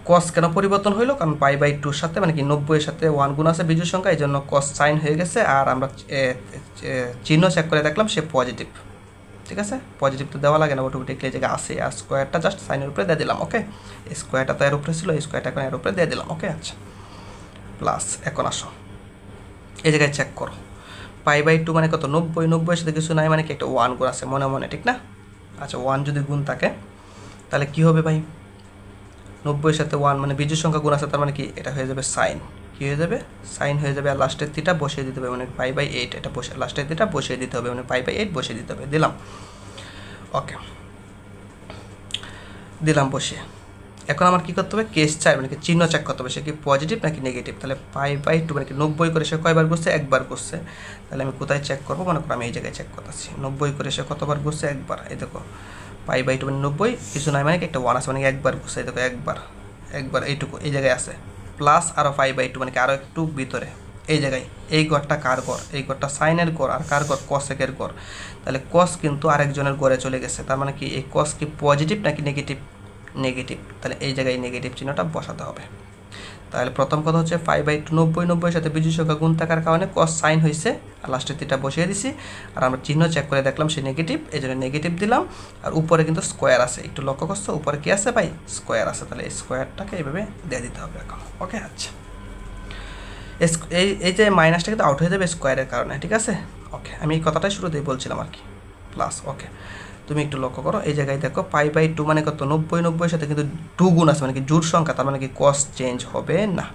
কস কেন পরিবর্তন হইলো? কারণ পাই/2 সাথে মানে কি 90 সাথে 1 গুণ আছে বিজোড় সংখ্যা, এই জন্য কস সাইন হয়ে গেছে। আর আমরা চিহ্ন চেক করে দেখলাম সে পজিটিভ। ঠিক আছে, পজিটিভ তো দেওয়া লাগে না, অটোমেটিকলি এই জায়গায় আসে। আর স্কোয়ারটা জাস্ট সাইনের উপরে দিয়ে দিলাম। ওকে, এই স্কোয়ারটা তো এর উপরে ছিল, এই স্কোয়ারটা এখন এর উপরে দিয়ে দিলাম। ওকে, আচ্ছা, প্লাস। এখন আসো এই জায়গায় চেক করো, পাই/2 মানে কত? 90। 90 সাথে কিছু নাই মানে কি একটা 1 গুণ আছে মনে মনে, ঠিক না? আচ্ছা, 1 যদি গুণ থাকে তাহলে কি হবে ভাই? 90 সাথে 1 মানে বিজোড় সংখ্যা গুণ আছে, তার মানে কি এটা হয়ে যাবে সাইন। কি হয়ে যাবে? সাইন হয়ে যাবে। আর লাস্টের থিটা বসিয়ে দিতে হবে, মানে পাই/8 এটা বসে লাস্টের থিটা বসিয়ে দিতে হবে, মানে পাই/8 বসিয়ে দিতে হবে। দিলাম। ওকে, দিলাম বসিয়ে। এখন আমার কী করতে হবে? কেস 4 মানে কি চিহ্ন চেক করতে হবে, সে কি পজিটিভ নাকি নেগেটিভ। তাহলে পাই/2 মানে কি 90 করে সে কয়বার করছে? একবার করছে। তাহলে আমি কোথায় চেক করবো? মনে করো আমি এই জায়গায় চেক করতেছি। 90 করে সে কতবার করছে? একবার। এই দেখো পাই/2 মানে 90, কিছু নাই মানে কি একটা 1 আছে, মানে একবার করছে। এই দেখো একবার, একবার এইটুকু এই জায়গায় আছে। প্লাস আরও পাই/2 মানে কি আরও একটু ভিতরে এই জায়গায়। এই গড়টা কার গড়? এই গড়টা সাইনের গড়। আর কার গড়? কসেকের গড়। তাহলে কস কিন্তু আরেকজনের গড়ে চলে গেছে, তার মানে কি এই কস কি পজিটিভ নাকি নেগেটিভ? নেগেটিভ। তাহলে এই জায়গায় নেগেটিভ চিহ্নটা বসাতে হবে। তাহলে প্রথম কথা হচ্ছে পাই/2 90। 90 সাথে বিজোড় সংখ্যা গুণ থাকার কারণে কস সাইন হয়েছে, আর লাস্টের থিটা বসিয়ে দিছি। আর আমরা চিহ্ন চেক করে দেখলাম সে নেগেটিভ, এই জন্য নেগেটিভ দিলাম। আর উপরে কিন্তু স্কোয়ার আছে, একটু লক্ষ্য করছো উপরে কি আছে ভাই? স্কোয়ার আছে। তাহলে এই স্কোয়ারটাকে এইভাবে দিয়ে দিতে হবে এখন। ওকে, আচ্ছা, এই যে মাইনাসটা কিন্তু আউট হয়ে যাবে স্কোয়ারের কারণে, ঠিক আছে? ওকে, আমি এই কথাটাই শুরুতেই বলছিলাম আর কি, প্লাস। ওকে, তুমি একটু লক্ষ্য করো এই জায়গায় দেখো পাই/2 মানে কত? 90। 90 সাথে কিন্তু 2 গুণ আছে, মানে কি জোড় সংখ্যা, তার মানে কি কস চেঞ্জ হবে না।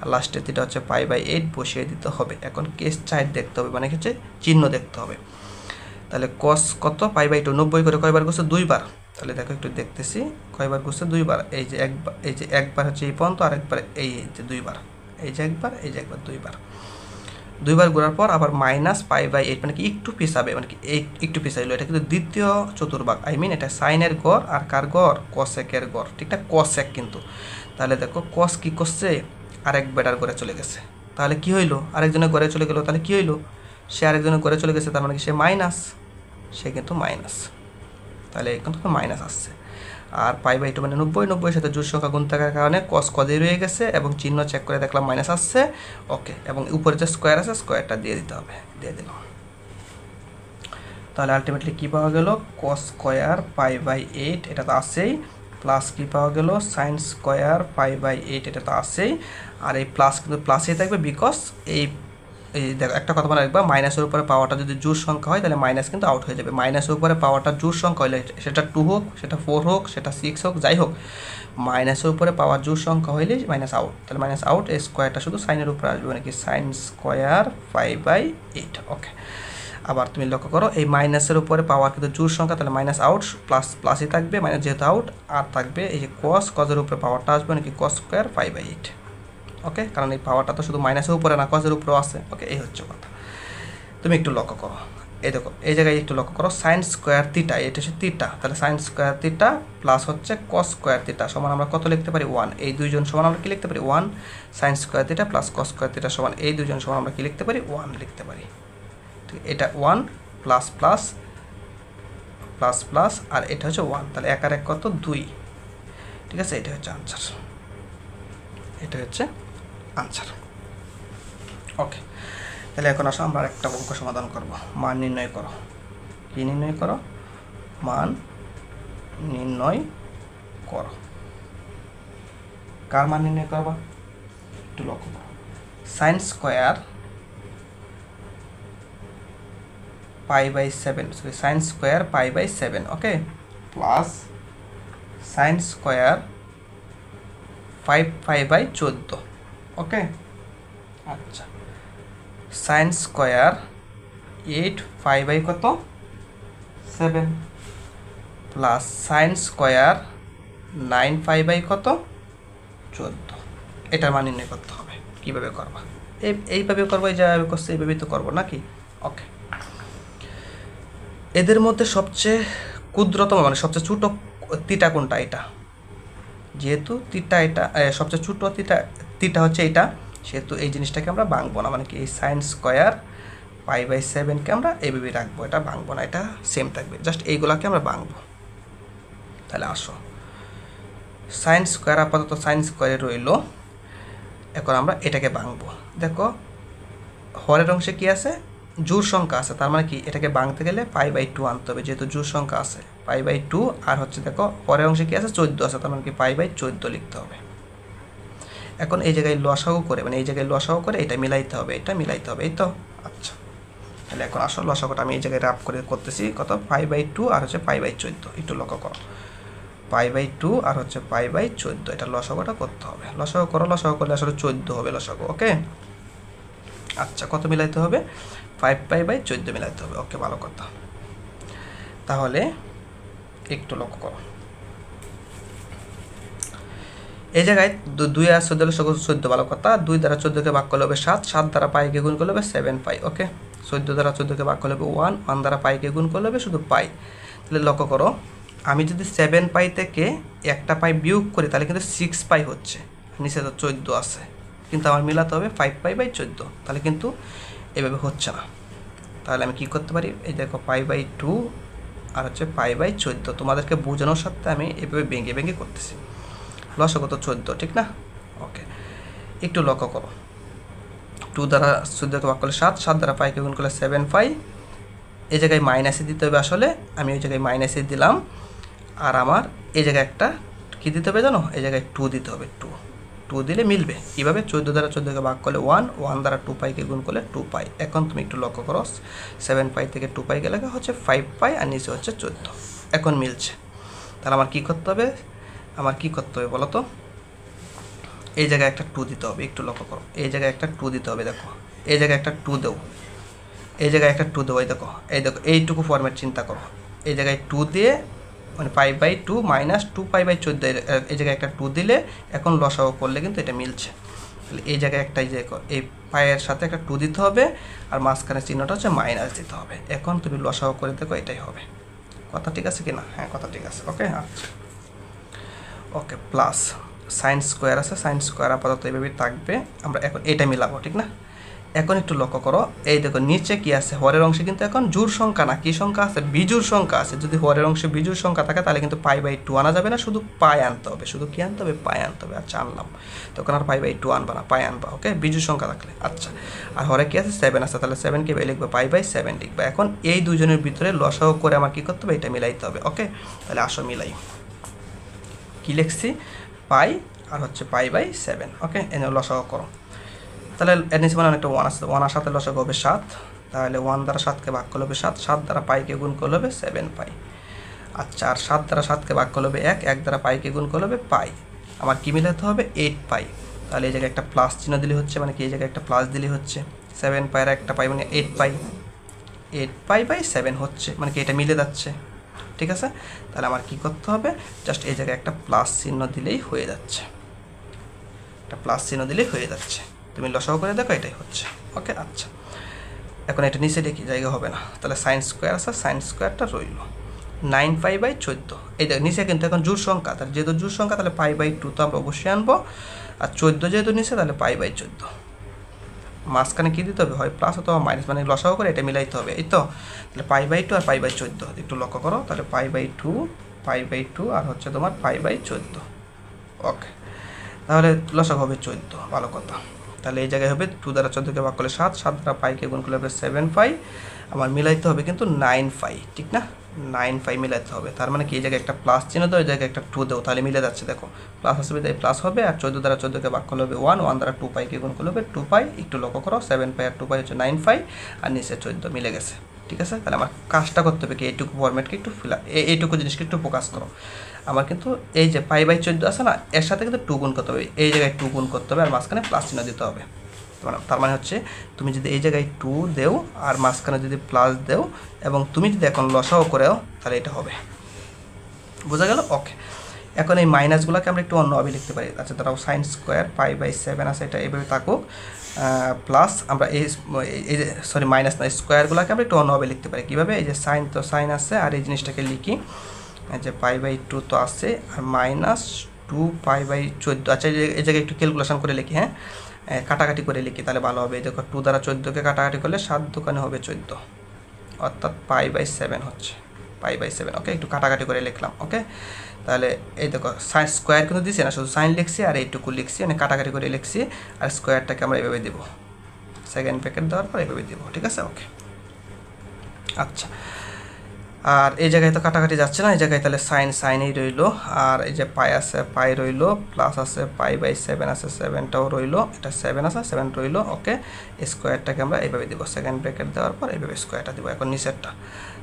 আর লাস্টের যেটা হচ্ছে পাই/8 বসিয়ে দিতে হবে। এখন কেস 4 দেখতে হবে, মানে হচ্ছে চিহ্ন দেখতে হবে। তাহলে কস কত? পাই/2 90 করে কয়বার করছে? 2 বার। তাহলে দেখো একটু দেখতেছি কয়বার করছে? 2 বার। এই যে একবার, এই যে একবার হচ্ছে এই পর্যন্ত, আর একবার এই যে 2 বার। এই যে একবার, এই যে একবার, 2 বার। 2 বার ঘোরার পর আবার মাইনাস পাই/8 মানে কি একটু পিছাবে, মানে কি এই একটু পিছাইলো। এটা কিন্তু দ্বিতীয় চতুর্ভাগ, আই মিন এটা সাইনের গড় আর কার গড়? কসেকের গড়, ঠিক না? কসেক কিন্তু। তাহলে দেখো কস কি করছে? আরেক বেটার ঘরে চলে গেছে। তাহলে কি হইলো? আরেকজনের ঘরে চলে গেল। তাহলে কি হইলো? সে আরেকজনের ঘরে চলে গেছে, তার মানে কি সে মাইনাস, সে কিন্তু মাইনাস। তাহলে এখন তো মাইনাস আসছে। আর পাই/2 মানে 90। 90 সাথে জোড় সংখ্যা গুণ থাকার কারণে কস কজে রয়ে গেছে, এবং চিহ্ন চেক করে দেখলাম মাইনাস আসছে। ওকে, এবং উপরে যে স্কোয়ার আছে স্কোয়ারটা দিয়ে দিতে হবে, দিয়ে দিলাম। তাহলে আলটিমেটলি কী পাওয়া গেল? কস স্কোয়ার পাই/8, এটা তো আসেই। প্লাস কী পাওয়া গেল? সাইন স্কোয়ার পাই/8, এটা তো আসেই। আর এই প্লাস কিন্তু প্লাসেই থাকবে, বিকজ এই দেখো একটা কথা মনে রাখবা, মাইনাসের উপরে পাওয়ারটা যদি জোড় সংখ্যা হয় তাহলে মাইনাস কিন্তু আউট হয়ে যাবে। মাইনাসের উপরে পাওয়ারটা জোড় সংখ্যা হলে, সেটা 2 হোক, সেটা 4 হোক, সেটা 6 হোক, যাই হোক, মাইনাসের উপরে পাওয়ার জোড় সংখ্যা হইলে মাইনাস আউট। তাহলে মাইনাস আউট, এই স্কোয়ারটা শুধু সাইনের উপরে আসবে, মানে কি সাইন স্কোয়ার পাই/8। ওকে, আবার তুমি লক্ষ্য করো এই মাইনাসের উপরে পাওয়ার কিন্তু জোড় সংখ্যা, তাহলে মাইনাস আউট, প্লাস প্লাসই থাকবে, মাইনাস যেহেতু আউট। আর থাকবে এই যে কস, কজের উপরে পাওয়ারটা আসবে, নাকি কস স্কোয়ার পাই/8। ওকে, কারণ এই পাওয়ারটা তো শুধু মাইনাসের উপরে না, কজের উপরেও আছে। ওকে, এই হচ্ছে কথা। তুমি একটু লক্ষ্য করো, এই দেখো এই জায়গায় একটু লক্ষ্য করো, সাইন স্কোয়ার থিটা, এটা হচ্ছে থিটা। তাহলে সাইন স্কোয়ার থিটা প্লাস হচ্ছে কস স্কোয়ার থিটা সমান আমরা কত লিখতে পারি? 1। এই দুইজন সমান আমরা কি লিখতে পারি? 1। Sign square theta plus cos square theta সমান এই দুইজন সমান আমরা কি লিখতে পারি? 1 লিখতে পারি। ঠিক, এটা 1 প্লাস প্লাস প্লাস প্লাস, আর এটা হচ্ছে 1। তাহলে 1 আর 1 কত? 2। ঠিক আছে, এটা হচ্ছে আনসার, এটা হচ্ছে আনসার। ওকে, তাহলে এখন আসো আমরা একটা অঙ্ক সমাধান করব। মান নির্ণয় করো। কি নির্ণয় করো? মান নির্ণয় করো। কার মান নির্ণয় করবা? একটু লক্ষ্য করো। সাইন স্কোয়ার পাই/7, সরি সাইন স্কোয়ার পাই/7, okay, plus sine square 5π/14, okay. আচ্ছা, সাইন স্কোয়ার 8π/ কত? 7, প্লাস সাইন স্কোয়ার 9π/ কত? 14। এটার মান নির্ণয় করতে হবে। কীভাবে করবা? এইভাবে করবো, যেভাবে করছে এইভাবেই তো করবো নাকি? ওকে, এদের মধ্যে সবচেয়ে ক্ষুদ্রতম মানে সবচেয়ে ছোট তিটা কোনটা? এটা, যেহেতু তিটা এটা সবচেয়ে ছোট তিটা হচ্ছে এটা, সেহেতু এই জিনিসটাকে আমরা ভাঙবো না, মানে কি এই সাইন স্কোয়ার π/7কে আমরা এভাবে রাখবো, এটা ভাঙবো না, এটা সেম থাকবে, জাস্ট এইগুলাকে আমরা ভাঙবো। তাহলে আসো সাইন স্কোয়ার আপাতত সাইন স্কোয়ারে রইল, এখন আমরা এটাকে ভাঙবো। দেখো হরের অংশে কি আছে? জোড় সংখ্যা আছে, তার মানে কি এটাকে ভাঙতে গেলে π/2 আনতে হবে, যেহেতু জোড় সংখ্যা আছে π/2, আর হচ্ছে দেখো হরের অংশে কি আছে? 14 আছে, তার মানে কি π/14 লিখতে হবে। এখন এই জায়গায় লসাগু করে মানে এই জায়গায় লসাগু করে এটা মিলাইতে হবে, এটা মিলাইতে হবে, এই তো। আচ্ছা, তাহলে এখন আসল লসাগুটা আমি এই জায়গায় রাফ করে করতেছি, কত? π/2 আর হচ্ছে π/14, একটু লক্ষ্য করো, π/2 আর হচ্ছে π/14, এটা লসাগুটা করতে হবে। লসাগু করো, লসাগু করলে আসলে 14 হবে লসাগু, ওকে। আচ্ছা, কত মিলাইতে হবে? 5π/14 মিলাইতে হবে, ওকে, ভালো কথা। তাহলে একটু লক্ষ্য করো, এই জায়গায় 2 আর 14 লসাগু 14, ভালো কথা। 2 দ্বারা 14কে ভাগ করলে হবে 7, 7 দ্বারা পাইকে গুণ করলে হবে 7π, ওকে। 14 দ্বারা 14কে ভাগ করলে হবে 1, 1 দ্বারা পাইকে গুণ করলে হবে শুধু পাই। তাহলে লক্ষ্য করো, আমি যদি 7π থেকে একটা পাই বিয়োগ করি তাহলে কিন্তু 6π হচ্ছে, নিচে তো 14 আছে, কিন্তু আমার মিলাতে হবে 5π/14, তাহলে কিন্তু এভাবে হচ্ছে না। তাহলে আমি কি করতে পারি? এই দেখো π/2 আর হচ্ছে π/14, তোমাদেরকে বোঝানোর সাথে আমি এভাবে ভেঙে ভেঙে করতেছি। লসাগু তো 14, ঠিক না? ওকে, একটু লক্ষ্য করো, 2 দ্বারা 14কে ভাগ করলে 7, 7 দ্বারা পাইকে গুণ করলে 7π, এই জায়গায় মাইনাসে দিতে হবে, আসলে আমি ওই জায়গায় মাইনাসে দিলাম, আর আমার এই জায়গায় একটা কী দিতে হবে জানো? এই জায়গায় 2 দিতে হবে, 2 দিলে মিলবে। কীভাবে? 14 দ্বারা 14কে ভাগ করলে 1, 1 দ্বারা 2πকে গুণ করলে 2π। এখন তুমি একটু লক্ষ্য করো, 7π থেকে 2π গেলে হচ্ছে 5π, আর নিচে হচ্ছে 14, এখন মিলছে। তাহলে আমার কী করতে হবে? আমার কি করতে হবে বলো তো? এই জায়গায় একটা 2 দিতে হবে, একটু লক্ষ্য করো, এই জায়গায় একটা 2 দিতে হবে, দেখো এই জায়গায় একটা 2 দেও, এই জায়গায় একটা 2 দেবো, এই দেখো এইটুকু ফরম্যাট চিন্তা করো, এই জায়গায় 2 দিয়ে মানে π/2 মাইনাস 2π/14, এই জায়গায় একটা 2 দিলে এখন লসাগু করলে কিন্তু এটা মিলছে। তাহলে এই জায়গায় একটা এই পায়ের সাথে একটা 2 দিতে হবে, আর মাঝখানে চিহ্নটা হচ্ছে মাইনাস দিতে হবে। এখন তুমি লসাগু করে দেখো, এটাই হবে। কথা ঠিক আছে কি না? হ্যাঁ, কথা ঠিক আছে, ওকে। আচ্ছা, ওকে, প্লাস সাইন স্কোয়ার আছে, সাইন স্কোয়ার আপাতত এইভাবেই থাকবে, আমরা এখন এটা মিলাবো, ঠিক না? এখন একটু লক্ষ্য করো, এই দেখো নিচে কি আছে? হরের অংশে কিন্তু এখন জোড় সংখ্যা না, কি সংখ্যা আছে? বিজোড় সংখ্যা আছে। যদি হরের অংশে বিজোড় সংখ্যা থাকে তাহলে কিন্তু π/2 আনা যাবে না, শুধু পাই আনতে হবে। শুধু কি আনতে হবে? পাই আনতে হবে। আচ্ছা, আনলাম, তখন আর π/2 আনবা না, পাই আনবা, ওকে, বিজোড় সংখ্যা থাকলে। আচ্ছা, আর হরে কি আছে? 7 আছে, তাহলে 7কে লিখবে π/7 লিখবে। এখন এই দুজনের ভিতরে লসাগু করে আমার কি করতে হবে? এটা মিলাইতে হবে, ওকে। তাহলে আসো মিলাই, কি লিখছি? পাই আর হচ্ছে π/7, ওকে। এনে লসাগু করো, তাহলে এর নিচে মানে একটা 1 আছে, 1 আর 7 লসাগু হবে 7, তাহলে 1 দ্বারা 7কে ভাগ করলে হবে 7, 7 দ্বারা পাইকে গুণ করলে হবে 7π। আচ্ছা, আর 7 দ্বারা 7কে ভাগ করলে হবে 1, 1 দ্বারা পাইকে গুণ করলে হবে পাই। আমার কি মিলাতে হবে? 8π। তাহলে এই জায়গায় একটা প্লাস চিহ্ন দিলে হচ্ছে, মানে কি এই জায়গায় একটা প্লাস দিলে হচ্ছে, 7π আর একটা পাই মানে 8π, 8π/7 হচ্ছে, মানে কি এটা মিলে যাচ্ছে, ঠিক আছে। তাহলে আমার কি করতে হবে? জাস্ট এই জায়গায় একটা প্লাস চিহ্ন দিলেই হয়ে যাচ্ছে, একটা প্লাস চিহ্ন দিলেই হয়ে যাচ্ছে। তুমি লসাগু করে দেখো, এটাই হচ্ছে, ওকে। আচ্ছা, এখন এটা নিচে দেখি, জায়গা হবে না, তাহলে সাইন স্কোয়ার আছে, সাইন স্কোয়ারটা রইল 9π/14। এই দেখ নিচে কিন্তু এখন জোড় সংখ্যা, তাহলে যেহেতু জোড় সংখ্যা তাহলে π/2 তো আমরা অবশ্যই আনবো, আর 14 যেহেতু নিচে তাহলে π/14। মাঝখানে কী দিতে হবে? হয় প্লাস অথবা মাইনাস, মানে লসাগু করে এটা মিলাইতে হবে, এই তো। তাহলে π/2 আর π/14 একটু লক্ষ্য করো, তাহলে π/2 আর হচ্ছে তোমার π/14, ওকে। তাহলে লসাগু হবে 14, ভালো কথা। তাহলে এই জায়গায় হবে 2 দ্বারা 14কে ভাগ করলে 7, 7 দ্বারা পাইকে গুণ করলে হবে 7π, আমার মিলাইতে হবে কিন্তু 9π, ঠিক না? 9π মিলাইতে হবে, তার মানে কি এই জায়গায় একটা প্লাস চিহ্ন দেও, এই জায়গায় একটা 2 দেও, তাহলে মিলে যাচ্ছে, দেখো প্লাস আসবে তাই প্লাস হবে, আর 14 দ্বারা 14কে ভাগ করলে হবে 1, 1 দ্বারা 2πকে গুণ করলে হবে 2π, একটু লক্ষ্য করো, 7π আর 2π হচ্ছে 9π, আর নিচে 14 মিলে গেছে, ঠিক আছে। তাহলে আমার কাজটা করতে হবে কি, এইটুকু ফরম্যাটকে একটু এইটুকু জিনিসকে একটু ফোকাস করো। আমার কিন্তু এই যে π/14 আছে না, এর সাথে কিন্তু 2 গুণ করতে হবে, এই জায়গায় 2 গুণ করতে হবে, আর মাঝখানে প্লাস চিহ্ন দিতে হবে। তার মানে হচ্ছে তুমি যদি এই জায়গায় 2 দেও আর মাঝখানে যদি প্লাস দেও, এবং তুমি যদি এখন লসাগু করেও, তাহলে এটা হবে, বোঝা গেল? ওকে। এখন এই মাইনাসগুলোকে আমরা একটু অন্যভাবে লিখতে পারি। আচ্ছা, তারাও সাইন স্কোয়ার π/7 আছে, এটা এভাবে থাকুক, প্লাস আমরা এই যে সরি মাইনাস না স্কোয়ারগুলোকে আমরা একটু অন্যভাবে লিখতে পারি কীভাবে এই যে সাইন তো সাইন আছে আর এই জিনিসটাকে লিখি যে π/2 তো আছে আর -2π/14 আচ্ছা এই জায়গায় একটু ক্যালকুলেশন করে লিখি হ্যাঁ কাটাকাটি করে লিখি তাহলে ভালো হবে দেখো 2 দ্বারা 14কে কাটাকাটি করলে 7 দোকানে হবে 14 অর্থাৎ π/7 হচ্ছে π/7 ওকে একটু কাটাকাটি করে লিখলাম ওকে তাহলে এই দেখো সাইন স্কোয়ার কিন্তু দিছি না শুধু সাইন লিখছি আর এইটুকু লিখছি মানে কাটাকাটি করে লিখছি আর স্কোয়ারটাকে আমরা এভাবে দেবো সেকেন্ড ব্র্যাকেট দেওয়ার পর এভাবে দেবো ঠিক আছে ওকে আচ্ছা আর এই জায়গায় তো কাটাকাটি যাচ্ছে না এই জায়গায় তাহলে সাইনই রইলো আর এই যে পাই আছে পাই রইলো প্লাস আছে π/7 আছে 7টাও রইলো এটা 7 আছে 7 রইলো ওকে স্কোয়ারটাকে আমরা এইভাবে দেবো সেকেন্ড ব্র্যাকেট দেওয়ার পর এইভাবে স্কোয়ারটা দেবো এখন নিচেরটা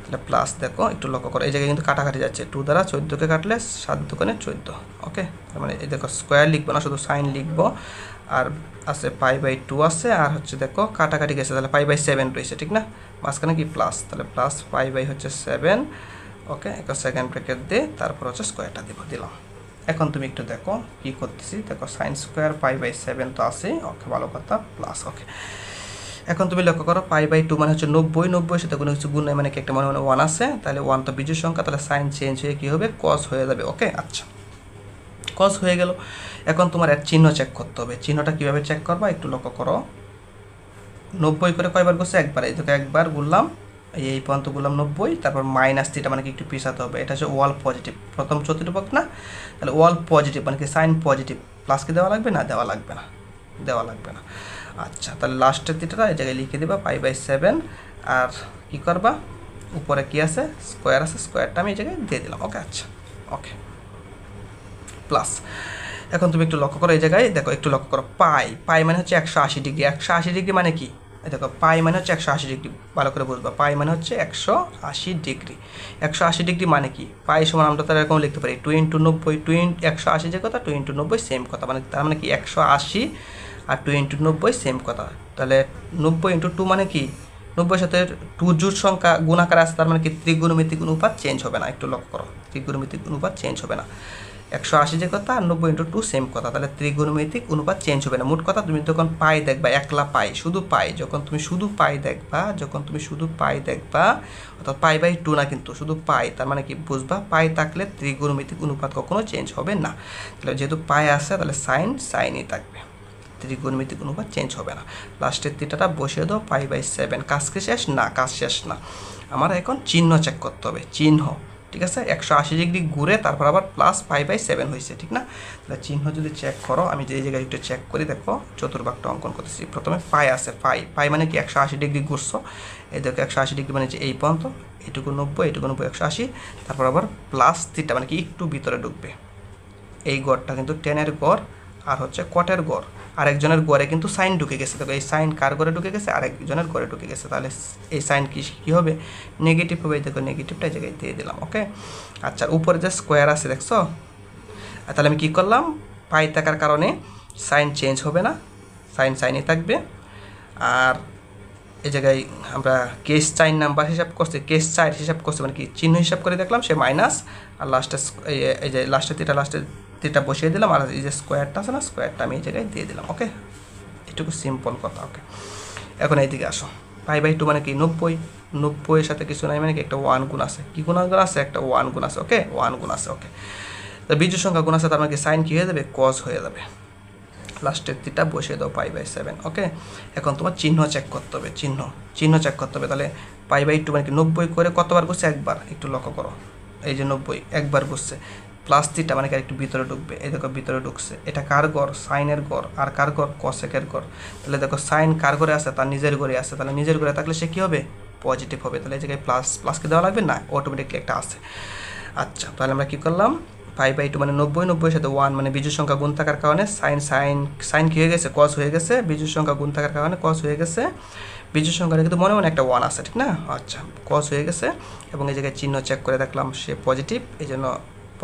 তাহলে প্লাস দেখো একটু লক্ষ্য করো এই জায়গায় কিন্তু কাটাকাটি যাচ্ছে 2 দ্বারা 14কে কাটলে 7 দোকানে 14 ওকে তার মানে এই দেখো স্কোয়ার লিখবো না শুধু সাইন লিখবো আর আছে π/2 আছে আর হচ্ছে দেখো কাটাকাটি গেছে তাহলে π/7 রয়েছে ঠিক না মাঝখানে কি প্লাস তাহলে প্লাস হচ্ছে 7 ওকে একটা সেকেন্ড ব্র্যাকেট দিয়ে তারপর হচ্ছে স্কোয়ারটা দিলাম এখন তুমি একটু দেখো কি করতেছি দেখো সাইন স্কোয়ার π/7 তো আছে ওকে ভালো কথা প্লাস ওকে এখন তুমি লক্ষ্য করো π/2 মানে হচ্ছে 90 সাথে কোনো কিছু গুণ নাই মানে কি একটা মনে 1 আছে তাহলে 1 তো বিজোড় সংখ্যা তাহলে সাইন চেঞ্জ হয়ে কি হবে cos হয়ে যাবে ওকে আচ্ছা cos হয়ে গেল এখন তোমার এর চিহ্ন চেক করতে হবে চিহ্নটা কিভাবে চেক করবা একটু লক্ষ্য করো 90 করে কয়বার করছে একবার এই দেখো একবার বললাম এই পর্যন্ত বললাম 90 তারপর -θ মানে কি একটু পিছাতে হবে এটা হচ্ছে ওয়াল পজিটিভ প্রথম চতুর্ভুজ না তাহলে ওয়াল পজিটিভ মানে কি সাইন পজিটিভ প্লাস কি দেওয়া লাগবে না দেওয়া লাগবে না আচ্ছা তাহলে লাস্টের থিটাটা এই জায়গায় লিখে দেবা π/7 আর কি করবা উপরে কি আছে স্কোয়ার আছে স্কোয়ারটা আমি এই জায়গায় দিয়ে দিলাম ওকে আচ্ছা ওকে প্লাস এখন তুমি একটু লক্ষ্য করো এই জায়গায় দেখো একটু লক্ষ্য করো পাই মানে হচ্ছে 180 ডিগ্রি 180 ডিগ্রি মানে কি দেখো পাই মানে হচ্ছে 180 ডিগ্রি ভালো করে বুঝবা পাই মানে হচ্ছে 180 ডিগ্রি 180 ডিগ্রি মানে কি পাই সমান আমরা তার এরকম লিখতে পারি 2 × 90 180 যে কথা 2 × 90 সেম কথা মানে তার মানে কি 180 আর 2 × 90 সেম কথা তাহলে 90 × 2 মানে কি 90 সাথে 2 জোড় সংখ্যা গুণাকার আছে তার মানে কি ত্রিগুণমিতিক অনুপাত চেঞ্জ হবে না একটু লক্ষ্য করো ত্রিগুণমিতিক অনুপাত চেঞ্জ হবে না 180 যে কথা আর 90 × 2 সেম কথা তাহলে ত্রিগুণমিতিক অনুপাত চেঞ্জ হবে না মোট কথা তুমি যখন পাই দেখবা একলা পাই শুধু পাই যখন তুমি শুধু পাই দেখবা অর্থাৎ π/2 না কিন্তু শুধু পাই তার মানে কি বুঝবা পাই থাকলে ত্রিগুণমিতিক অনুপাত কখনো চেঞ্জ হবে না তাহলে যেহেতু পাই আছে তাহলে সাইনই থাকবে ত্রিগুণমিতিক অনুপাত চেঞ্জ হবে না লাস্টের থিটাটা বসিয়ে দাও π/7 কাজ কি শেষ না কাজ শেষ না আমার এখন চিহ্ন চেক করতে হবে চিহ্ন ঠিক আছে 180 ডিগ্রি ঘুরে তারপর আবার প্লাস π/7 হয়েছে ঠিক না তাহলে চিহ্ন যদি চেক করো আমি যে জায়গায় একটু চেক করি দেখো চতুর্ভাগটা অঙ্কন করতেছি প্রথমে পাই আছে পাই মানে কি 180 ডিগ্রি ঘুরছো এই দেখো 180 ডিগ্রি মানে যে এই পর্যন্ত এইটুকু 90 এইটুকু 90 180 তারপর আবার প্লাস থিটা মানে কি একটু ভিতরে ঢুকবে এই গড়টা কিন্তু টেনের গড় আর হচ্ছে কটের গড় আরেকজনের গড়ে কিন্তু সাইন ঢুকে গেছে দেখো এই সাইন কার গড়ে ঢুকে গেছে আরেকজনের গড়ে ঢুকে গেছে তাহলে এই সাইন কি হবে নেগেটিভ হবে দেখো নেগেটিভটা এই জায়গায় দিয়ে দিলাম ওকে আচ্ছা উপরে যে স্কোয়ার আছে দেখছো তাহলে আমি কি করলাম পাই থাকার কারণে সাইন চেঞ্জ হবে না সাইনই থাকবে আর এই জায়গায় আমরা কেস সাইন নাম্বার হিসাব করছি কেস সাইড হিসাব করছি মানে কি চিহ্ন হিসাব করে দেখলাম সে মাইনাস আর লাস্টে এই যে লাস্টের থিটা বসিয়ে দিলাম আর এই যে স্কোয়ারটা আছে না স্কোয়ারটা আমি এই জায়গায় দিয়ে দিলাম ওকে এটুকু সিম্পল কথা ওকে এখন এইদিকে আসো π/2 মানে কি 90 এর সাথে কিছু নাই মানে কি একটা 1 গুণ আছে কি গুণ আছে একটা 1 গুণ আছে ওকে 1 গুণ আছে ওকে তো বিজোড় সংখ্যা গুণ আছে তার মানে কি সাইন কি হয়ে যাবে cos হয়ে যাবে লাস্টের থিটা বসিয়ে দাও π/7 ওকে এখন তোমার চিহ্ন চেক করতে হবে চিহ্ন চেক করতে হবে তাহলে π/2 মানে কি 90 করে কতবার বসে একবার একটু লক্ষ্য করো এই যে 90 একবার বসছে প্লাস থিটা মানে কি একটু ভিতরে ঢুকবে এই দেখো ভিতরে ঢুকছে এটা কার গড় সাইনের গড় আর কার গড় কসেকের গড় তাহলে দেখো সাইন কার গড়ে আছে তার নিজের গড়ে আছে তাহলে নিজের গড়ে থাকলে সে কি হবে পজিটিভ হবে তাহলে এই জায়গায় প্লাস কি দেওয়া লাগবে না অটোমেটিকলি একটা আছে আচ্ছা তাহলে আমরা কি করলাম π/2 মানে 90 এর সাথে 1 মানে বিজোড় সংখ্যা গুণ থাকার কারণে সাইন কি হয়ে গেছে cos হয়ে গেছে বিজোড় সংখ্যা গুণ থাকার কারণে cos হয়ে গেছে বিজোড় সংখ্যাটা কিন্তু মনে একটা 1 আছে ঠিক না আচ্ছা cos হয়ে গেছে এবং এই জায়গায় চিহ্ন চেক করে দেখলাম সে পজিটিভ এই জন্য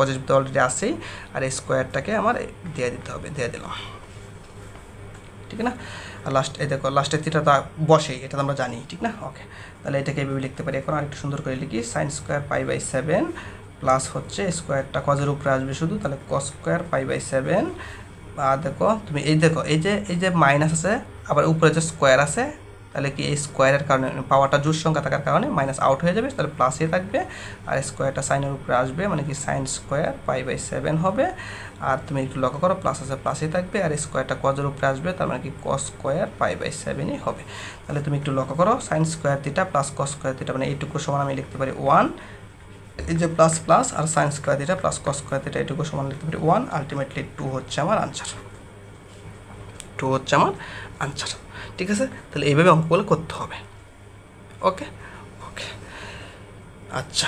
পজিটিভ তো অলরেডি আছেই আর এই স্কোয়ারটাকে আমার দিয়ে দিতে হবে দিয়ে দিলাম ঠিক না আর এই দেখো লাস্টের থিটাটা বসেই এটা আমরা জানি ঠিক না ওকে তাহলে এটাকে এইভাবে লিখতে পারি এখন আরেকটু সুন্দর করে লিখি sin স্কোয়ার π/7 প্লাস হচ্ছে স্কোয়ারটা কজের উপরে আসবে শুধু তাহলে cos স্কোয়ার π/7 আর দেখো তুমি এই যে মাইনাস আছে আবার উপরে যে স্কোয়ার আছে, তাহলে কি এই স্কোয়ারের কারণে পাওয়ারটা জোড় সংখ্যা থাকার কারণে মাইনাস আউট হয়ে যাবে, তাহলে প্লাসই থাকবে। আর স্কোয়ারটা সাইনের উপরে আসবে, মানে কি সাইন স্কোয়ার π/7 হবে। আর তুমি একটু লক্ষ্য করো প্লাস আছে প্লাসই থাকবে, আর স্কোয়ারটা কজের উপরে আসবে, তার মানে কি কস স্কোয়ার π/7ই হবে। তাহলে তুমি একটু লক্ষ্য করো sine square theta plus cos square theta, মানে এইটুকু সমান আমি লিখতে পারি 1, এই যে প্লাস প্লাস আর sine square theta plus cos square theta এইটুকু সমান লিখতে পারি 1, আলটিমেটলি 2 হচ্ছে আমার আনসার। 2 হচ্ছে আমার আনসার। ঠিক আছে, তাহলে এইভাবে অঙ্কগুলো করতে হবে। ওকে ওকে, আচ্ছা।